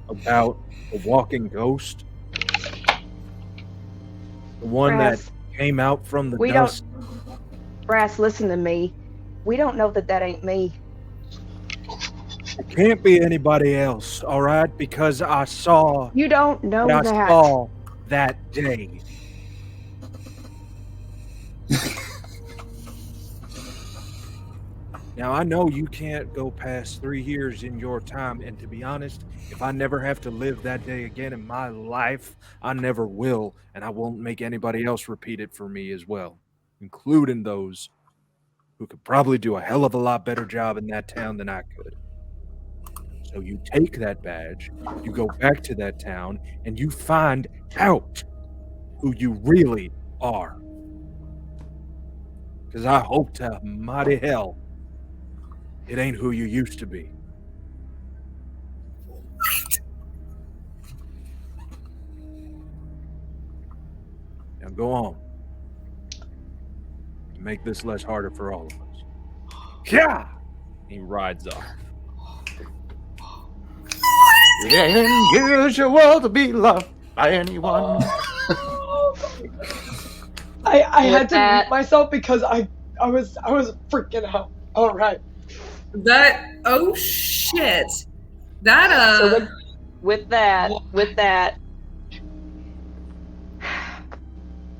about the walking ghost. The one Brass, that came out from the we dust. Brass, listen to me. We don't know that ain't me. It can't be anybody else, all right? Because I saw You don't know what that. I saw that day. Now, I know you can't go past 3 years in your time, and to be honest, if I never have to live that day again in my life, I never will, and I won't make anybody else repeat it for me as well, including those who could probably do a hell of a lot better job in that town than I could. So you take that badge, you go back to that town, and you find out who you really are. Because I hope to mighty hell it ain't who you used to be. Now go on. Make this less harder for all of us. Yeah! He rides off. It ain't unusual to be loved by anyone. I had to that- mute myself because I was freaking out. All right. Oh shit. That So with that,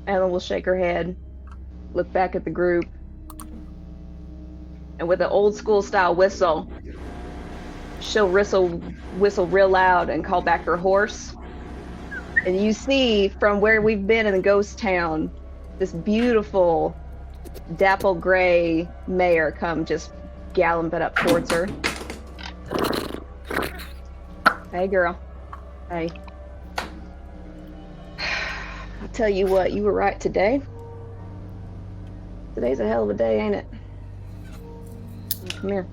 Ellen will shake her head, look back at the group, and with an old school style whistle, she'll whistle real loud and call back her horse. And you see from where we've been in the ghost town, this beautiful dapple gray mare come just galloping up towards her. Hey, girl. Hey. I'll tell you what, you were right today. Today's a hell of a day, ain't it? Come here.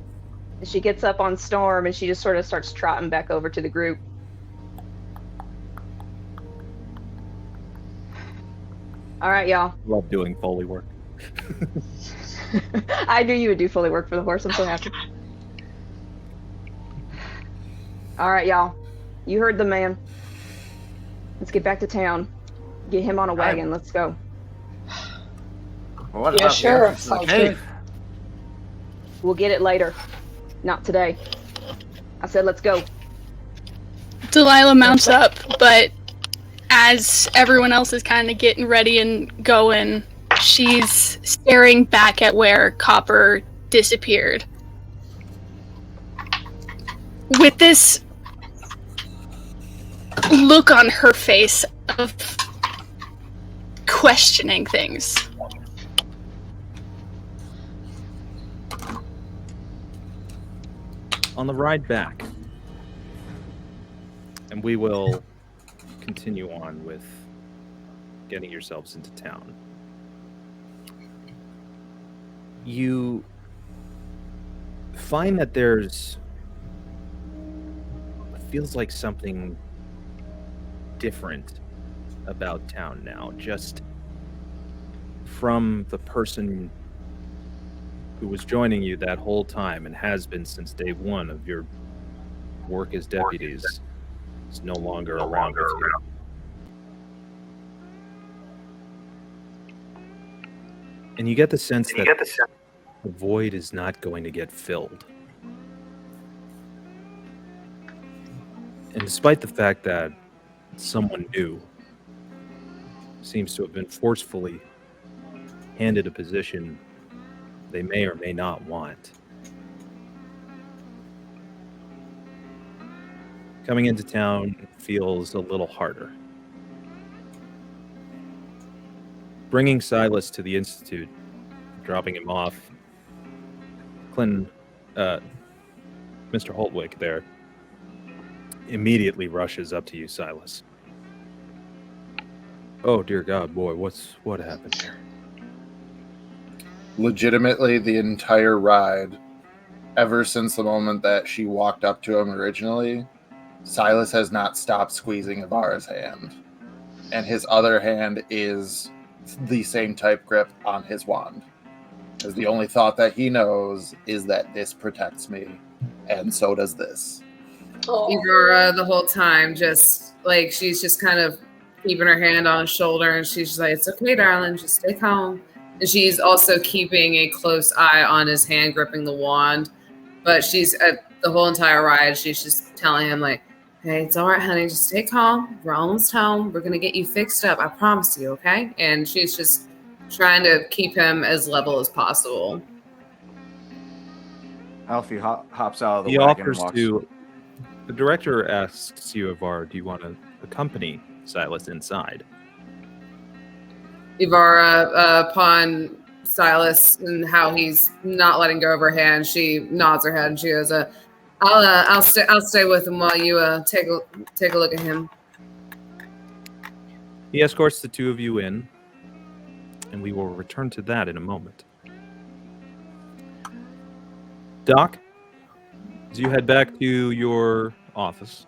And she gets up on Storm and she just sort of starts trotting back over to the group. All right, y'all. Love doing Foley work. I knew you would do Foley work for the horse. I'm so happy. All right, y'all. You heard the man. Let's get back to town. Get him on a wagon. Let's go. What Yeah, about sure. the entrance to the Sounds cave? good. We'll get it later. Not today. I said let's go. Delilah mounts up, but as everyone else is kind of getting ready and going, she's staring back at where Copper disappeared. With this look on her face of questioning things. On the ride back, and we will continue on with getting yourselves into town. You find that there's feels like something different about town now, just from the person who was joining you that whole time and has been since day one of your work as deputies is no longer around with you. And you get the sense that the void is not going to get filled. And despite the fact that someone new seems to have been forcefully handed a position they may or may not want, coming into town feels a little harder. Bringing Silas to the Institute, dropping him off, Mr. Holtwick there immediately rushes up to you, Silas. Oh, dear God, boy, what happened here? Legitimately, the entire ride, ever since the moment that she walked up to him originally, Silas has not stopped squeezing Ibarra's hand. And his other hand is the same type grip on his wand. Because the only thought that he knows is that this protects me, and so does this. Ibarra the whole time, just like she's just kind of keeping her hand on his shoulder, and she's just like, "It's okay, darling, just stay calm." And she's also keeping a close eye on his hand gripping the wand. But she's the whole entire ride, she's just telling him like, "Hey, it's all right, honey, just stay calm. We're almost home. We're gonna get you fixed up. I promise you, okay?" And she's just trying to keep him as level as possible. Alfie hops out of the He wagon and offers walks. the director asks you, Ivar, do you want to accompany Silas inside? Ibarra, upon Silas and how he's not letting go of her hand, she nods her head and she goes, I'll stay with him while you take a look at him." He escorts the two of you in, and we will return to that in a moment. Doc, as you head back to your office,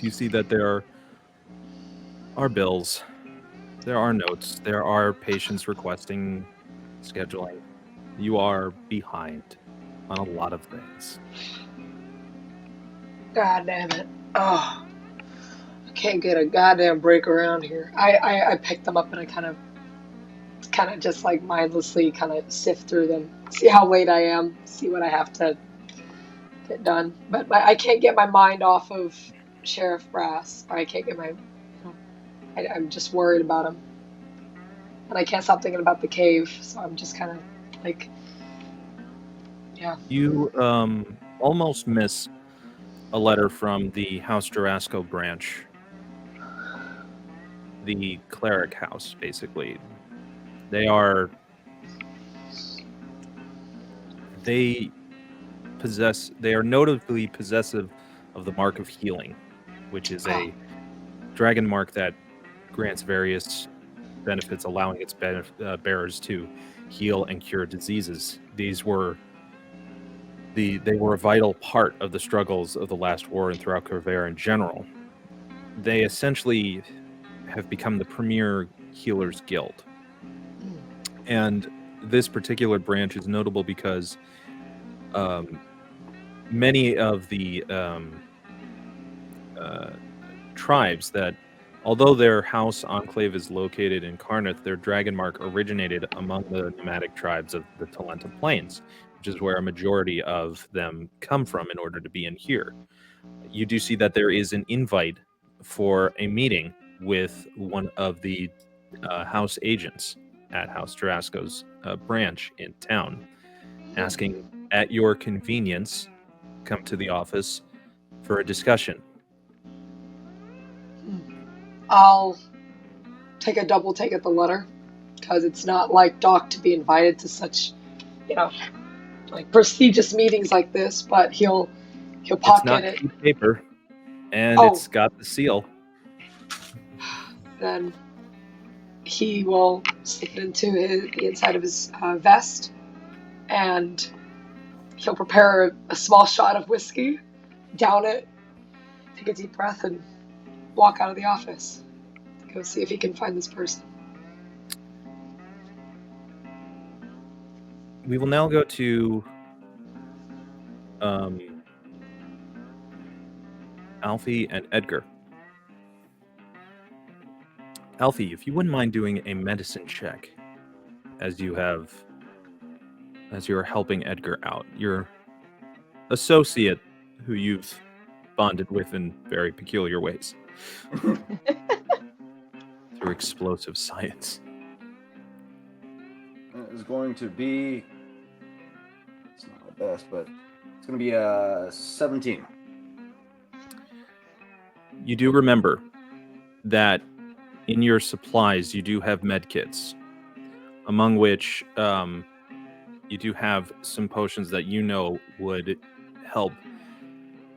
you see that there are bills, there are notes, there are patients requesting scheduling. You are behind on a lot of things. God damn it. Oh, I can't get a goddamn break around here. I picked them up and I kind of just like mindlessly kind of sift through them, see how late I am, see what I have to get done. But I can't get my mind off of Sheriff Brass, or I can't get my, I'm just worried about him. And I can't stop thinking about the cave, so I'm just kind of like, yeah. You almost miss a letter from the House Jurasco branch the cleric house, basically. They are notably possessive of the Mark of Healing, which is a dragon mark that grants various benefits, allowing its bearers to heal and cure diseases. They were a vital part of the struggles of the last war and throughout Corvair in general. They essentially have become the premier healers guild. And this particular branch is notable because many of the tribes that, although their house enclave is located in Karnath, their dragon mark originated among the nomadic tribes of the Talenta Plains, which is where a majority of them come from in order to be in here. You do see that there is an invite for a meeting with one of the house agents at House Tarasco's branch in town, asking, at your convenience, come to the office for a discussion. I'll take a double take at the letter, because it's not like Doc to be invited to such, like prestigious meetings like this, but he'll pocket it. It's not paper, and it's got the seal. Then he will slip it into the inside of his vest, and he'll prepare a small shot of whiskey, down it, take a deep breath, and walk out of the office to go see if he can find this person. We will now go to Alfie and Edgar. Alfie, if you wouldn't mind doing a medicine check as you are helping Edgar out, your associate who you've bonded with in very peculiar ways through explosive science. It is going to be, it's not the best, but it's going to be 17. You do remember that in your supplies you do have med kits, among which you do have some potions that would help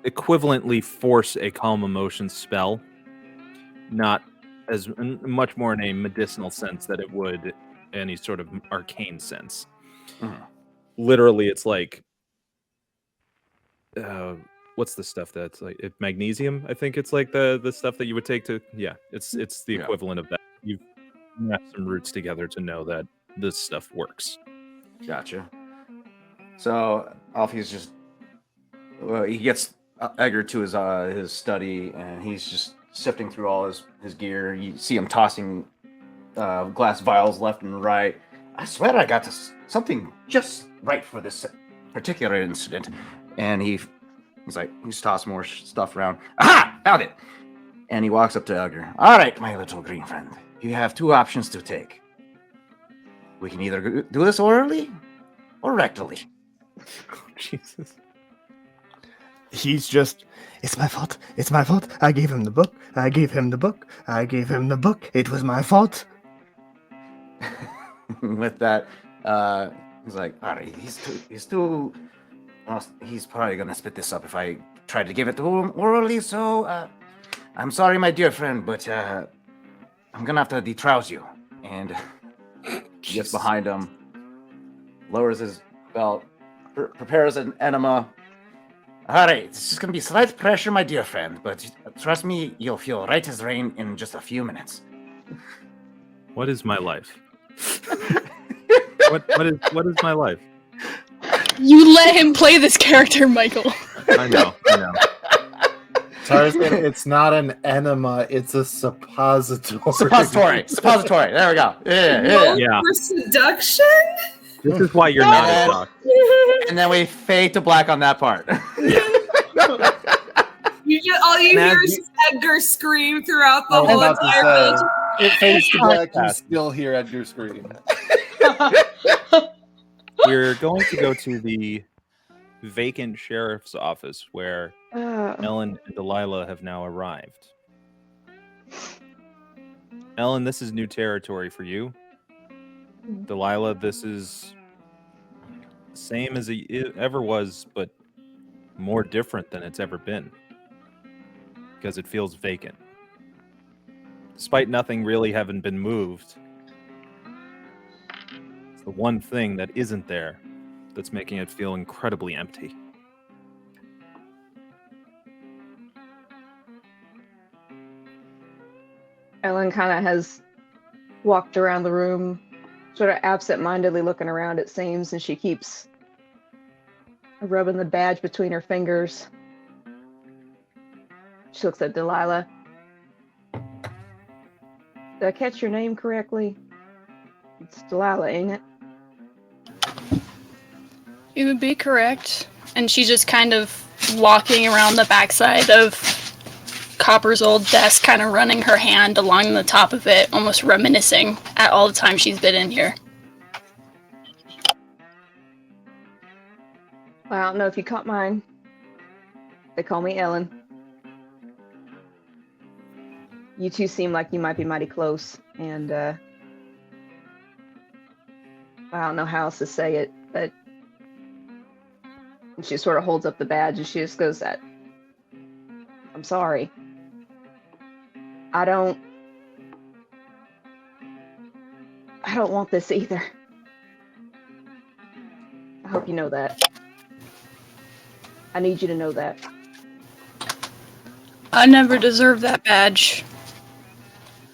equivalently force a calm emotion spell, not as much more in a medicinal sense that it would any sort of arcane sense. Literally, it's like what's the stuff that's like magnesium? I think it's like the stuff that you would take to it's the equivalent of that. You've matched some roots together to know that this stuff works. Gotcha. So Alfie's just he gets Edgar to his study, and he's just sifting through all his gear. You see him tossing glass vials left and right. I swear I got something just right for this particular incident. And he's tossing more stuff around. Aha! Found it! And he walks up to Edgar. All right, my little green friend. You have two options to take. We can either do this orally or rectally. Oh, Jesus. He's just, it's my fault. It's my fault. I gave him the book. I gave him the book. I gave him the book. It was my fault. With that, he's like, all right, he's probably gonna spit this up if I try to give it to him orally. So, I'm sorry, my dear friend, but I'm gonna have to detrouse you. And he gets behind him, lowers his belt, prepares an enema. All right, it's just gonna be slight pressure, my dear friend, but trust me, you'll feel right as rain in just a few minutes. What is my life? What is my life? You let him play this character, Michael. I know. Tarzan, it's not an enema, it's a suppository. Suppository. There we go. Yeah. For seduction? This is why you're not a doc. And then we fade to black on that part. All you hear is Edgar scream throughout the whole entire page. It fades to black, you still hear Edgar scream. We're going to go to the vacant sheriff's office where Ellen and Delilah have now arrived. Ellen, this is new territory for you. Delilah, this is same as it ever was, but more different than it's ever been. Because it feels vacant. Despite nothing really having been moved, it's the one thing that isn't there that's making it feel incredibly empty. Ellen kind of has walked around the room, sort of absent-mindedly looking around, it seems, and she keeps rubbing the badge between her fingers. She looks at Delilah. Did I catch your name correctly? It's Delilah, ain't it? You would be correct. And she's just kind of walking around the backside of Copper's old desk, kind of running her hand along the top of it, almost reminiscing at all the time she's been in here. Well, I don't know if you caught mine. They call me Ellen. You two seem like you might be mighty close, and I don't know how else to say it, but she sort of holds up the badge and she just goes, I'm sorry. I don't want this either. I hope you know that. I need you to know that. I never deserved that badge.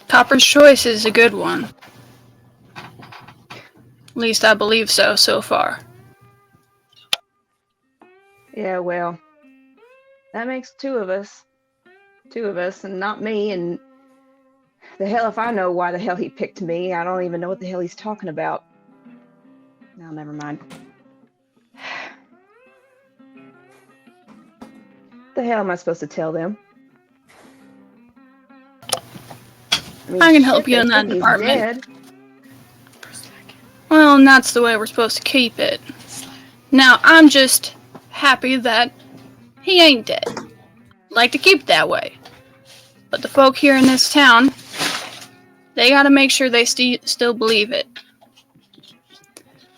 Copper's choice is a good one. At least I believe so far. Yeah, well, that makes two of us. Two of us, and not me, and the hell if I know why the hell he picked me. I don't even know what the hell he's talking about. No, never mind. The hell am I supposed to tell them? I can help you in that department. Well, and that's the way we're supposed to keep it. Now, I'm just happy that he ain't dead. Like to keep it that way. But the folk here in this town, they gotta make sure they still believe it.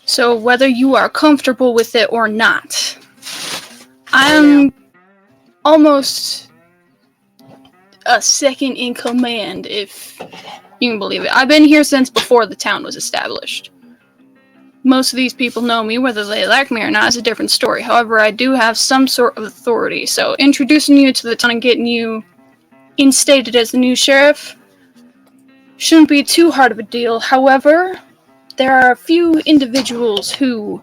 So whether you are comfortable with it or not, I'm almost a second in command, if you can believe it. I've been here since before the town was established. Most of these people know me, whether they like me or not is a different story. However, I do have some sort of authority, so introducing you to the town and getting you instated as the new sheriff shouldn't be too hard of a deal. However, there are a few individuals who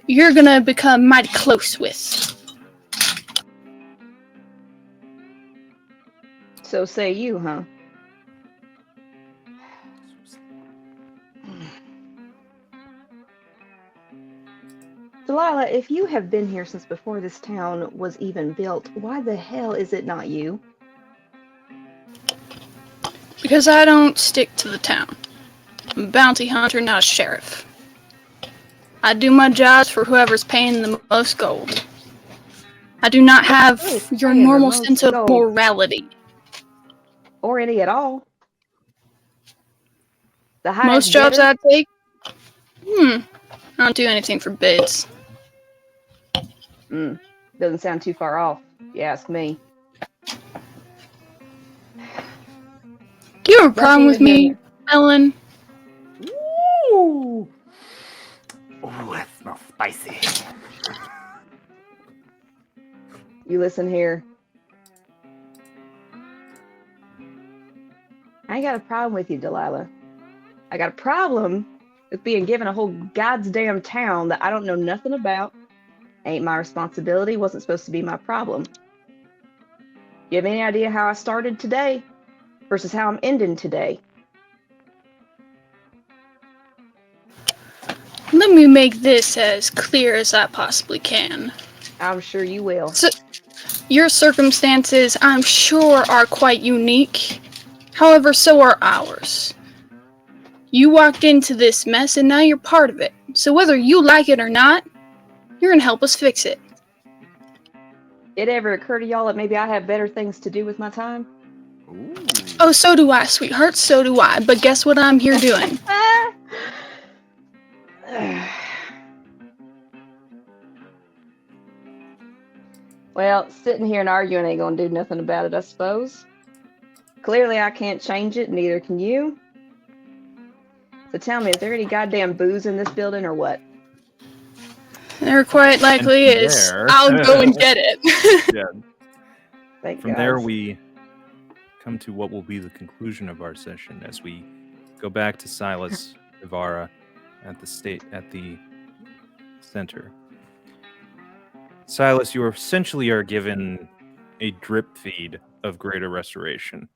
you're gonna become mighty close with. So say you, huh? Delilah, if you have been here since before this town was even built, why the hell is it not you? Because I don't stick to the town. I'm a bounty hunter, not a sheriff. I do my jobs for whoever's paying the most gold. I do not have your normal sense of morality. Or any at all. The highest Most jobs bidder? I take? I don't do anything for bids. Doesn't sound too far off, if you ask me. Do you have a problem with me, Ellen? Ooh, that smells spicy. You listen here. I ain't got a problem with you, Delilah. I got a problem with being given a whole goddamn town that I don't know nothing about. Ain't my responsibility, wasn't supposed to be my problem. You have any idea how I started today versus how I'm ending today? Let me make this as clear as I possibly can. I'm sure you will. So, your circumstances, I'm sure, are quite unique. However, so are ours. You walked into this mess and now you're part of it. So whether you like it or not, you're gonna help us fix it. Did it ever occur to y'all that maybe I have better things to do with my time? Ooh. Oh, so do I, sweetheart. So do I. But guess what I'm here doing? Well, sitting here and arguing ain't gonna do nothing about it, I suppose. Clearly, I can't change it, neither can you. So tell me, is there any goddamn booze in this building or what? There quite likely And from is. there- I'll go and get it. Yeah. Thank From God. there, we come to what will be the conclusion of our session as we go back to Silas Ivara at the center. Silas, you essentially are given a drip feed of greater restoration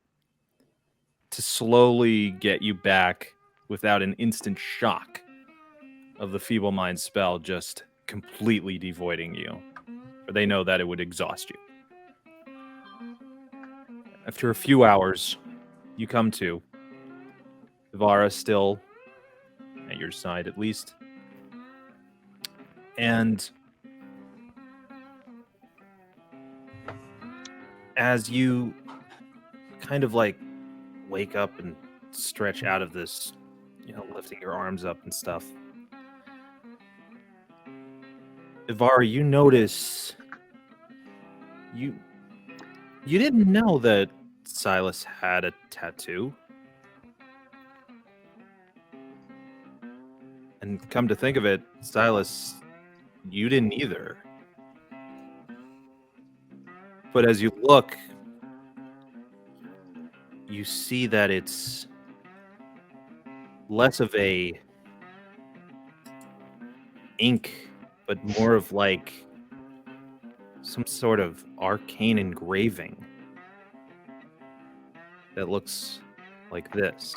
to slowly get you back without an instant shock of the feeble mind spell just completely devoiding you. For they know that it would exhaust you. After a few hours, you come to. Ivara still at your side, at least. And as you kind of like wake up and stretch out of this, lifting your arms up and stuff, Ivara, you notice you didn't know that Silas had a tattoo. And come to think of it, Silas, you didn't either. But as you look, you see that it's less of a ink, but more of like some sort of arcane engraving that looks like this.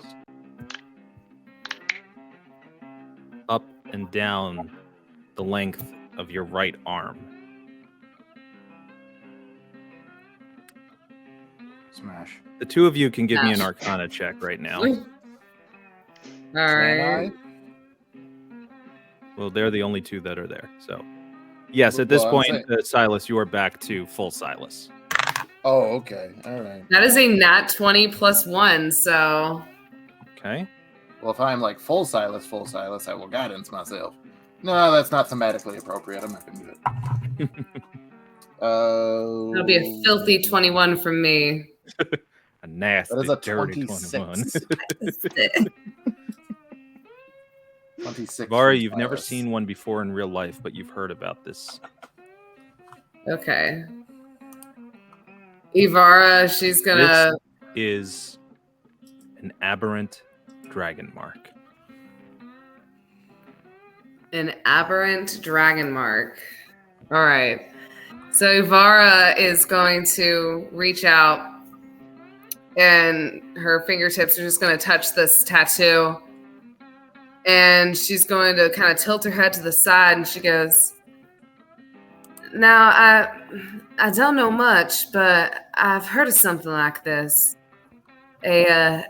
Up and down the length of your right arm. Smash. The two of you can give me an Arcana check right now. All right. Well, they're the only two that are there. So, yes, at this Well, point, Silas, you are back to full Silas. Oh, okay. All right. That is a nat 20 plus 1, so. Okay. Well, if I'm like full Silas, I will guidance myself. No, that's not thematically appropriate. I'm not going to do it. It'll be a filthy 21 from me. A nasty, That is a dirty 26. 21. 26. Vara, from you've never Silas. seen one before in real life, but you've heard about this. Okay. Ivara, she's gonna. This is an aberrant dragon mark. An aberrant dragon mark. All right. So Ivara is going to reach out, and her fingertips are just going to touch this tattoo. And she's going to kind of tilt her head to the side, and she goes, "Now, I don't know much, but I've heard of something like this. A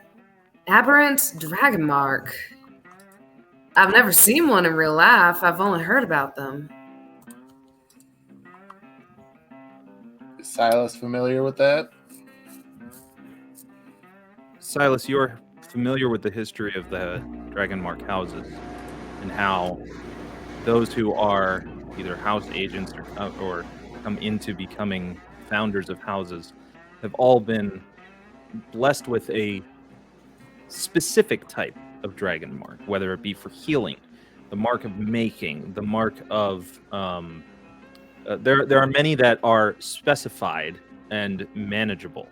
aberrant dragon mark. I've never seen one in real life. I've only heard about them." Is Silas familiar with that? Silas, you're familiar with the history of the Dragon Mark houses and how those who are either house agents or come into becoming founders of houses have all been blessed with a specific type of dragon mark, whether it be for healing, the mark of making, the mark of there are many that are specified and manageable.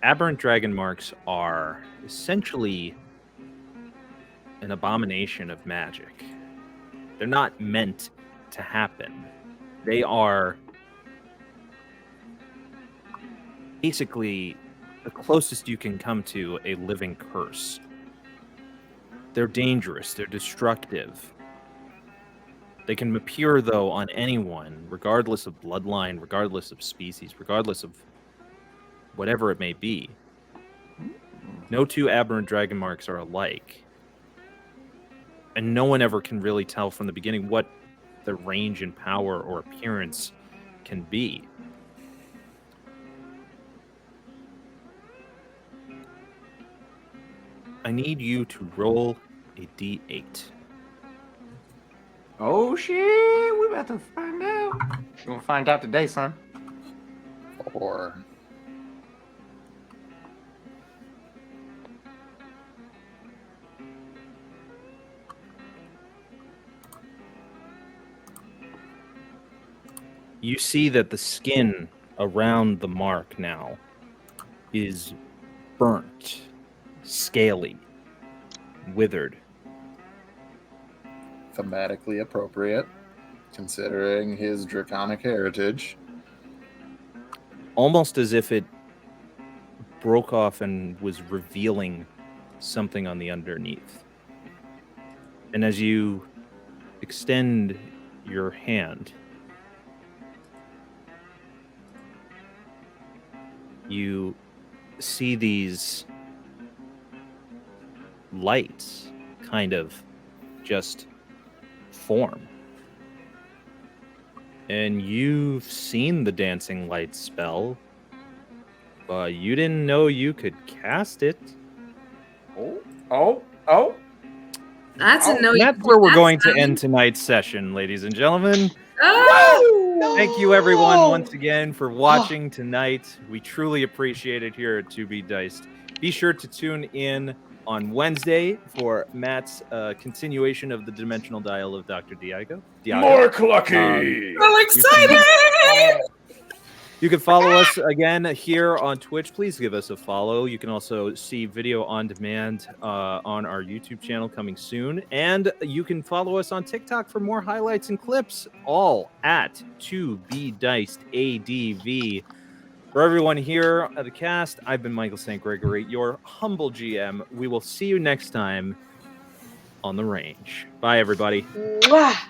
Aberrant dragon marks are essentially an abomination of magic. They're not meant to happen. They are basically the closest you can come to a living curse. They're dangerous, they're destructive. They can appear, though, on anyone, regardless of bloodline, regardless of species, regardless of whatever it may be. No two aberrant dragon marks are alike. And no one ever can really tell from the beginning what the range and power or appearance can be. I need you to roll a d8. Oh shit, we about to find out. We're gonna find out today, son. 4. You see that the skin around the mark now is burnt, scaly, withered. Thematically appropriate, considering his draconic heritage. Almost as if it broke off and was revealing something on the underneath. And as you extend your hand, you see these lights kind of just form. And you've seen the dancing light spell, but you didn't know you could cast it. Oh. That's a no. And that's where we're going to end tonight's session, ladies and gentlemen. Oh! Thank you, everyone, once again for watching tonight. We truly appreciate it here at 2B Diced. Be sure to tune in on Wednesday for Matt's continuation of the Dimensional Dial of Dr. Diago. More clucky! So excited! You can follow us again here on Twitch. Please give us a follow. You can also see video on demand on our YouTube channel coming soon. And you can follow us on TikTok for more highlights and clips, all at 2B Diced ADV. For everyone here at the cast, I've been Michael St. Gregory, your humble GM. We will see you next time on the range. Bye, everybody. Mwah.